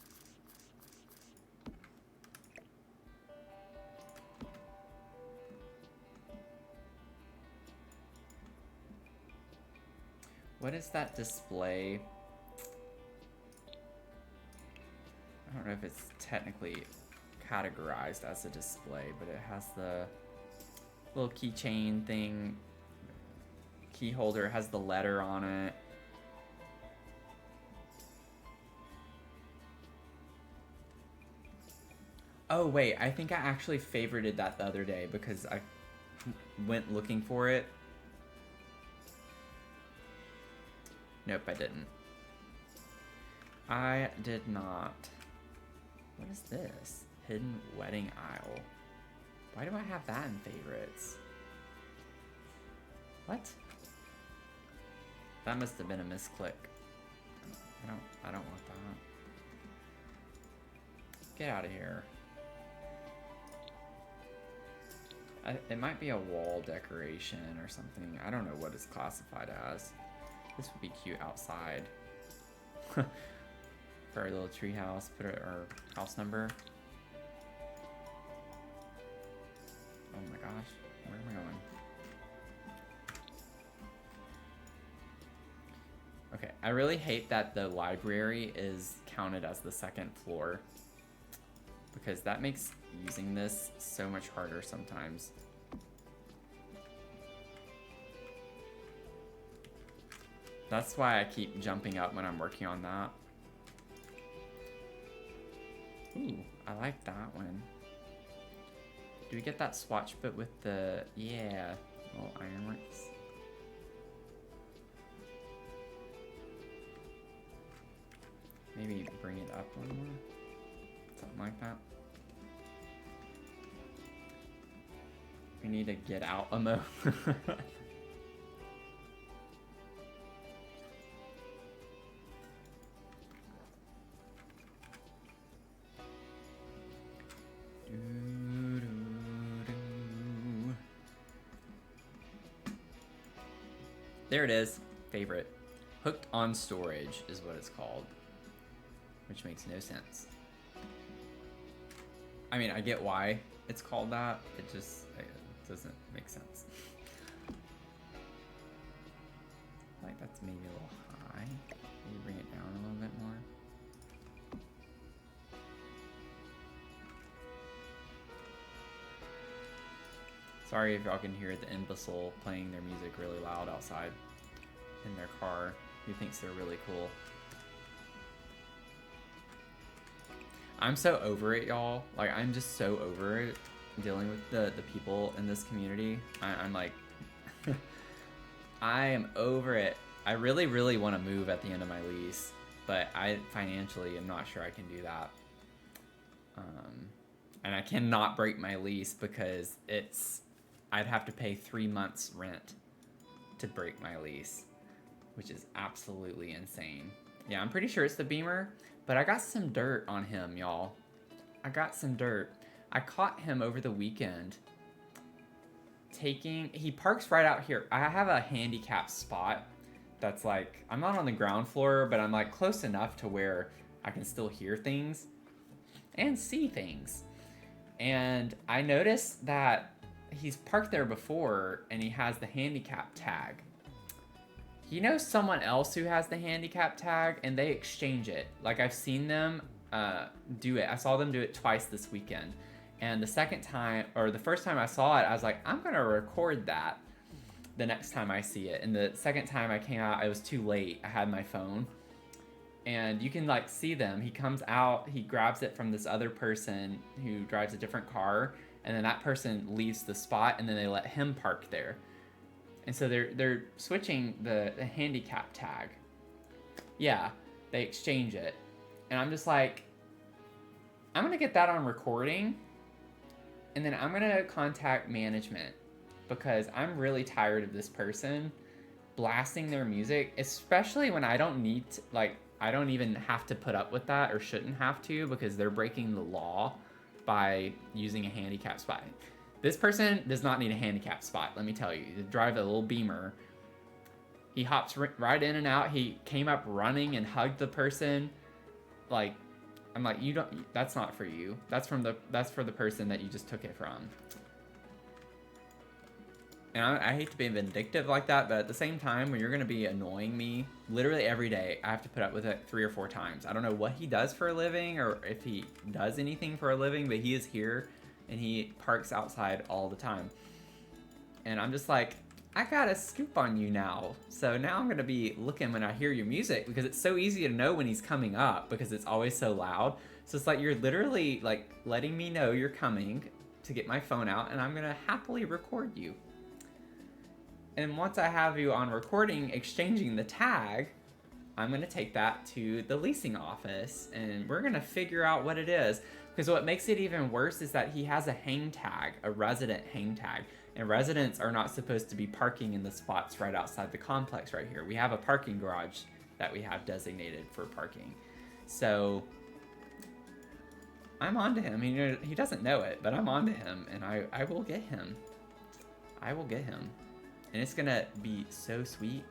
What is that display? I don't know if it's technically categorized as a display, but it has the little keychain thing. Key holder has the letter on it. Oh wait, I think I actually favorited that the other day because I went looking for it. Nope, I didn't. I did not. What is this? Hidden wedding aisle. Why do I have that in favorites? What? That must have been a misclick. I don't want that. Get out of here. It might be a wall decoration or something. I don't know what it's classified as. This would be cute outside. For our little tree house, put our house number. Oh my gosh, where am I going? Okay, I really hate that the library is counted as the second floor, because that makes using this so much harder sometimes. That's why I keep jumping up when I'm working on that. Ooh, I like that one. Do we get that swatch bit with the, yeah, little ironworks? Maybe bring it up one more? Something like that. We need to get out a mode. There it is. Favorite. Hooked on storage is what it's called, which makes no sense. I mean, I get why it's called that. It doesn't make sense. Like that's maybe a little high. Maybe bring it down a little bit more. Sorry if y'all can hear the imbecile playing their music really loud outside in their car. He thinks they're really cool. I'm so over it, y'all. Like, I'm just so over it dealing with the people in this community. I'm like, I am over it. I really, really want to move at the end of my lease, but I financially am not sure I can do that. And I cannot break my lease because I'd have to pay 3 months rent to break my lease, which is absolutely insane. Yeah, I'm pretty sure it's the Beamer, but I got some dirt on him, y'all. I got some dirt. I caught him over the weekend he parks right out here. I have a handicap spot that's like, I'm not on the ground floor, but I'm like close enough to where I can still hear things and see things. And I noticed that he's parked there before and he has the handicap tag. He knows someone else who has the handicap tag and they exchange it. Like I've seen them do it. I saw them do it twice this weekend. And the first time I saw it, I was like, I'm gonna record that the next time I see it. And the second time I came out, it was too late. I had my phone. And you can like see them. He comes out, he grabs it from this other person who drives a different car, and then that person leaves the spot and then they let him park there. And so they're switching the handicap tag. Yeah, they exchange it. And I'm just like, I'm gonna get that on recording, and then I'm gonna contact management because I'm really tired of this person blasting their music, especially when I don't need to, like, I don't even have to put up with that or shouldn't have to because they're breaking the law by using a handicap spot. This person does not need a handicap spot, let me tell you. To drive a little Beamer, he hops right in and out. He came up running and hugged the person. Like, I'm like, that's not for you. That's for the person that you just took it from. And I hate to be vindictive like that, but at the same time, when you're gonna be annoying me literally every day, I have to put up with it 3 or 4 times. I don't know what he does for a living or if he does anything for a living, but he is here and he parks outside all the time. And I'm just like, I got a scoop on you now. So now I'm gonna be looking when I hear your music because it's so easy to know when he's coming up because it's always so loud. So it's like you're literally like letting me know you're coming to get my phone out, and I'm gonna happily record you. And once I have you on recording exchanging the tag, I'm gonna take that to the leasing office and we're gonna figure out what it is. Because what makes it even worse is that he has a hang tag, a resident hang tag. And residents are not supposed to be parking in the spots right outside the complex right here. We have a parking garage that we have designated for parking. So I'm on to him. He doesn't know it, but I'm on to him and I will get him. I will get him. And it's gonna be so sweet.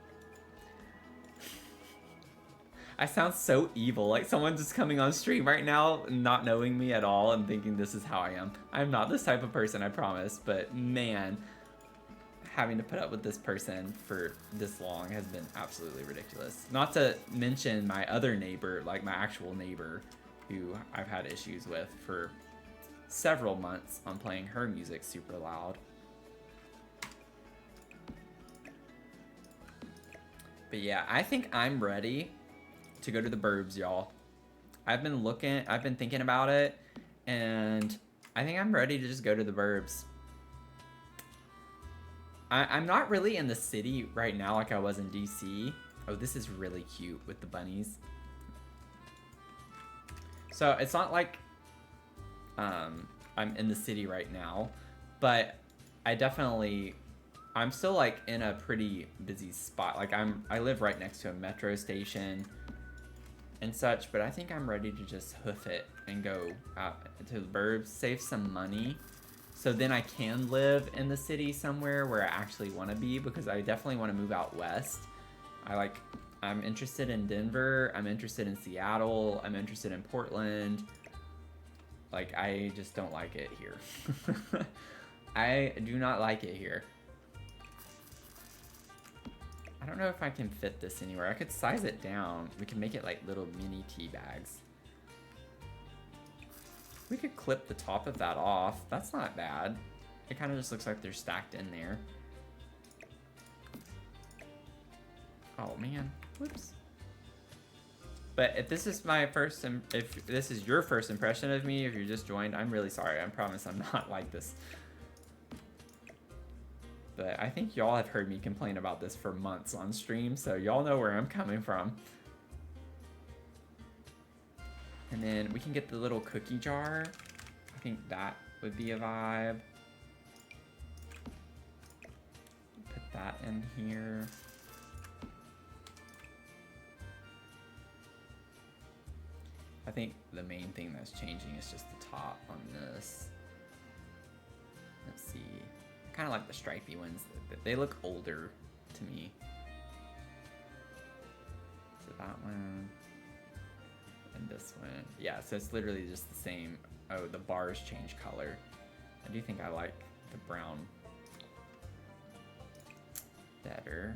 I sound so evil, like someone just coming on stream right now, not knowing me at all and thinking this is how I am. I'm not this type of person, I promise, but man, having to put up with this person for this long has been absolutely ridiculous. Not to mention my other neighbor, like my actual neighbor, who I've had issues with for several months on playing her music super loud. But yeah, I think I'm ready to go to the burbs, y'all. I've been thinking about it, and I think I'm ready to just go to the burbs. I'm not really in the city right now like I was in DC. Oh, this is really cute with the bunnies. So it's not like I'm in the city right now, but I'm still like in a pretty busy spot. Like I live right next to a metro station and such, but I think I'm ready to just hoof it and go out to the burbs, save some money, so then I can live in the city somewhere where I actually want to be, because I definitely want to move out west. I like I'm interested in Denver. I'm interested in Seattle. I'm interested in Portland. Like, I just don't like it here. I do not like it here. I don't know if I can fit this anywhere. I could size it down. We can make it like little mini tea bags. We could clip the top of that off. That's not bad. It kind of just looks like they're stacked in there. Oh man, whoops. But if this is my first, if this is your first impression of me, if you just joined, I'm really sorry. I promise I'm not like this. But I think y'all have heard me complain about this for months on stream, so y'all know where I'm coming from. And then we can get the little cookie jar. I think that would be a vibe. Put that in here. I think the main thing that's changing is just the top on this. Let's see. I kind of like the stripy ones. They look older to me. So that one. And this one. Yeah, so it's literally just the same. Oh, the bars change color. I do think I like the brown better.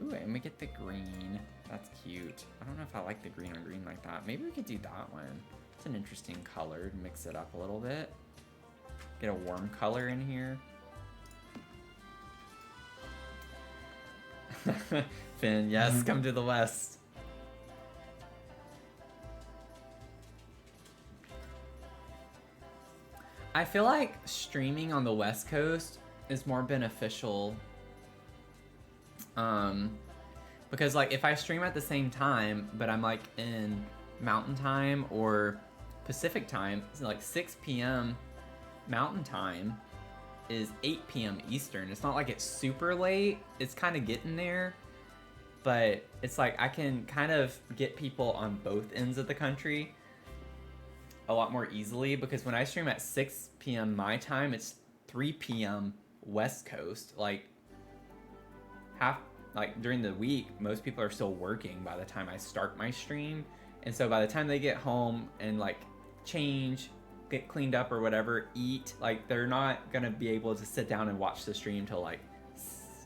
Ooh, and we get the green. That's cute. I don't know if I like the green on green like that. Maybe we could do that one. It's an interesting color to mix it up a little bit. Get a warm color in here. Finn, yes, come to the west. I feel like streaming on the West Coast is more beneficial. Because like if I stream at the same time, but I'm like in Mountain Time or Pacific Time, so like 6 p.m. Mountain Time is 8 p.m. Eastern. It's not like it's super late. It's kind of getting there. But it's like I can kind of get people on both ends of the country a lot more easily, because when I stream at 6 p.m. my time, it's 3 p.m. West Coast. Like during the week, most people are still working by the time I start my stream. And so by the time they get home and like change, get cleaned up or whatever, eat, like they're not gonna be able to sit down and watch the stream till like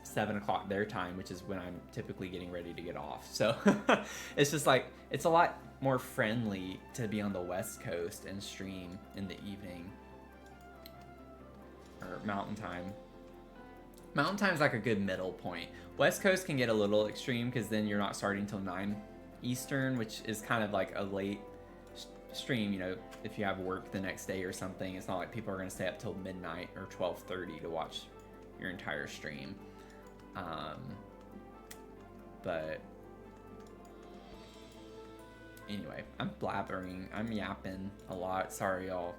7 o'clock their time, which is when I'm typically getting ready to get off. So it's just like, it's a lot more friendly to be on the West Coast and stream in the evening or Mountain Time. Mountain Time's like a good middle point. West Coast can get a little extreme because then you're not starting till 9 Eastern, which is kind of like a late stream, you know, if you have work the next day or something. It's not like people are going to stay up till midnight or 12:30 to watch your entire stream. But anyway, I'm blabbering, I'm yapping a lot. Sorry, y'all.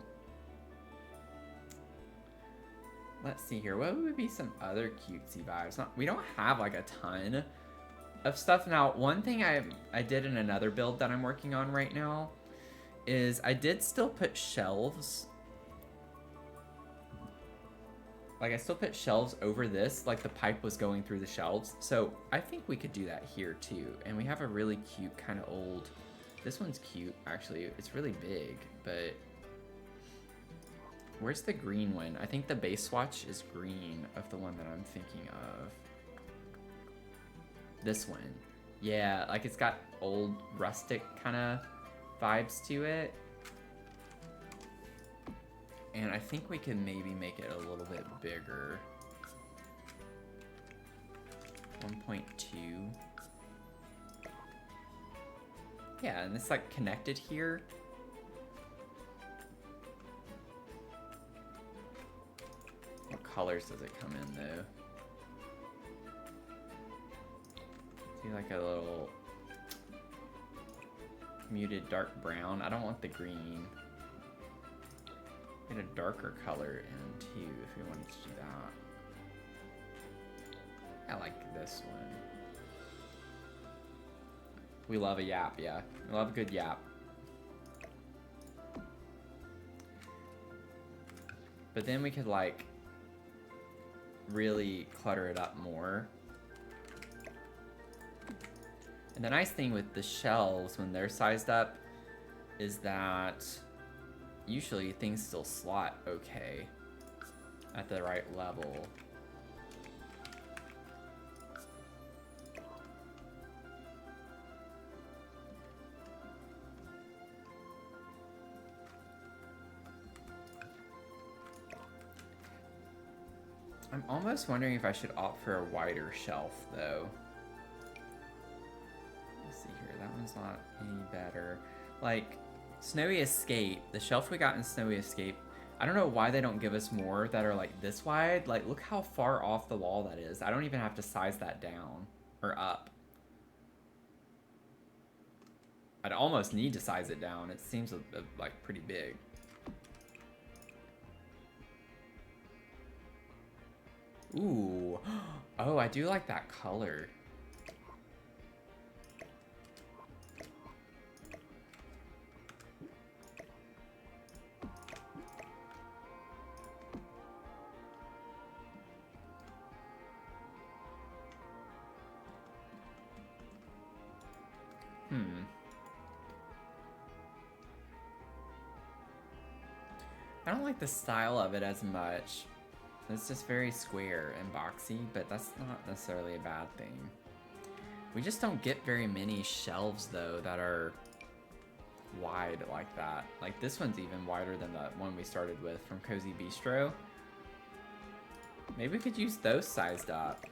Let's see here. What would be some other cutesy vibes? We don't have like a ton of stuff. Now, one thing I did in another build that I'm working on right now is I did still put shelves. Like I still put shelves over this, like the pipe was going through the shelves. So I think we could do that here too. And we have a really cute kind of old, this one's cute actually. It's really big, but where's the green one? I think the base swatch is green of the one that I'm thinking of. This one. Yeah, like it's got old rustic kind of vibes to it. And I think we can maybe make it a little bit bigger. 1.2. Yeah, and it's like connected here. What colors does it come in though? See, like a little muted dark brown. I don't want the green. Get a darker color in too if we wanted to do that. I like this one. We love a yap, yeah. We love a good yap. But then we could like really clutter it up more. And the nice thing with the shelves when they're sized up is that usually things still slot okay at the right level. I'm almost wondering if I should opt for a wider shelf, though. Let's see here. That one's not any better. Like, Snowy Escape, the shelf we got in Snowy Escape, I don't know why they don't give us more that are, like, this wide. Like, look how far off the wall that is. I don't even have to size that down or up. I'd almost need to size it down. It seems, like, pretty big. Ooh. Oh, I do like that color. I don't like the style of it as much. It's just very square and boxy, but that's not necessarily a bad thing. We just don't get very many shelves, though, that are wide like that. Like, this one's even wider than the one we started with from Cozy Bistro. Maybe we could use those sized up.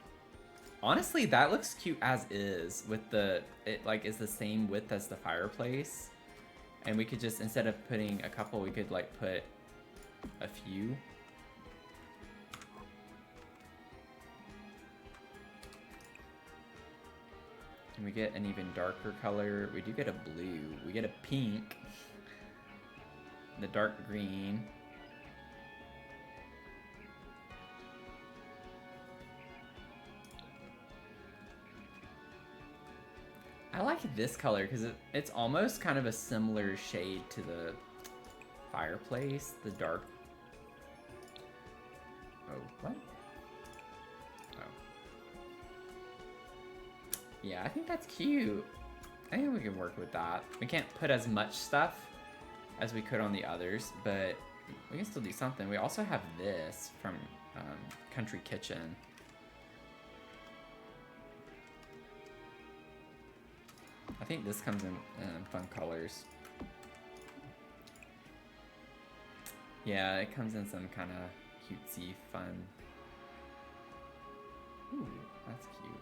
Honestly, that looks cute as is with the... It, like, is the same width as the fireplace. And we could just, instead of putting a couple, we could, like, put a few. And we get an even darker color. We do get a blue. We get a pink. The dark green. I like this color because it's almost kind of a similar shade to the fireplace. The dark. Oh, what? Yeah, I think that's cute. I think we can work with that. We can't put as much stuff as we could on the others, but we can still do something. We also have this from Country Kitchen. I think this comes in fun colors. Yeah, it comes in some kind of cutesy fun. Ooh, that's cute.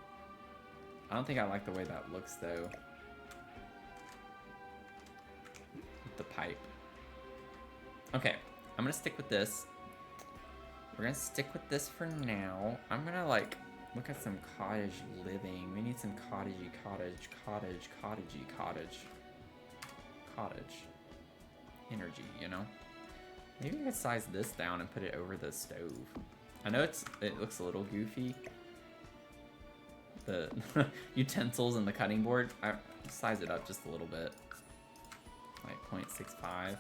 I don't think I like the way that looks, though. With the pipe. Okay, I'm gonna stick with this. We're gonna stick with this for now. I'm gonna, like, look at some cottage living. We need some cottagey cottage energy, you know? Maybe we could size this down and put it over the stove. I know it looks a little goofy. The utensils and the cutting board, I size it up just a little bit, like 0.65.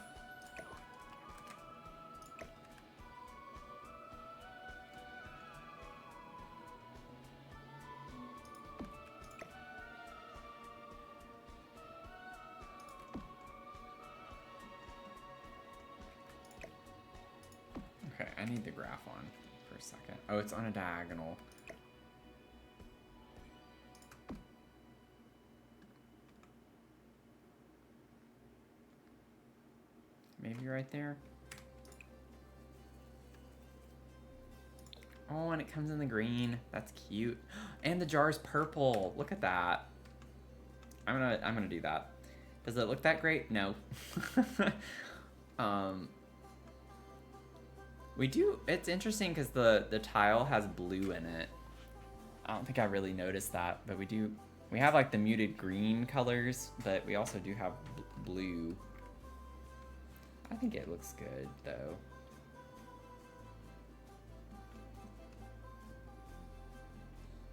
Okay, I need the graph on for a second. Oh, it's on a diagonal. Maybe right there. Oh, and it comes in the green. That's cute. And the jar's purple. Look at that. I'm gonna do that. Does it look that great? No. We do. It's interesting because the tile has blue in it. I don't think I really noticed that, but we do. We have like the muted green colors, but we also do have blue. I think it looks good, though.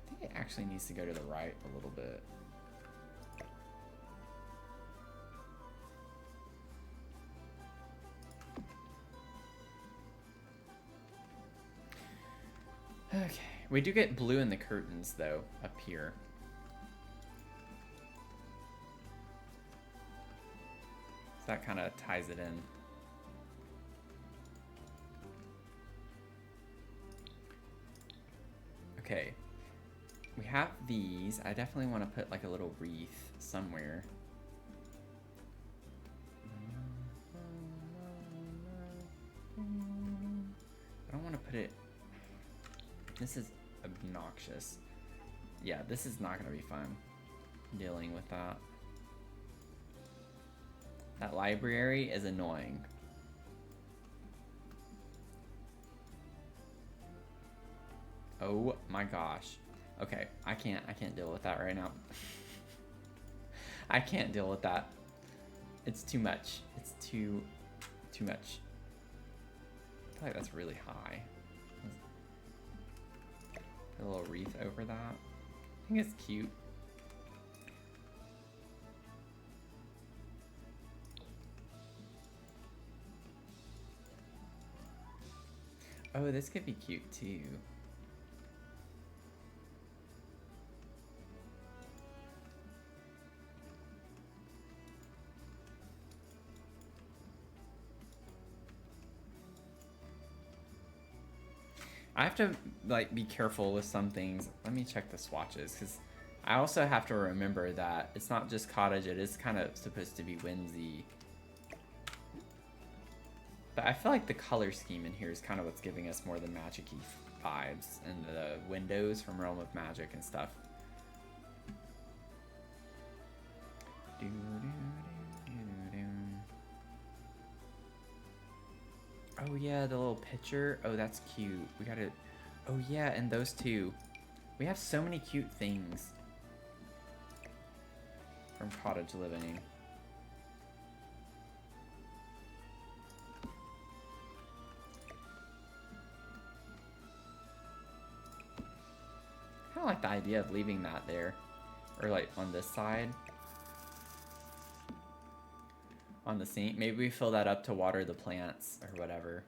I think it actually needs to go to the right a little bit. Okay. We do get blue in the curtains, though, up here. That kind of ties it in. Okay. We have these. I definitely want to put like a little wreath somewhere. I don't want to put it... This is obnoxious. Yeah, this is not going to be fun dealing with that. That library is annoying. Oh my gosh. Okay, I can't deal with that right now. I can't deal with that. It's too much. It's too much. I feel like that's really high. Put a little wreath over that. I think it's cute. Oh, this could be cute too. I have to like be careful with some things. Let me check the swatches because I also have to remember that it's not just cottage, it is kind of supposed to be whimsy. But I feel like the color scheme in here is kind of what's giving us more the magic-y vibes, and the windows from Realm of Magic and stuff. Oh yeah, the little picture. Oh, that's cute. We gotta... Oh yeah, and those two. We have so many cute things from cottage living. I like the idea of leaving that there, or like on this side, on the sink. Maybe we fill that up to water the plants or whatever.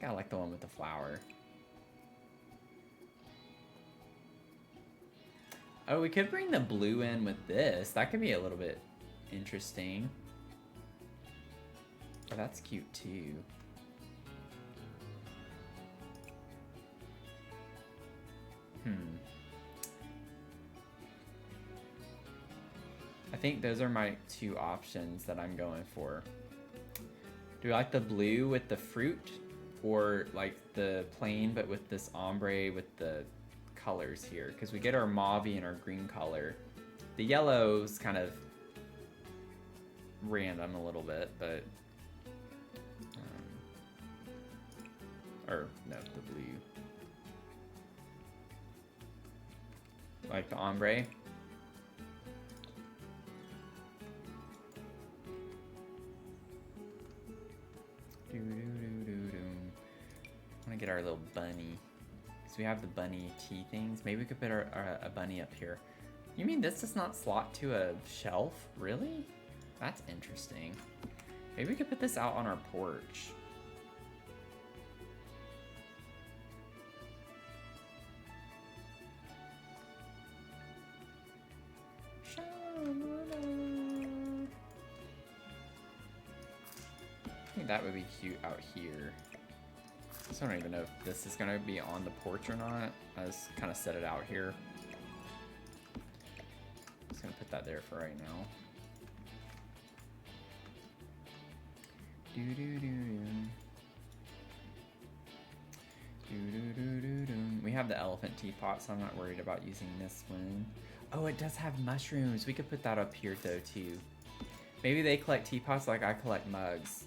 I like the one with the flower. Oh, we could bring the blue in with this. That could be a little bit interesting. Oh, that's cute too. I think those are my two options that I'm going for. Do you like the blue with the fruit, or like the plain but with this ombre with the colors here? Because we get our mauve and our green color. The yellow's kind of random a little bit, but or no, the blue. Like the ombre. I want to get our little bunny. So we have the bunny tea things. Maybe we could put a bunny up here. You mean this does not slot to a shelf? Really? That's interesting. Maybe we could put this out on our porch. I think that would be cute out here. So I don't even know if this is gonna be on the porch or not. I just kind of set it out here. Just gonna put that there for right now. We have the elephant teapot, so I'm not worried about using this one. Oh, it does have mushrooms. We could put that up here though too. Maybe they collect teapots like I collect mugs.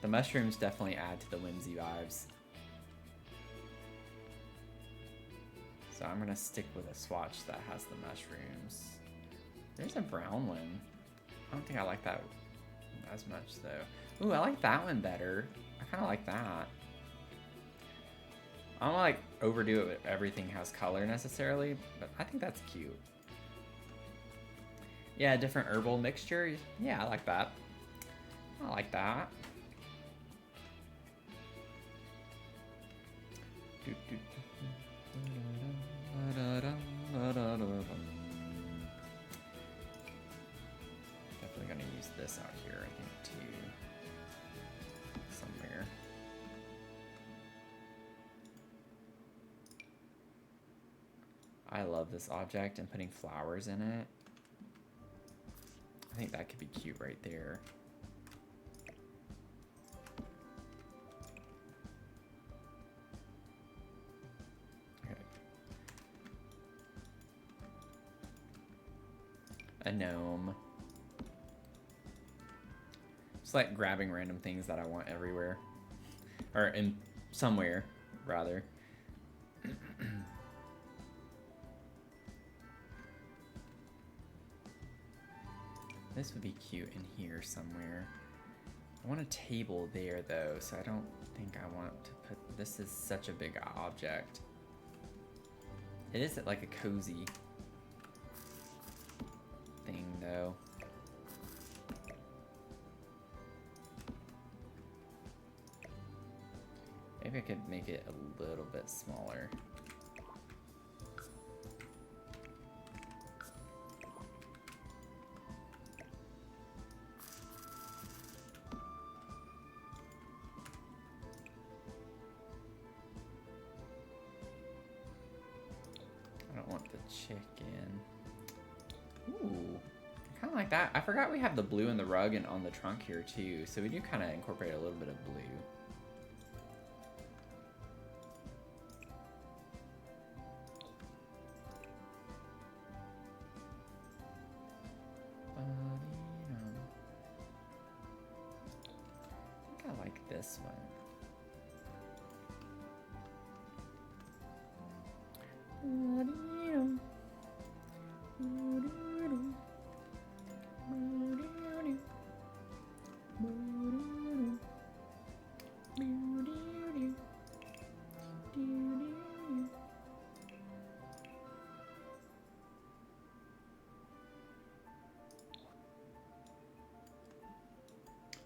The mushrooms definitely add to the whimsy vibes. So I'm gonna stick with a swatch that has the mushrooms. There's a brown one. I don't think I like that as much though. Ooh, I like that one better. I kinda like that. I don't like overdo it with everything has color necessarily, but I think that's cute. Yeah, different herbal mixture. Yeah, I like that. I like that. Definitely gonna use this out here, I think, too. Somewhere. I love this object and putting flowers in it. I think that could be cute right there. Okay. A gnome. Just like grabbing random things that I want everywhere. Or in somewhere, rather. This would be cute in here somewhere. I want a table there though, so I don't think I want to put, this is such a big object. It is like a cozy thing though. Maybe I could make it a little bit smaller. I don't want the chicken. Ooh, kind of like that. I forgot we have the blue in the rug and on the trunk here too, so we do kind of incorporate a little bit of blue. I think I like this one.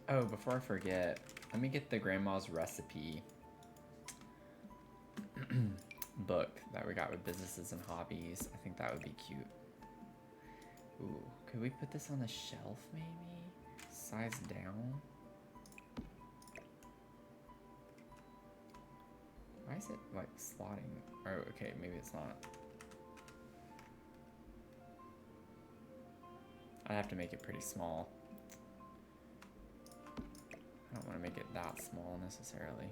Oh, before I forget, let me get the grandma's recipe book that we got with businesses and hobbies. I think that would be cute. Ooh, could we put this on the shelf maybe? Size down? Why is it like slotting? Oh, okay, maybe it's not. I have to make it pretty small. I don't want to make it that small necessarily.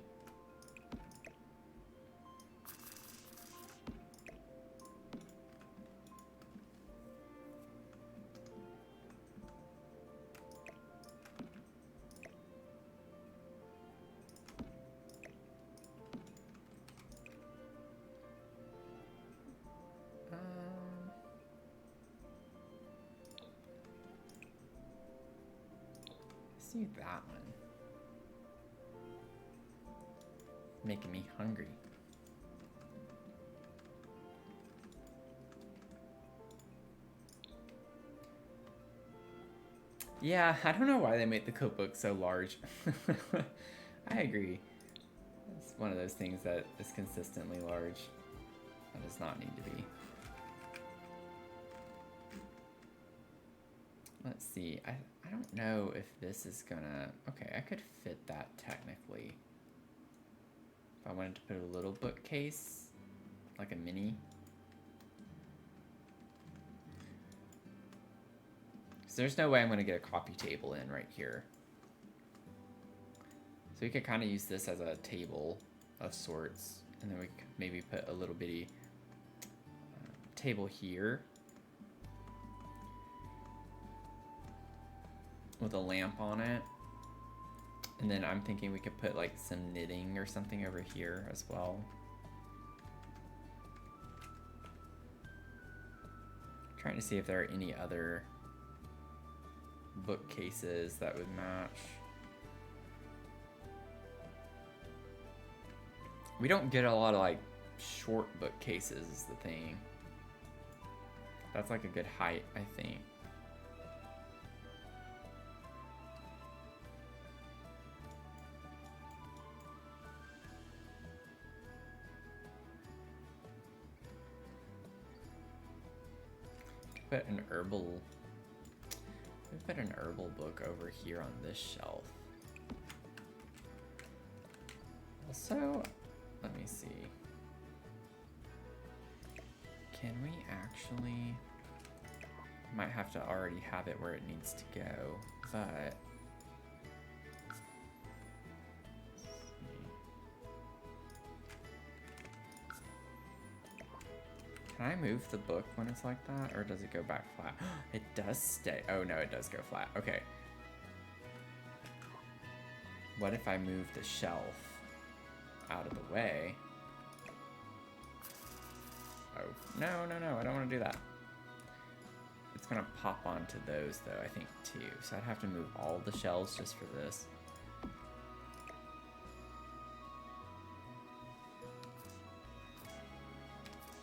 Let's do that one. Making me hungry. Yeah, I don't know why they made the cookbook so large. I agree. It's one of those things that is consistently large. That does not need to be. Let's see. I don't know if this is gonna... Okay, I could fit that technically. If I wanted to put a little bookcase, like a mini. So there's no way I'm gonna get a coffee table in right here. So we could kind of use this as a table of sorts. And then we could maybe put a little bitty table here. With a lamp on it. And then I'm thinking we could put like some knitting or something over here as well. Trying to see if there are any other bookcases that would match. We don't get a lot of like short bookcases is the thing. That's like a good height, I think. Put an herbal. We put an herbal book over here on this shelf. Also, let me see. Can we actually? Might have to already have it where it needs to go, but. Can I move the book when it's like that, or does it go back flat? It does stay. Oh no, it does go flat. Okay. What if I move the shelf out of the way? Oh, no, I don't want to do that. It's gonna pop onto those though, I think too. So I'd have to move all the shelves just for this.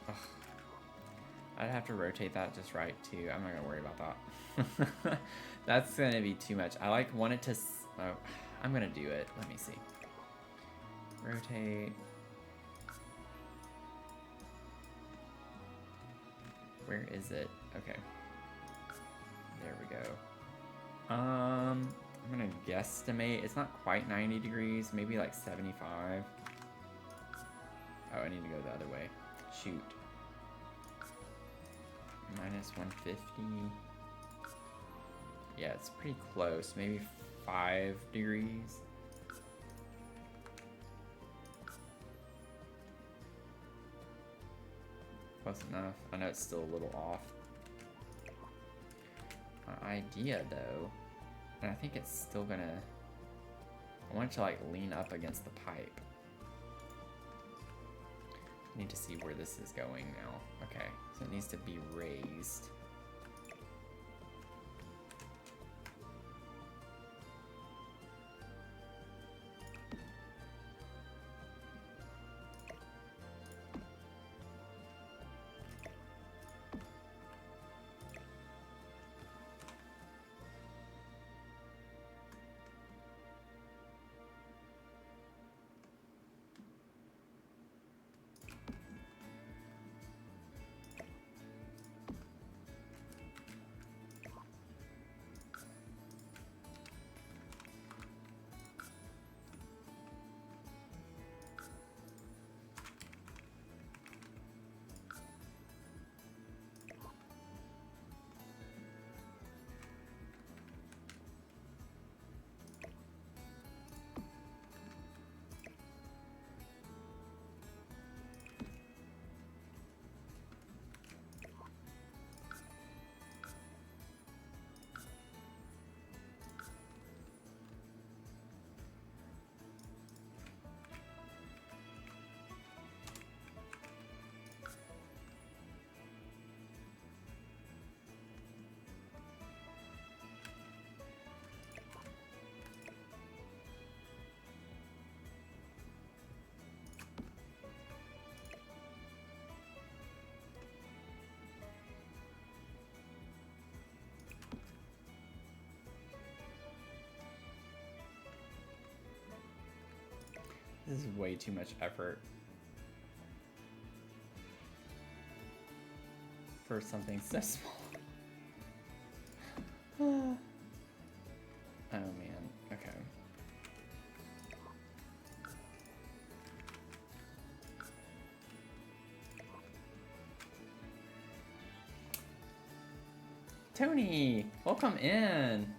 Ugh. I'd have to rotate that just right too. I'm not gonna worry about that. That's gonna be too much. I want it to, oh, I'm gonna do it. Let me see. Rotate. Where is it? Okay. There we go. I'm gonna guesstimate. It's not quite 90 degrees, maybe like 75. Oh, I need to go the other way. Shoot. Minus 150. Yeah, it's pretty close. Maybe 5 degrees. Close enough. I know it's still a little off. My idea, though, and I think it's still gonna... I want it to, like, lean up against the pipe. I need to see where this is going now. Okay, so it needs to be raised. This is way too much effort for something so small. Oh man, okay. Tony, welcome in.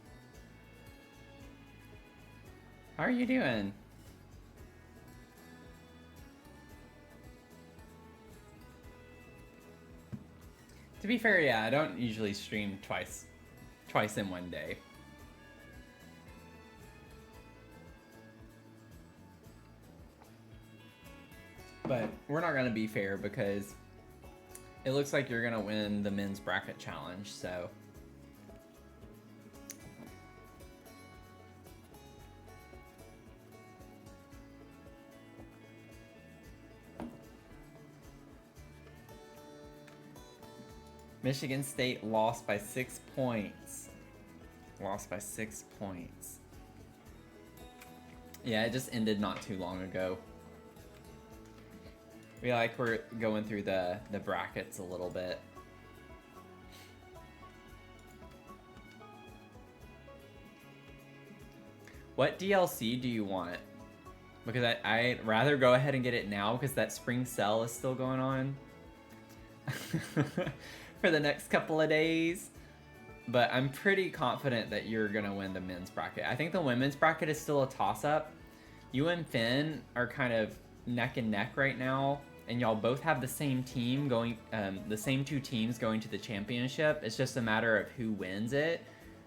How are you doing? To be fair, yeah, I don't usually stream twice in one day. But we're not gonna be fair because it looks like you're gonna win the men's bracket challenge, so. Michigan State lost by 6 points. Lost by 6 points. Yeah, it just ended not too long ago. We're going through the brackets a little bit. What DLC do you want? Because I'd rather go ahead and get it now because that spring sale is still going on for the next couple of days. But I'm pretty confident that you're going to win the men's bracket. I think the women's bracket is still a toss-up. You and Finn are kind of neck and neck right now, and y'all both have the same team going, the same two teams going to the championship. It's just a matter of who wins it.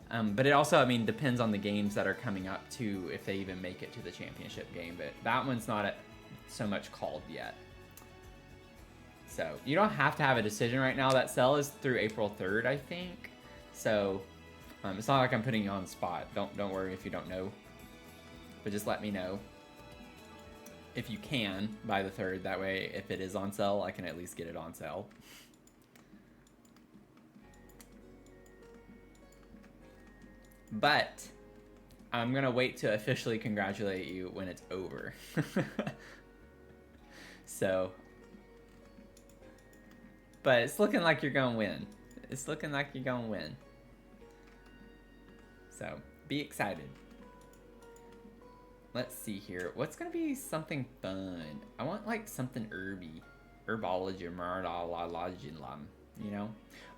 But it also, I mean, depends on the games that are coming up too, if they even make it to the championship game. But that one's not so much called yet. So you don't have to have a decision right now. That sale is through April 3rd, I think. So it's not like I'm putting you on the spot. Don't worry if you don't know. But just let me know if you can by the 3rd. That way, if it is on sale, I can at least get it on sale. But I'm gonna wait to officially congratulate you when it's over. So, but it's looking like you're gonna win. It's looking like you're gonna win. So, be excited. Let's see here. What's gonna be something fun? I want like something herby. Herbology, you know?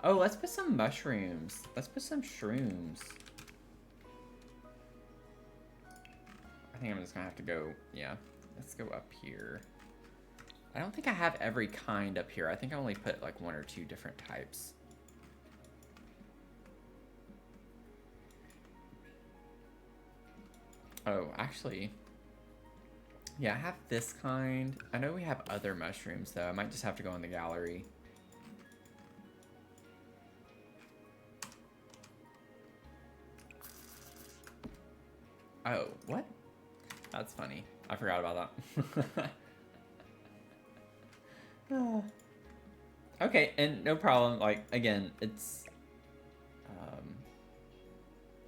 Oh, let's put some mushrooms. Let's put some shrooms. I think I'm just gonna have to go, yeah, let's go up here. I don't think I have every kind up here. I think I only put like 1 or 2 different types. Oh, actually, yeah, I have this kind. I know we have other mushrooms though. I might just have to go in the gallery. Oh, what? That's funny. I forgot about that. Okay, and no problem. Like, again, it's...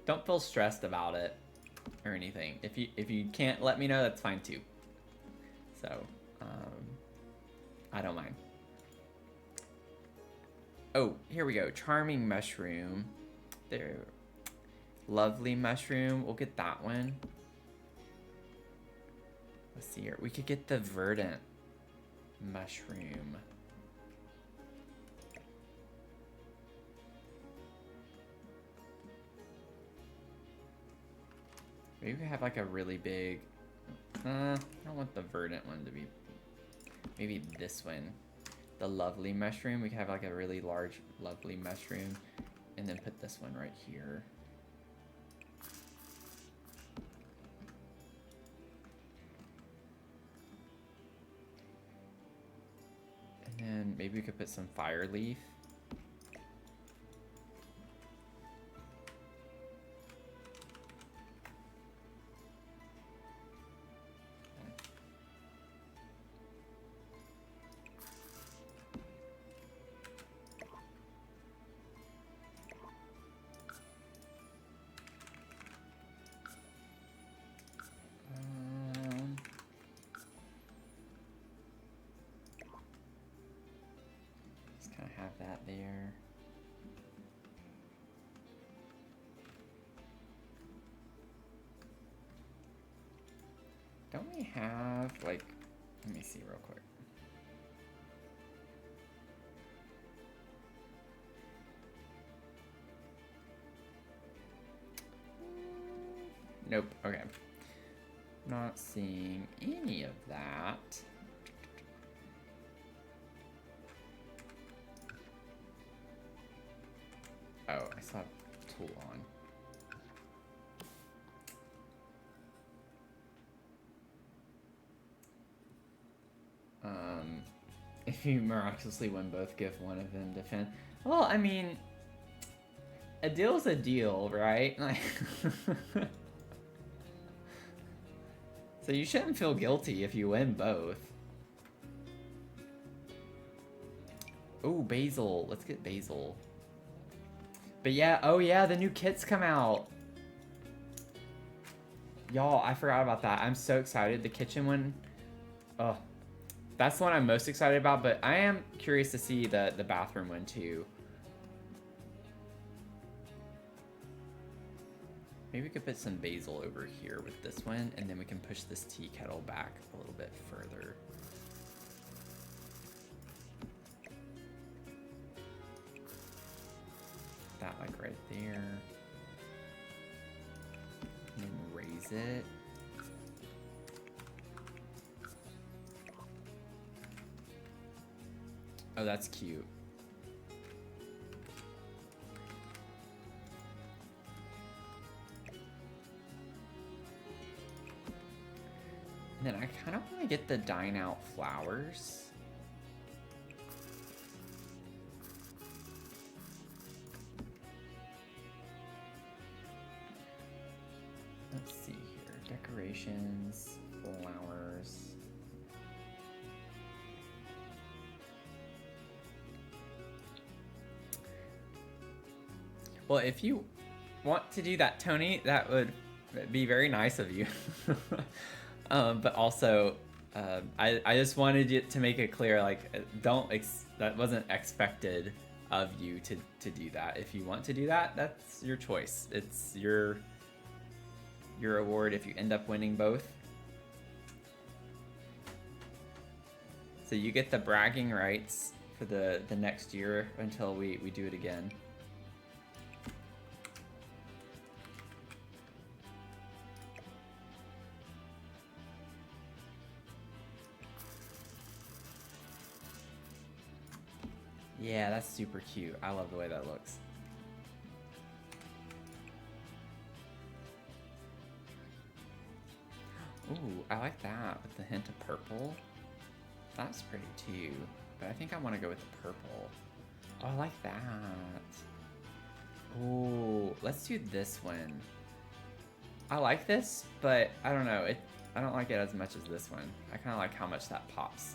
don't feel stressed about it or anything. If you can't let me know, that's fine too. So, I don't mind. Oh, here we go. Charming mushroom. There. Lovely mushroom. We'll get that one. Let's see here. We could get the verdant mushroom. Maybe we have like a really big... I don't want the verdant one to be... Maybe this one. The lovely mushroom. We could have like a really large lovely mushroom. And then put this one right here. And then maybe we could put some fire leaf. That there. Don't we have like, let me see real quick. Nope. Okay. Not seeing any of that. Oh, I saw tool on. If you miraculously win both, give one of them to Finn. Well, I mean, a deal's a deal, right? Like, so you shouldn't feel guilty if you win both. Oh, basil. Let's get basil. But yeah, oh yeah, the new kits come out. Y'all, I forgot about that. I'm so excited. The kitchen one, oh, that's the one I'm most excited about, but I am curious to see the bathroom one too. Maybe we could put some basil over here with this one, and then we can push this tea kettle back a little bit further. That like right there. And then raise it. Oh, that's cute. And then I kind of want to get the dine out flowers. Let's see here. Decorations, flowers. Well, if you want to do that, Tony, that would be very nice of you. But also, I just wanted you to make it clear, like, that wasn't expected of you to do that. If you want to do that, that's your choice. It's your award if you end up winning both. So you get the bragging rights for the next year until we do it again. Yeah, that's super cute. I love the way that looks. Ooh, I like that with the hint of purple. That's pretty too, but I think I want to go with the purple. Oh, I like that. Ooh, let's do this one. I like this, but I don't know. I don't like it as much as this one. I kind of like how much that pops.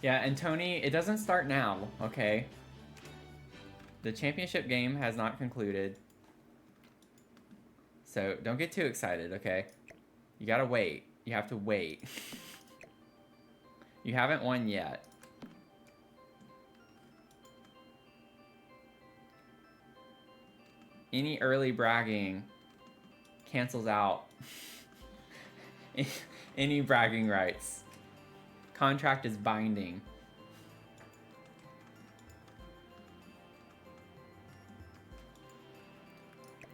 Yeah, and Tony, it doesn't start now, okay? The championship game has not concluded. So don't get too excited, okay? You gotta wait. You have to wait. You haven't won yet. Any early bragging cancels out any bragging rights. Contract is binding.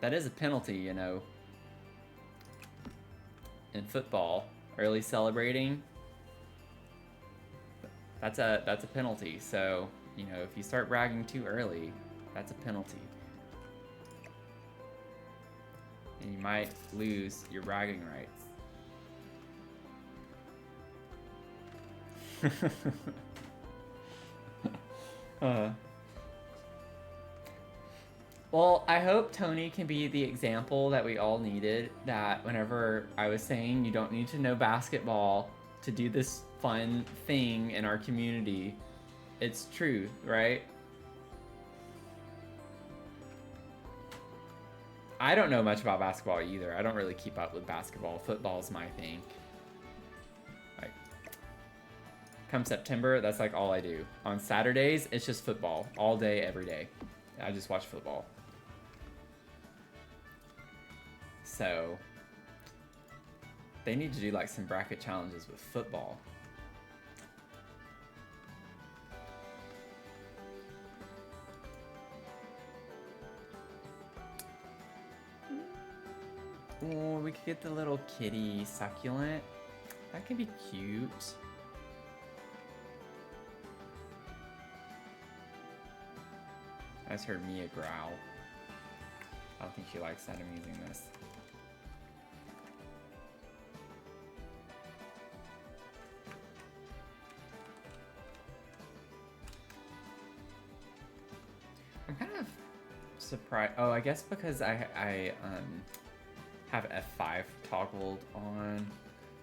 That is a penalty, you know. In football, early celebrating, that's a penalty. So, you know, if you start bragging too early, that's a penalty. And you might lose your bragging rights. Well, I hope Tony can be the example that we all needed, that whenever I was saying you don't need to know basketball to do this fun thing in our community, it's true, right? I don't know much about basketball either. I don't really keep up with basketball. Football's my thing. Come September, that's like all I do. On Saturdays, it's just football. All day, every day. I just watch football. So, they need to do like some bracket challenges with football. Ooh, we could get the little kitty succulent. That could be cute. I just heard Mia growl. I don't think she likes that I'm using this. I'm kind of surprised. Oh, I guess because I have F5 toggled on.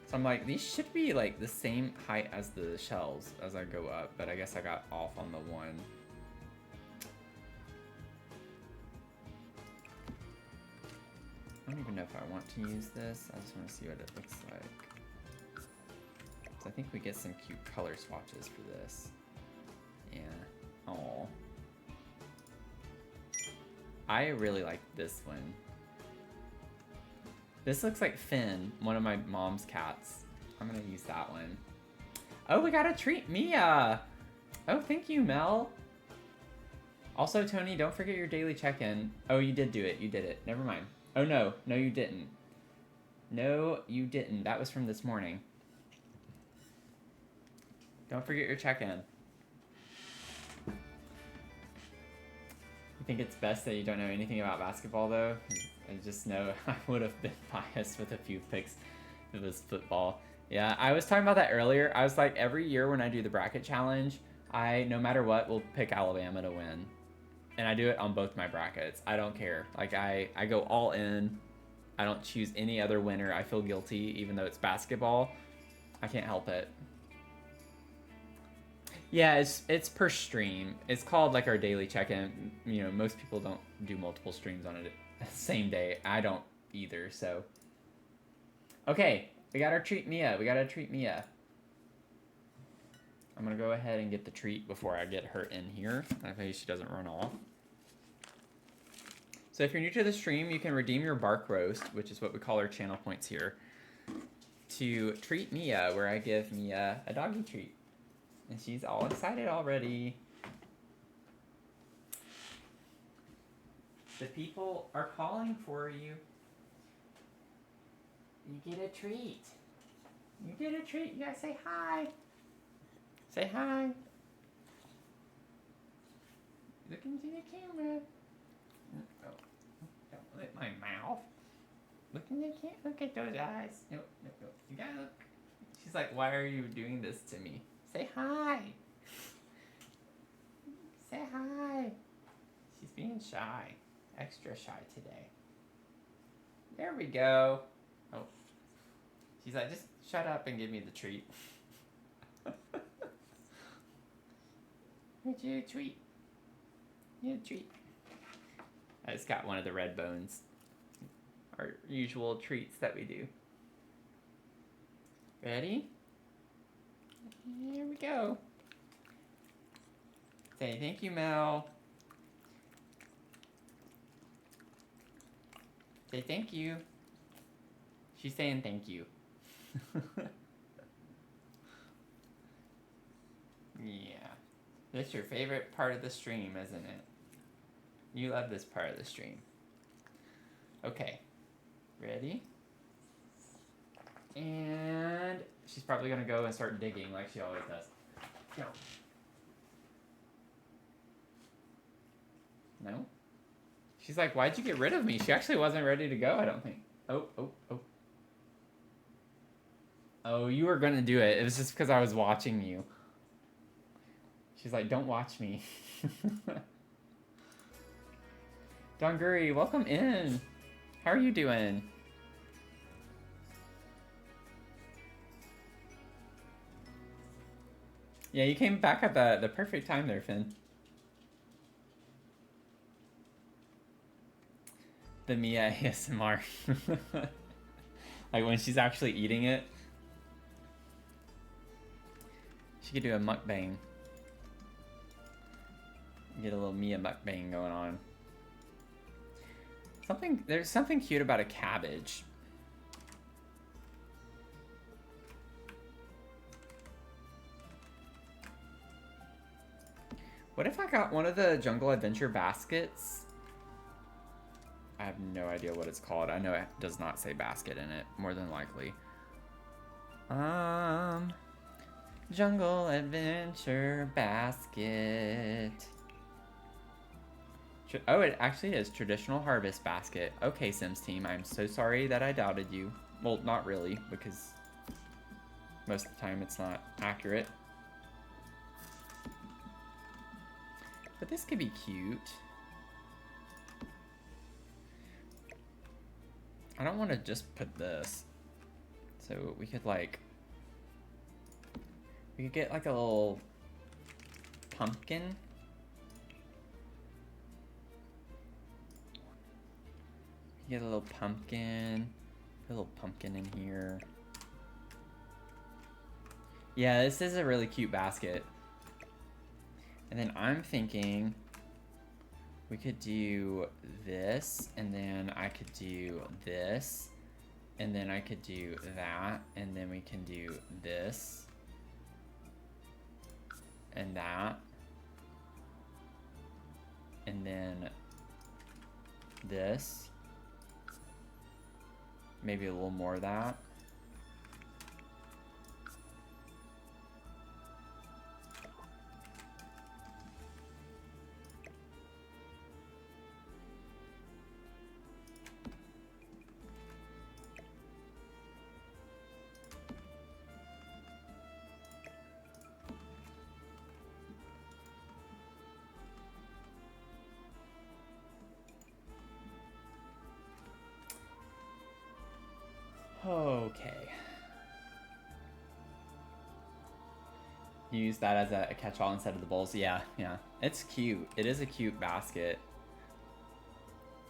So I'm like, these should be like the same height as the shelves as I go up, but I guess I got off on the one. I don't even know if I want to use this. I just want to see what it looks like. So I think we get some cute color swatches for this. Yeah. Aww. I really like this one. This looks like Finn, one of my mom's cats. I'm gonna use that one. Oh, we got a treat, Mia! Oh, thank you, Mel. Also, Tony, don't forget your daily check-in. Oh, you did do it. You did it. Never mind. Oh, no. No, you didn't. No, you didn't. That was from this morning. Don't forget your check-in. You think it's best that you don't know anything about basketball, though? I just know I would have been biased with a few picks if it was football. Yeah, I was talking about that earlier. I was like, every year when I do the bracket challenge, I, no matter what, will pick Alabama to win. And I do it on both my brackets. I don't care. Like, I go all in. I don't choose any other winner. I feel guilty, even though it's basketball. I can't help it. Yeah, it's per stream. It's called like our daily check-in. You know, most people don't do multiple streams on it the same day. I don't either, so. Okay, we gotta treat Mia. We gotta treat Mia. I'm gonna go ahead and get the treat before I get her in here. That way she doesn't run off. So if you're new to the stream, you can redeem your bark roast, which is what we call our channel points here, to treat Mia, where I give Mia a doggy treat. And she's all excited already. The people are calling for you. You get a treat. You get a treat. You gotta say hi. Say hi. Look into the camera. Oh, don't lick my mouth. Look in the camera. Look at those eyes. No, no, no. You gotta look. She's like, why are you doing this to me? Say hi. Say hi. She's being shy. Extra shy today. There we go. Oh. She's like, just shut up and give me the treat. Here's your treat. Here's a treat. I just got one of the red bones. Our usual treats that we do. Ready? Here we go. Say thank you, Mel. Say thank you. She's saying thank you. Yeah. That's your favorite part of the stream, isn't it? You love this part of the stream. Okay. Ready? And she's probably gonna go and start digging like she always does. Go. No? She's like, why'd you get rid of me? She actually wasn't ready to go, I don't think. Oh, oh, oh. Oh, you were gonna do it. It was just because I was watching you. She's like, don't watch me. Donguri, welcome in. How are you doing? Yeah, you came back at the perfect time there, Finn. The Mia ASMR. Like when she's actually eating it. She could do a mukbang. Get a little Mia mukbang going on. There's something cute about a cabbage. What if I got one of the Jungle Adventure baskets? I have no idea what it's called. I know it does not say basket in it, more than likely. Jungle Adventure basket. Oh, it actually is traditional harvest basket. Okay, Sims team, I'm so sorry that I doubted you. Well, not really, because most of the time it's not accurate. But this could be cute. I don't want to just put this. So we could like... We could get like a little pumpkin. Get a little pumpkin. Put a little pumpkin in here. Yeah, this is a really cute basket. And then I'm thinking We could do this, and then I could do this, and then I could do that, and then we can do this, and that, and then this, maybe a little more of that. Okay. Use that as a catch-all instead of the bowls. Yeah, yeah. It's cute. It is a cute basket.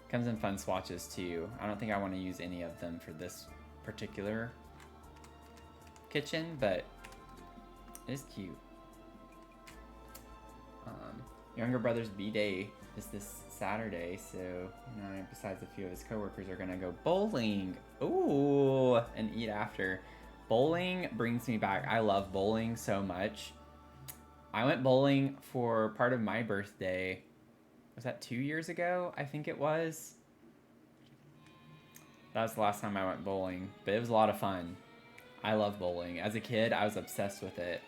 Comes in fun swatches too. I don't think I want to use any of them for this particular kitchen, but it is cute. Younger brother's B-Day is this Saturday, so besides a few of his coworkers are gonna go bowling. Ooh, and eat after. Bowling brings me back. I love bowling so much. I went bowling for part of my birthday. Was that 2 years ago? I think it was. That was the last time I went bowling, but it was a lot of fun. I love bowling. As a kid, I was obsessed with it.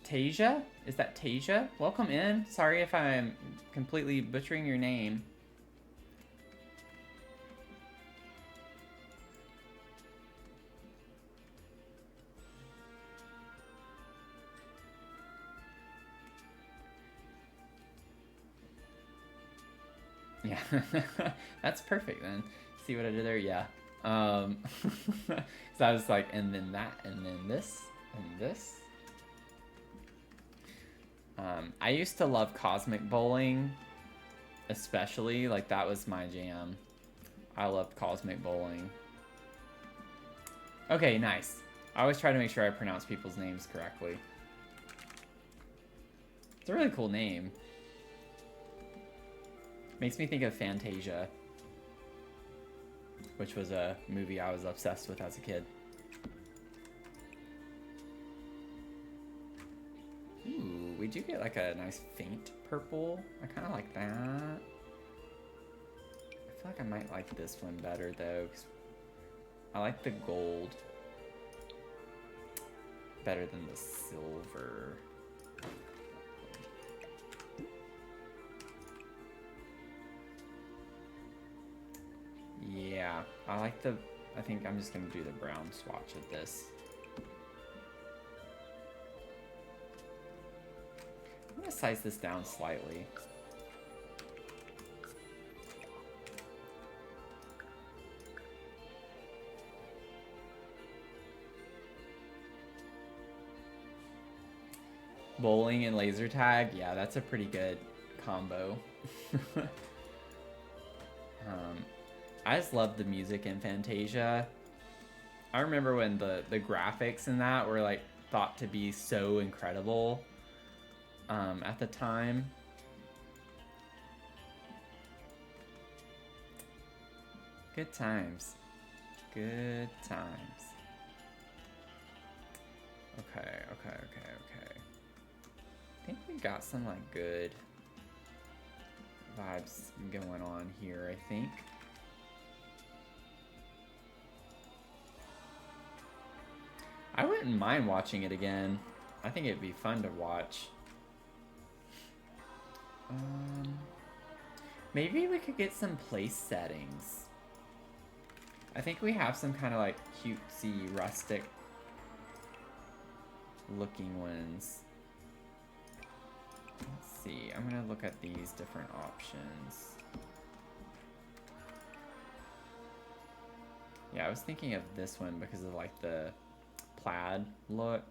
Tasia? Is that Tasia? Welcome in. Sorry if I'm completely butchering your name. Yeah, that's perfect then. See what I did there? Yeah. So I was like, and then that, and then this, and this. I used to love Cosmic Bowling, especially. Like, that was my jam. I loved Cosmic Bowling. Okay, nice. I always try to make sure I pronounce people's names correctly. It's a really cool name. Makes me think of Fantasia, which was a movie I was obsessed with as a kid. Ooh, we do get like a nice faint purple. I kind of like that. I feel like I might like this one better though, because I like the gold better than the silver. Yeah, I like the, I think I'm just gonna do the brown swatch of this. I'm gonna size this down slightly. Bowling and laser tag, yeah, that's a pretty good combo. I just love the music in Fantasia. I remember when the graphics in that were like thought to be so incredible at the time. Good times. Good times. Okay. I think we got some like good vibes going on here, I think. I wouldn't mind watching it again. I think it'd be fun to watch. Maybe we could get some place settings. I think we have some kind of like cutesy, rustic looking ones. Let's see, I'm gonna look at these different options. Yeah, I was thinking of this one because of like the plaid look.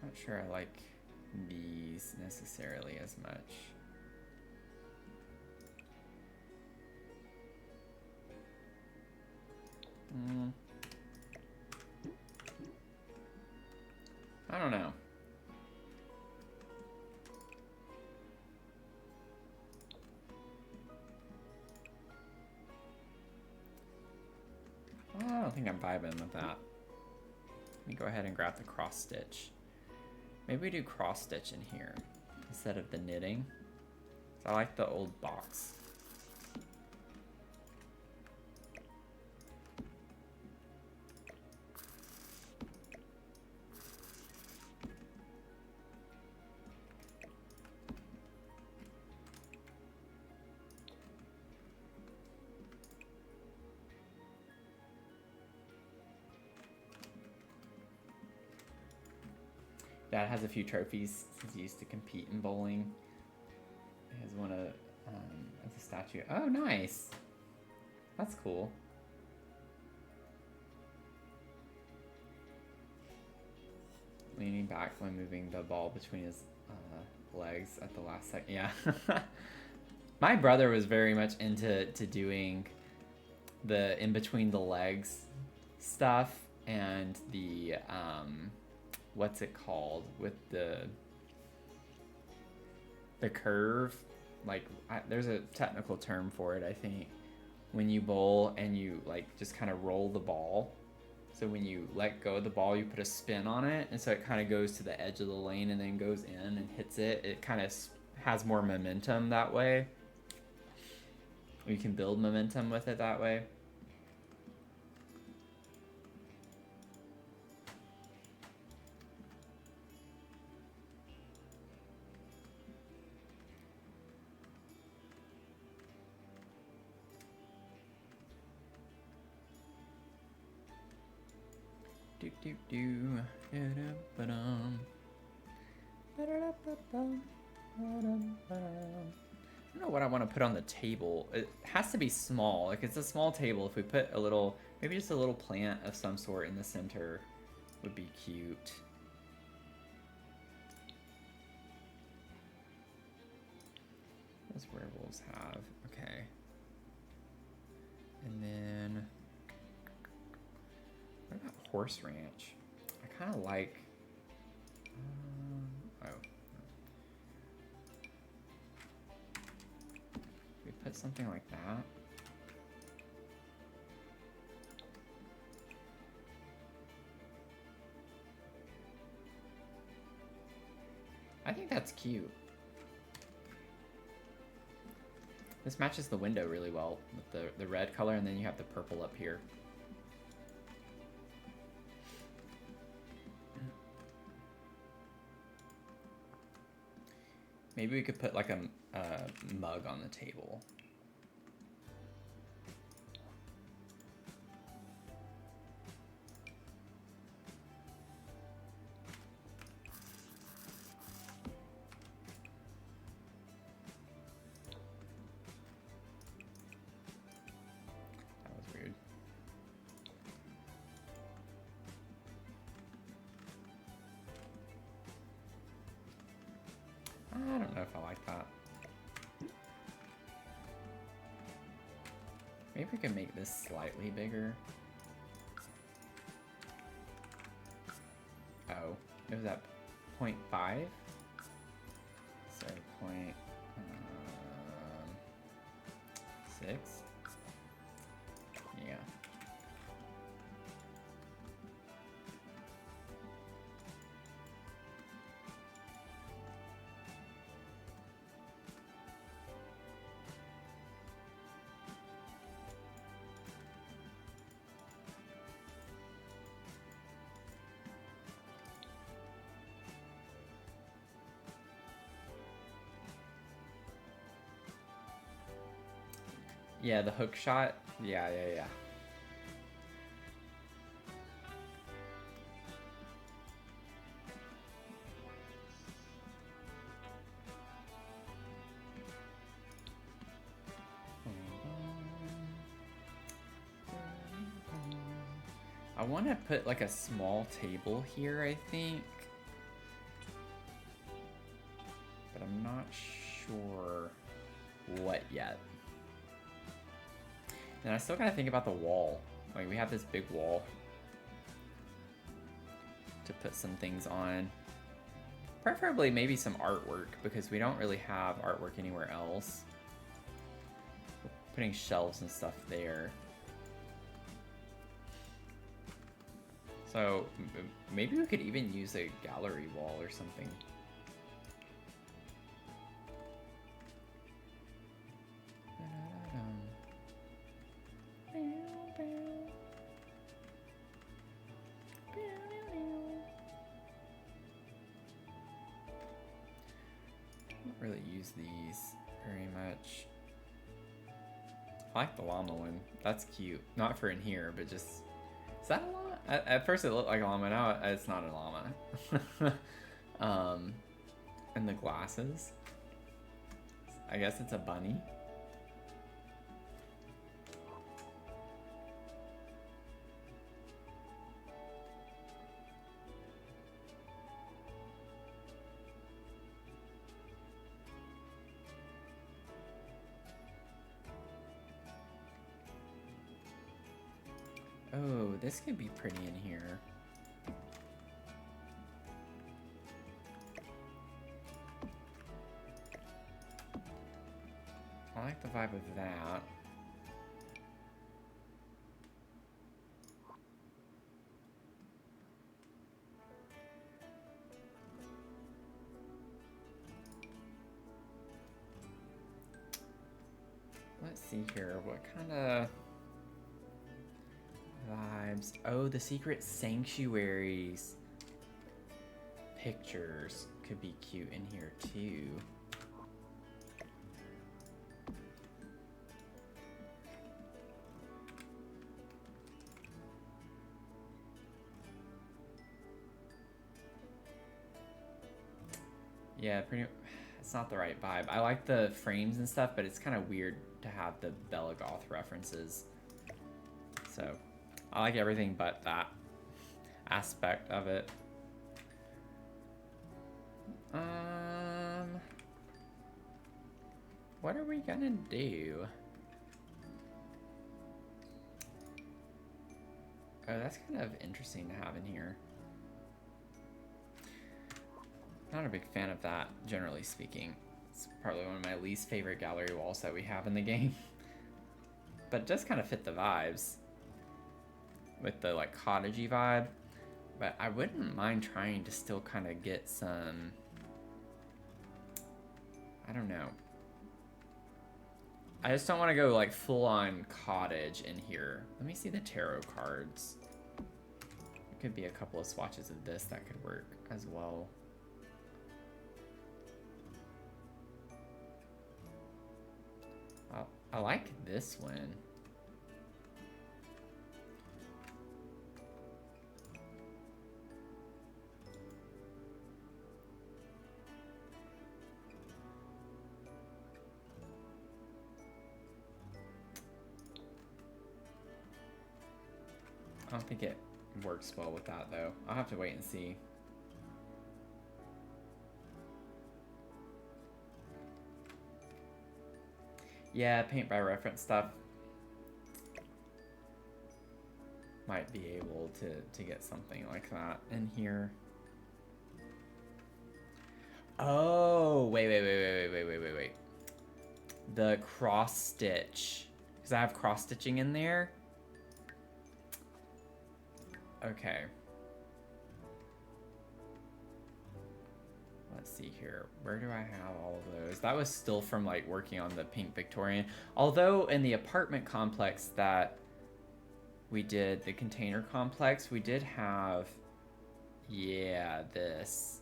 Not sure I like these necessarily as much. I don't know. I don't think I'm vibing with that. Let me go ahead and grab the cross stitch. Maybe we do cross stitch in here instead of the knitting. So I like the old box. Dad has a few trophies since he used to compete in bowling. He has one as a statue. Oh, nice. That's cool. Leaning back when moving the ball between his legs at the last second. Yeah. My brother was very much into doing the in between the legs stuff and the what's it called with the curve, like there's a technical term for it, I think, when you bowl and you like just kind of roll the ball. So when you let go of the ball, you put a spin on it, and so it kind of goes to the edge of the lane and then goes in and hits it. It kind of has more momentum that way. You can build momentum with it that way. Do do do. I don't know what I want to put on the table. It has to be small. Like, it's a small table. If we put a little, maybe just a little plant of some sort in the center would be cute. What does werewolves have? Okay. And then what about horse ranch? I kind of like. Oh. We put something like that. I think that's cute. This matches the window really well with the red color, and then you have the purple up here. Maybe we could put like a mug on the table. That was weird. I don't know if I like that. Maybe we can make this slightly bigger. Oh, it was at 0.5? So 0.6? Yeah. Yeah, the hook shot. Yeah. I want to put like a small table here, I think. But I'm not sure what yet. And I still gotta think about the wall. Like, we have this big wall to put some things on. Preferably maybe some artwork, because we don't really have artwork anywhere else. Putting shelves and stuff there. So maybe we could even use a gallery wall or something. Don't really use these very much. I like the llama one. That's cute. Not for in here, but just... Is that a llama? At first it looked like a llama, now it's not a llama. And the glasses. I guess it's a bunny. Oh, this could be pretty in here. I like the vibe of that. Let's see here, what kind of vibes? Oh, the secret sanctuaries pictures could be cute in here too. Yeah, pretty. It's not the right vibe. I like the frames and stuff, but it's kind of weird to have the Bella Goth references. So, I like everything but that aspect of it. What are we gonna do? Oh, that's kind of interesting to have in here. Not a big fan of that, generally speaking. It's probably one of my least favorite gallery walls that we have in the game. But it does kind of fit the vibes with the like cottagey vibe. But I wouldn't mind trying to still kind of get some, I don't know. I just don't want to go like full on cottage in here. Let me see the tarot cards. There could be a couple of swatches of this that could work as well. I like this one. I don't think it works well with that though. I'll have to wait and see. Yeah, paint by reference stuff might be able to get something like that in here. Oh, wait. The cross stitch, because I have cross stitching in there. Okay. Let's see here. Where do I have all of those? That was still from like working on the pink Victorian. Although in the apartment complex that we did, the container complex, we did have, yeah, this.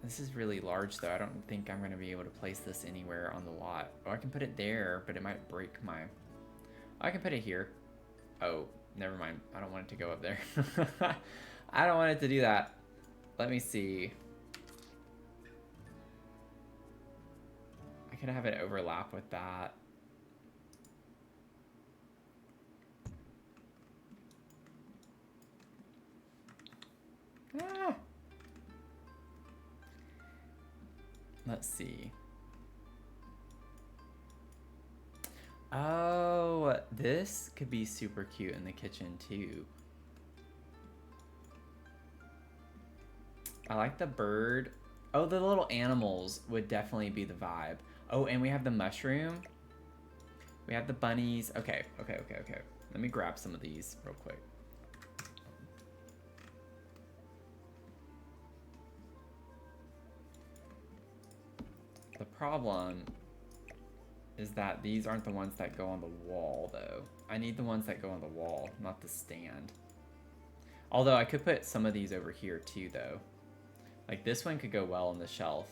This is really large though. I don't think I'm gonna be able to place this anywhere on the lot. Oh, I can put it there, but it might break my... I can put it here. Oh, never mind. I don't want it to go up there. I don't want it to do that. Let me see. I could have it overlap with that. Ah. Let's see. Oh, this could be super cute in the kitchen too. I like the bird. Oh, the little animals would definitely be the vibe. Oh, and we have the mushroom. We have the bunnies. Okay. Let me grab some of these real quick. The problem is that these aren't the ones that go on the wall, though. I need the ones that go on the wall, not the stand. Although I could put some of these over here too, though. Like this one could go well on the shelf.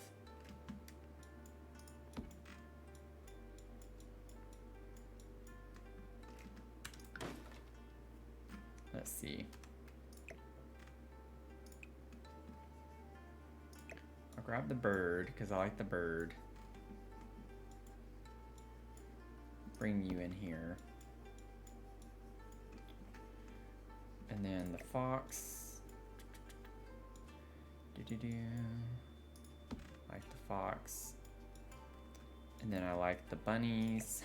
Let's see. I'll grab the bird because I like the bird. Bring you in here. And then the fox. Like the fox. And then I like the bunnies.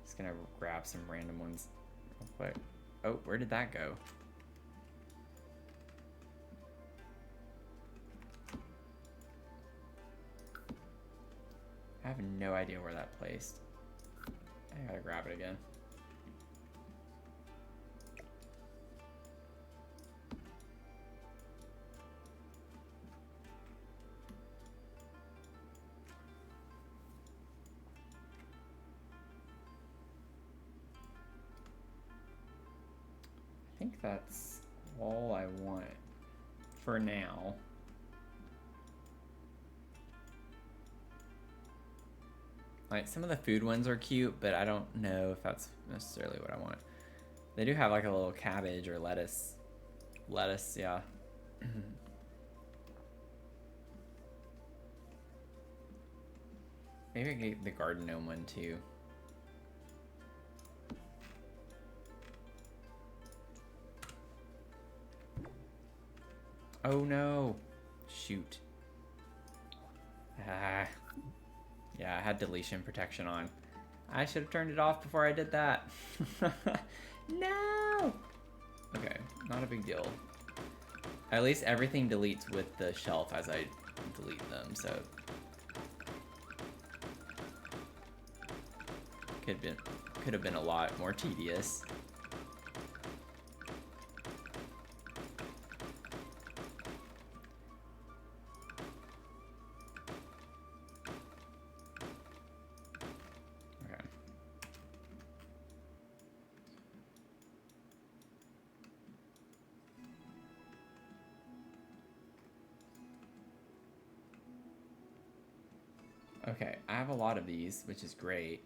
Just gonna grab some random ones real quick. Oh, where did that go? I have no idea where that placed. I gotta grab it again. I think that's all I want for now. Like, some of the food ones are cute, but I don't know if that's necessarily what I want. They do have like a little cabbage or lettuce. Lettuce, yeah. Maybe I can get the garden gnome one too. Oh no. Shoot. Ah. Yeah, I had deletion protection on. I should have turned it off before I did that. No! Okay, not a big deal. At least everything deletes with the shelf as I delete them, so... Could have been a lot more tedious. Okay, I have a lot of these, which is great.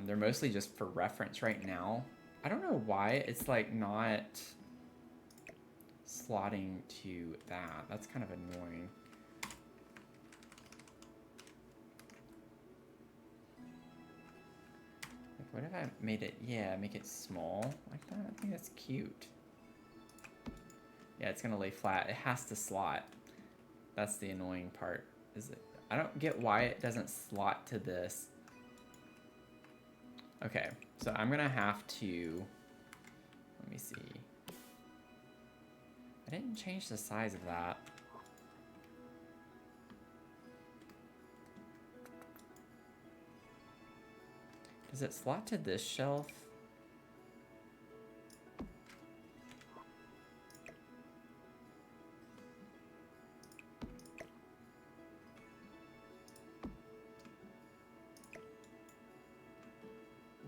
They're mostly just for reference right now. I don't know why it's like not slotting to that. That's kind of annoying. Like, what if I made it, yeah, make it small like that? I think that's cute. Yeah, it's gonna lay flat. It has to slot. That's the annoying part. Is it? I don't get why it doesn't slot to this. Okay, so I'm gonna have to, let me see. I didn't change the size of that. Does it slot to this shelf?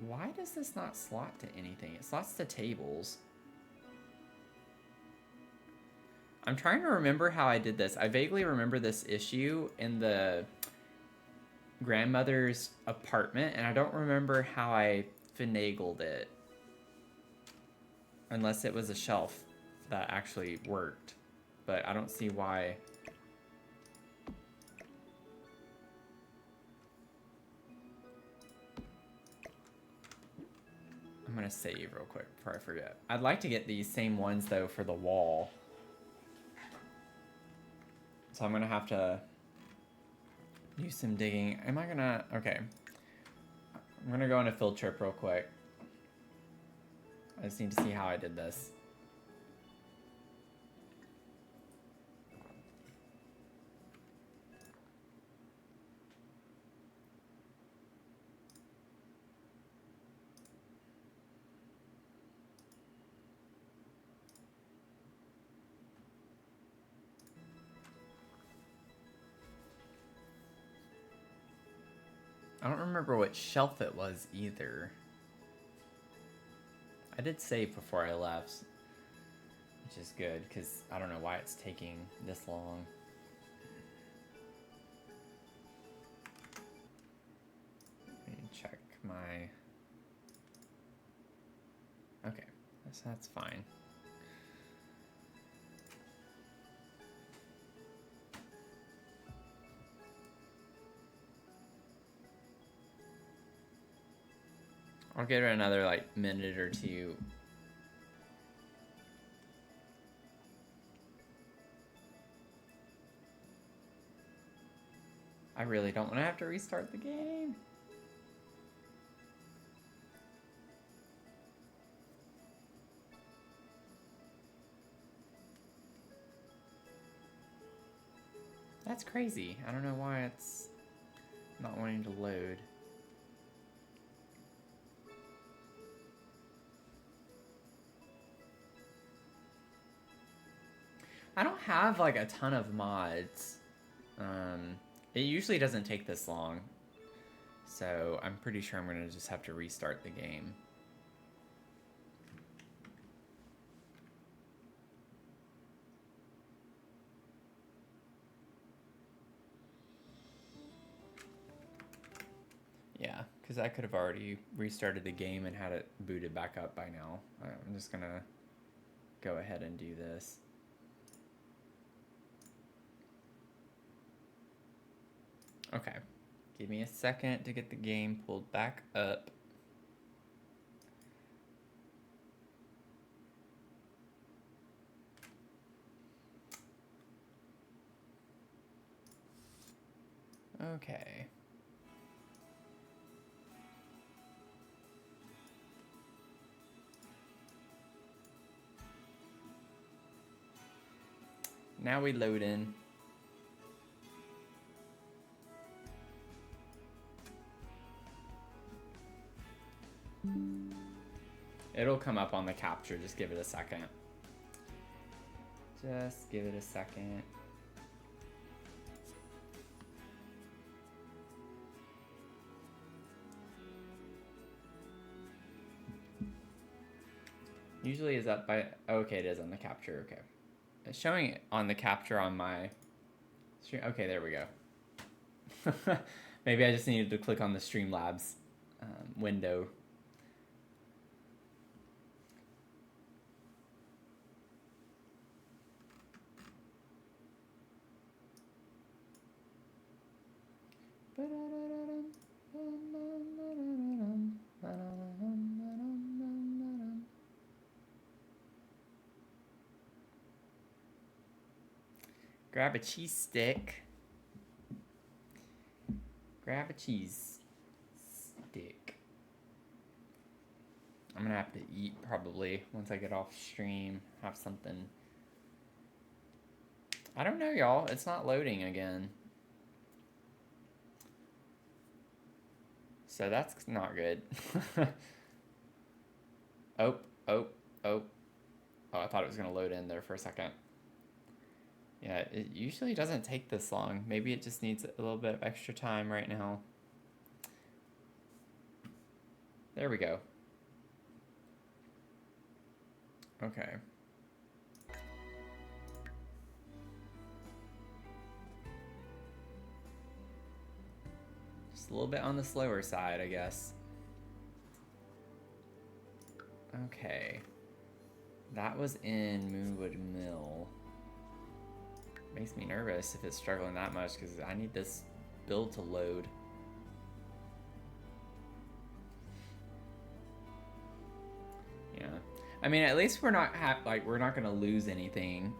Why does this not slot to anything? It slots to tables. I'm trying to remember how I did this. I vaguely remember this issue in the grandmother's apartment, and I don't remember how I finagled it. Unless it was a shelf that actually worked. But I don't see why. I'm gonna save real quick before I forget. I'd like to get these same ones though for the wall. So I'm gonna have to do some digging. Am I gonna, okay. I'm gonna go on a field trip real quick. I just need to see how I did this. I don't remember what shelf it was either. I did save before I left, which is good, because I don't know why it's taking this long. Let me check my... Okay, so that's fine. I'll give it another like minute or two. I really don't want to have to restart the game. That's crazy. I don't know why it's not wanting to load. I don't have like a ton of mods. It usually doesn't take this long. So I'm pretty sure I'm gonna just have to restart the game. Yeah, because I could have already restarted the game and had it booted back up by now. I'm just gonna go ahead and do this. Okay, give me a second to get the game pulled back up. Okay. Now we load in. It'll come up on the capture, just give it a second. Just give it a second. Usually is up by, okay, it is on the capture, okay. It's showing it on the capture on my stream. Okay, there we go. Maybe I just needed to click on the Streamlabs window. Grab a cheese stick. Grab a cheese stick. I'm gonna have to eat probably once I get off stream. Have something. I don't know, y'all. It's not loading again. So that's not good. Oh. Oh, I thought it was gonna load in there for a second. Yeah, it usually doesn't take this long. Maybe it just needs a little bit of extra time right now. There we go. Okay. Just a little bit on the slower side, I guess. Okay. That was in Moonwood Mill. Makes me nervous if it's struggling that much because I need this build to load. Yeah. I mean, at least we're not we're not gonna lose anything.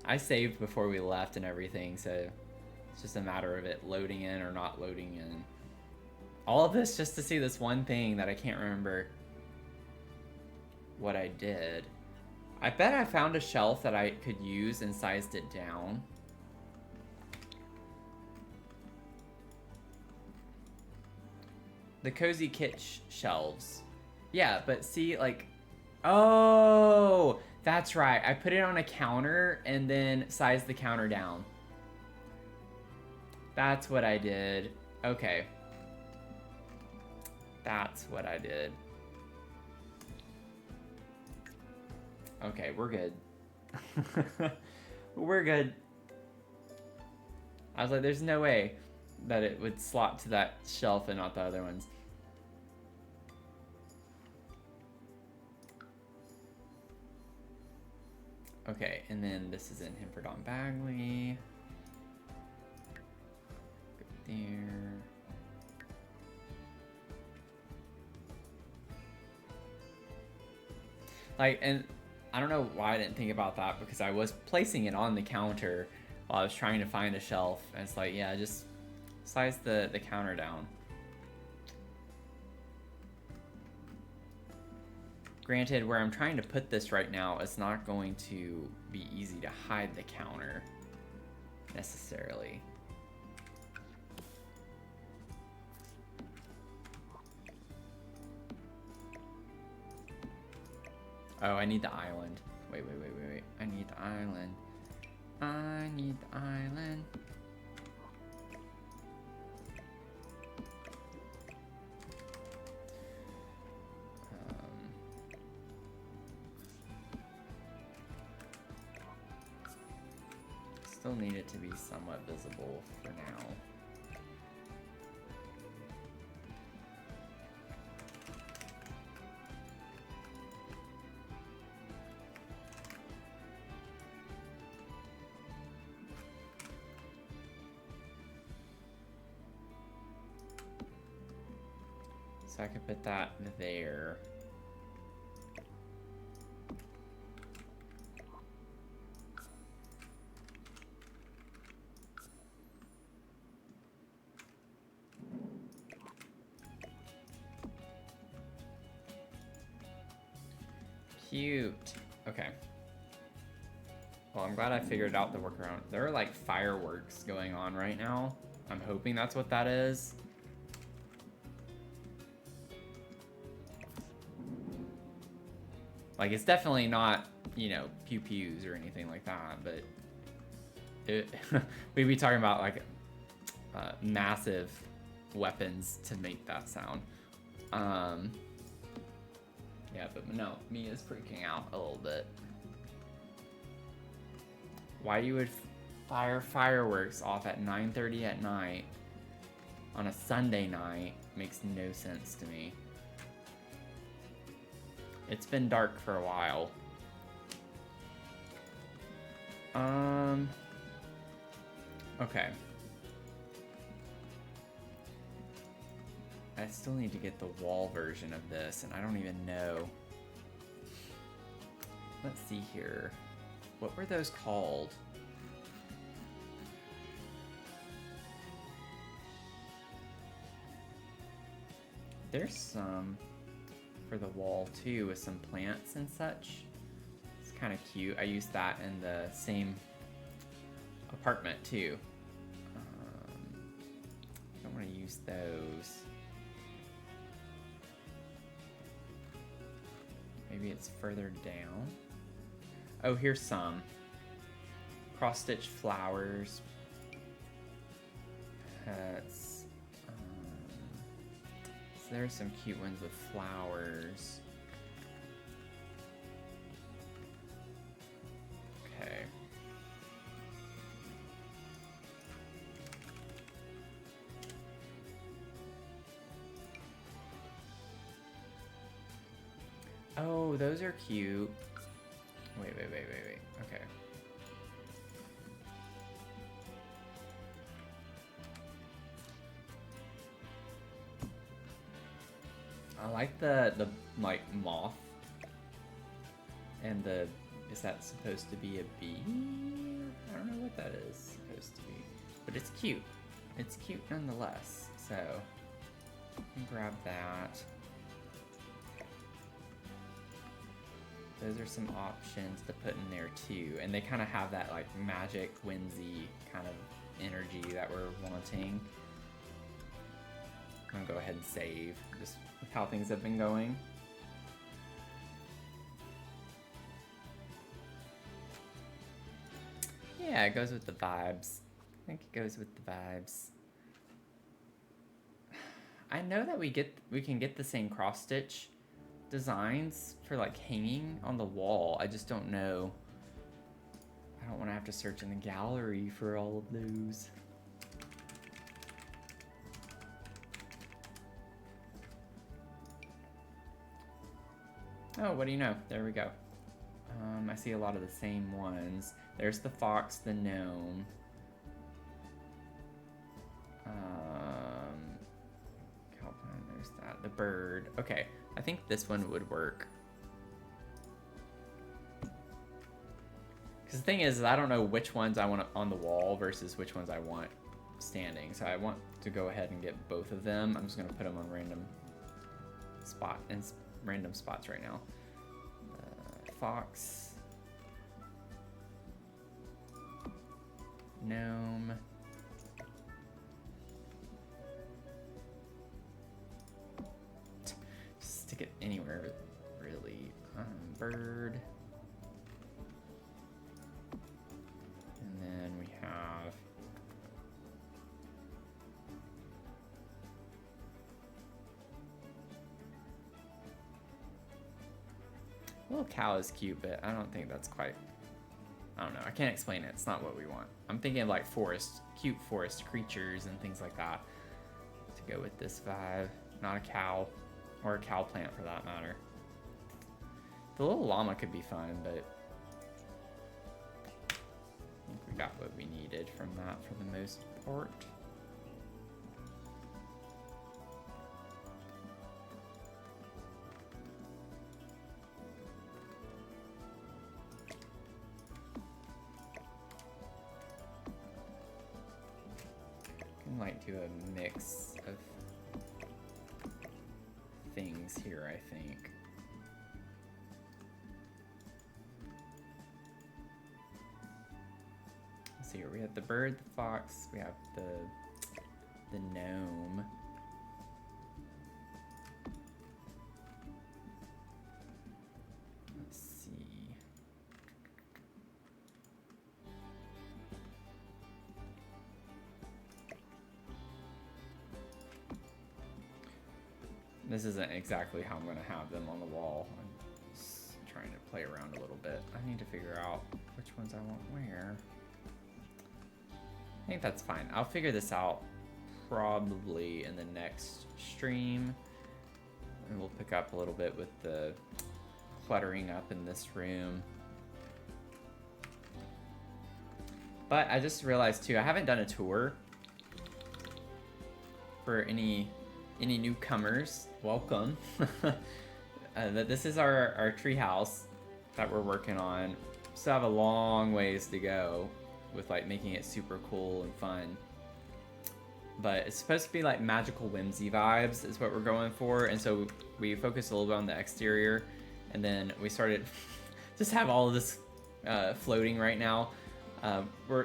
I saved before we left and everything, so it's just a matter of it loading in or not loading in. All of this just to see this one thing that I can't remember what I did. I bet I found a shelf that I could use and sized it down. The Cozy Kit shelves. Yeah, but see, like... Oh! That's right. I put it on a counter and then sized the counter down. That's what I did. Okay. That's what I did. Okay, we're good. We're good. I was like, there's no way that it would slot to that shelf and not the other ones. Okay, and then this is in Hempford on Bagley. Good there. Like, and I don't know why I didn't think about that, because I was placing it on the counter while I was trying to find a shelf. And it's like, yeah, just size the counter down. Granted, where I'm trying to put this right now, it's not going to be easy to hide the counter necessarily. Oh, I need the island. Wait. I need the island. I need the island. Still need it to be somewhat visible for now. So I could put that there. Cute. Okay. Well, I'm glad I figured out the workaround. There are like fireworks going on right now. I'm hoping that's what that is. Like, it's definitely not, you know, pew-pews or anything like that, but we'd be talking about like massive weapons to make that sound. Yeah, but no, Mia's freaking out a little bit. Why you would fire fireworks off at 9:30 at night on a Sunday night makes no sense to me. It's been dark for a while. Okay. I still need to get the wall version of this, and I don't even know. Let's see here. What were those called? There's some for the wall too, with some plants and such. It's kind of cute. I used that in the same apartment too. I don't want to use those. Maybe it's further down. Oh, here's some. Cross-stitch flowers. Pets. So there's some cute ones with flowers. Okay. Oh, those are cute. Wait. Okay. I like the like moth. And the, is that supposed to be a bee? I don't know what that is supposed to be. But it's cute. It's cute nonetheless. So Grab that. Those are some options to put in there too, and they kind of have that like magic, whimsy kind of energy that we're wanting. I'm gonna go ahead and save just with how things have been going. Yeah, it goes with the vibes. I think it goes with the vibes. I know that we can get the same cross stitch designs for like hanging on the wall. I just don't know. I don't want to have to search in the gallery for all of those. Oh, what do you know? There we go. I see a lot of the same ones. There's the fox, the gnome. Cowpine, there's that. The bird. Okay, I think this one would work. Because the thing is, I don't know which ones I want on the wall versus which ones I want standing. So I want to go ahead and get both of them. I'm just going to put them on random spots right now. Fox. Gnome. Just stick it anywhere, really. Bird. And then we have little cow is cute, but I don't think that's quite, I don't know, I can't explain it. It's not what we want. I'm thinking of like cute forest creatures and things like that to go with this vibe. Not a cow, or a cow plant for that matter. The little llama could be fun, but I think we got what we needed from that for the most part. Might do a mix of things here, I think. Let's see here. We have the bird, the fox, we have the gnome. Let's see. This isn't exactly how I'm going to have them on the wall. I'm just trying to play around a little bit. I need to figure out which ones I want where. I think that's fine. I'll figure this out probably in the next stream. And we'll pick up a little bit with the cluttering up in this room. But I just realized too, I haven't done a tour for any newcomers. Welcome. That this is our treehouse that we're working on. Still have a long ways to go with like making it super cool and fun. But it's supposed to be like magical whimsy vibes is what we're going for, and so we focused a little bit on the exterior, and then we started just have all of this floating right now.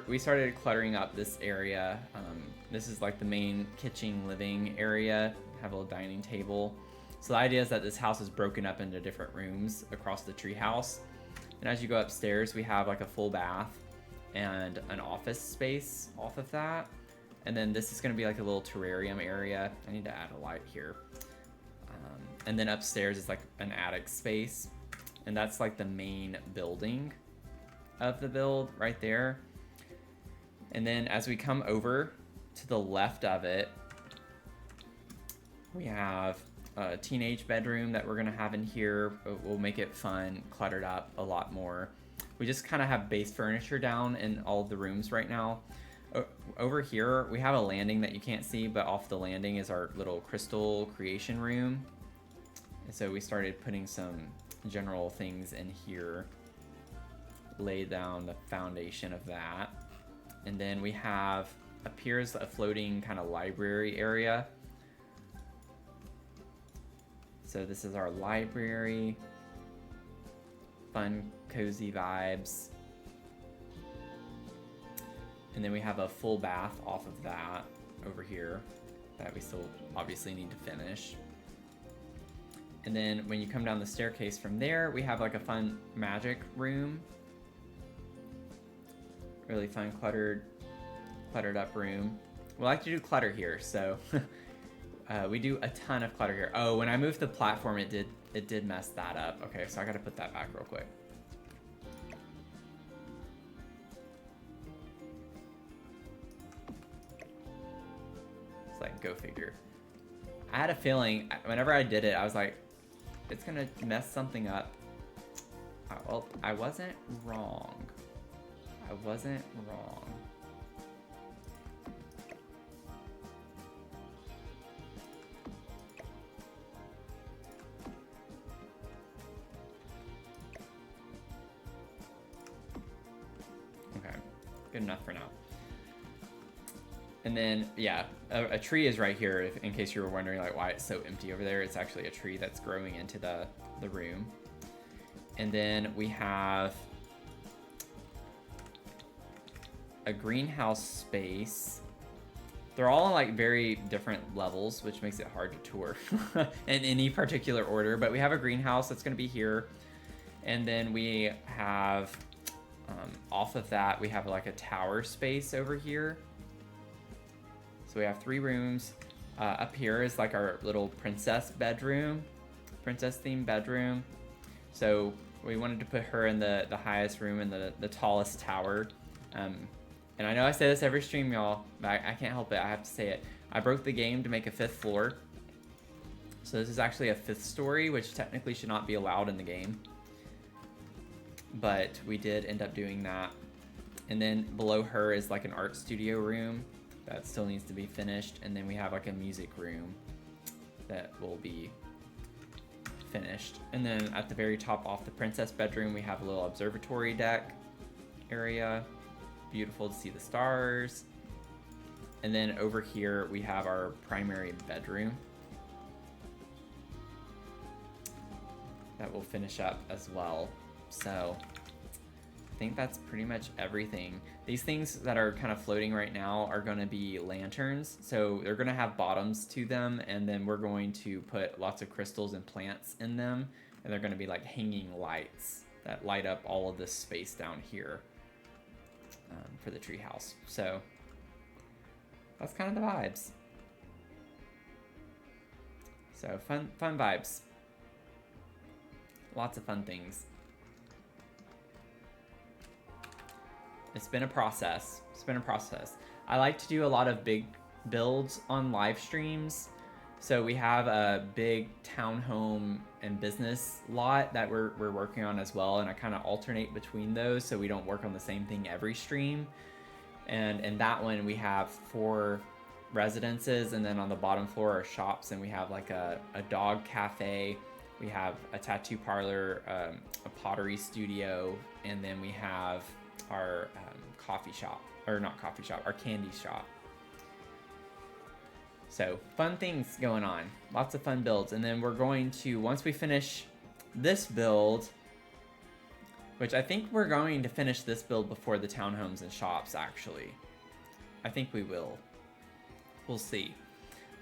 We started cluttering up this area. This is like the main kitchen living area. Have a little dining table. So the idea is that this house is broken up into different rooms across the treehouse. And as you go upstairs, we have like a full bath and an office space off of that. And then this is going to be like a little terrarium area. I need to add a light here. And then upstairs is like an attic space. And that's like the main building of the build right there. And then as we come over to the left of it, we have a teenage bedroom that we're gonna have in here. We'll make it fun, cluttered up a lot more. We just kind of have base furniture down in all of the rooms right now. Over here, we have a landing that you can't see, but off the landing is our little crystal creation room. And so we started putting some general things in here, lay down the foundation of that. And then we have, appears a floating kind of library area. So this is our library. Fun, cozy vibes. And then we have a full bath off of that over here that we still obviously need to finish. And then when you come down the staircase from there, we have like a fun magic room. Really fun cluttered up room. We like to do clutter here, so we do a ton of clutter here. Oh, when I moved the platform, it did mess that up. Okay, so I gotta put that back real quick. It's like, go figure. I had a feeling whenever I did it, I was like, it's gonna mess something up. Well, I wasn't wrong. I wasn't wrong. Okay, good enough for now. And then, yeah, a tree is right here, in case you were wondering like why it's so empty over there. It's actually a tree that's growing into the room. And then we have a greenhouse space. They're all in like very different levels, which makes it hard to tour in any particular order. But we have a greenhouse that's gonna be here. And then we have, off of that, we have like a tower space over here. So we have 3 rooms. Up here is like our little princess bedroom, princess themed bedroom. So we wanted to put her in the highest room in the tallest tower. And I know I say this every stream, y'all, but I can't help it. I have to say it. I broke the game to make a 5th floor. So this is actually a 5th story, which technically should not be allowed in the game. But we did end up doing that. And then below her is like an art studio room that still needs to be finished. And then we have like a music room that will be finished. And then at the very top off the princess bedroom, we have a little observatory deck area. Beautiful to see the stars. And then over here we have our primary bedroom that will finish up as well. So I think that's pretty much everything. These things that are kind of floating right now are going to be lanterns. So they're going to have bottoms to them, and then we're going to put lots of crystals and plants in them, and they're going to be like hanging lights that light up all of this space down here for the treehouse. So that's kind of the vibes. So fun vibes. Lots of fun things. It's been a process. It's been a process. I like to do a lot of big builds on live streams. So we have a big townhome and business lot that we're working on as well, and I kind of alternate between those so we don't work on the same thing every stream. And in that one we have 4 residences, and then on the bottom floor are shops, and we have like a dog cafe, we have a tattoo parlor, a pottery studio, and then we have our coffee shop, or not coffee shop, our candy shop. So fun things going on, lots of fun builds. And then we're going to, once we finish this build, which I think we're going to finish this build before the townhomes and shops, actually. I think we will. We'll see.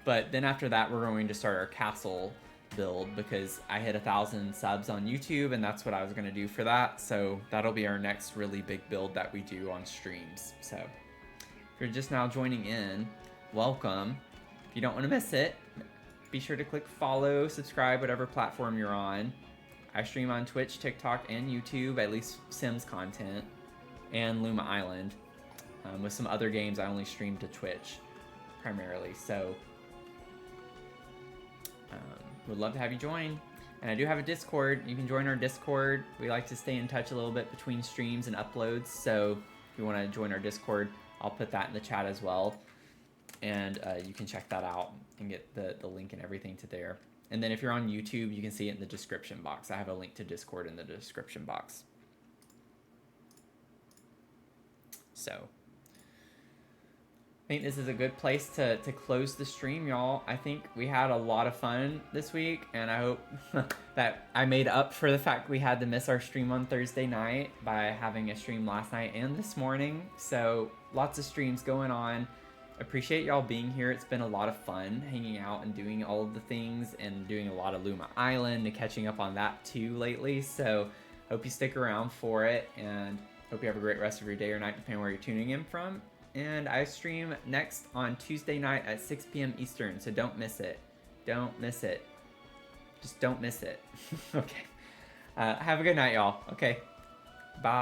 But then after that, we're going to start our castle build, because I hit 1,000 subs on YouTube, and that's what I was going to do for that. So that'll be our next really big build that we do on streams. So if you're just now joining in, welcome. If you don't want to miss it, be sure to click follow, subscribe, whatever platform you're on. I stream on Twitch, TikTok, and YouTube, at least Sims content, and Luma Island. With some other games, I only stream to Twitch primarily. So would love to have you join. And I do have a Discord. You can join our Discord. We like to stay in touch a little bit between streams and uploads. So if you want to join our Discord, I'll put that in the chat as well. And you can check that out and get the link and everything to there. And then if you're on YouTube, you can see it in the description box. I have a link to Discord in the description box. So think this is a good place to close the stream, y'all. I think we had a lot of fun this week, and I hope that I made up for the fact we had to miss our stream on Thursday night by having a stream last night and this morning. So lots of streams going on. Appreciate y'all being here. It's been a lot of fun hanging out and doing all of the things and doing a lot of Luma Island and catching up on that too lately. So hope you stick around for it, and hope you have a great rest of your day or night, depending on where you're tuning in from. And I stream next on Tuesday night at 6 p.m. Eastern, so don't miss it. Don't miss it. Just don't miss it. Okay. Have a good night, y'all. Okay. Bye.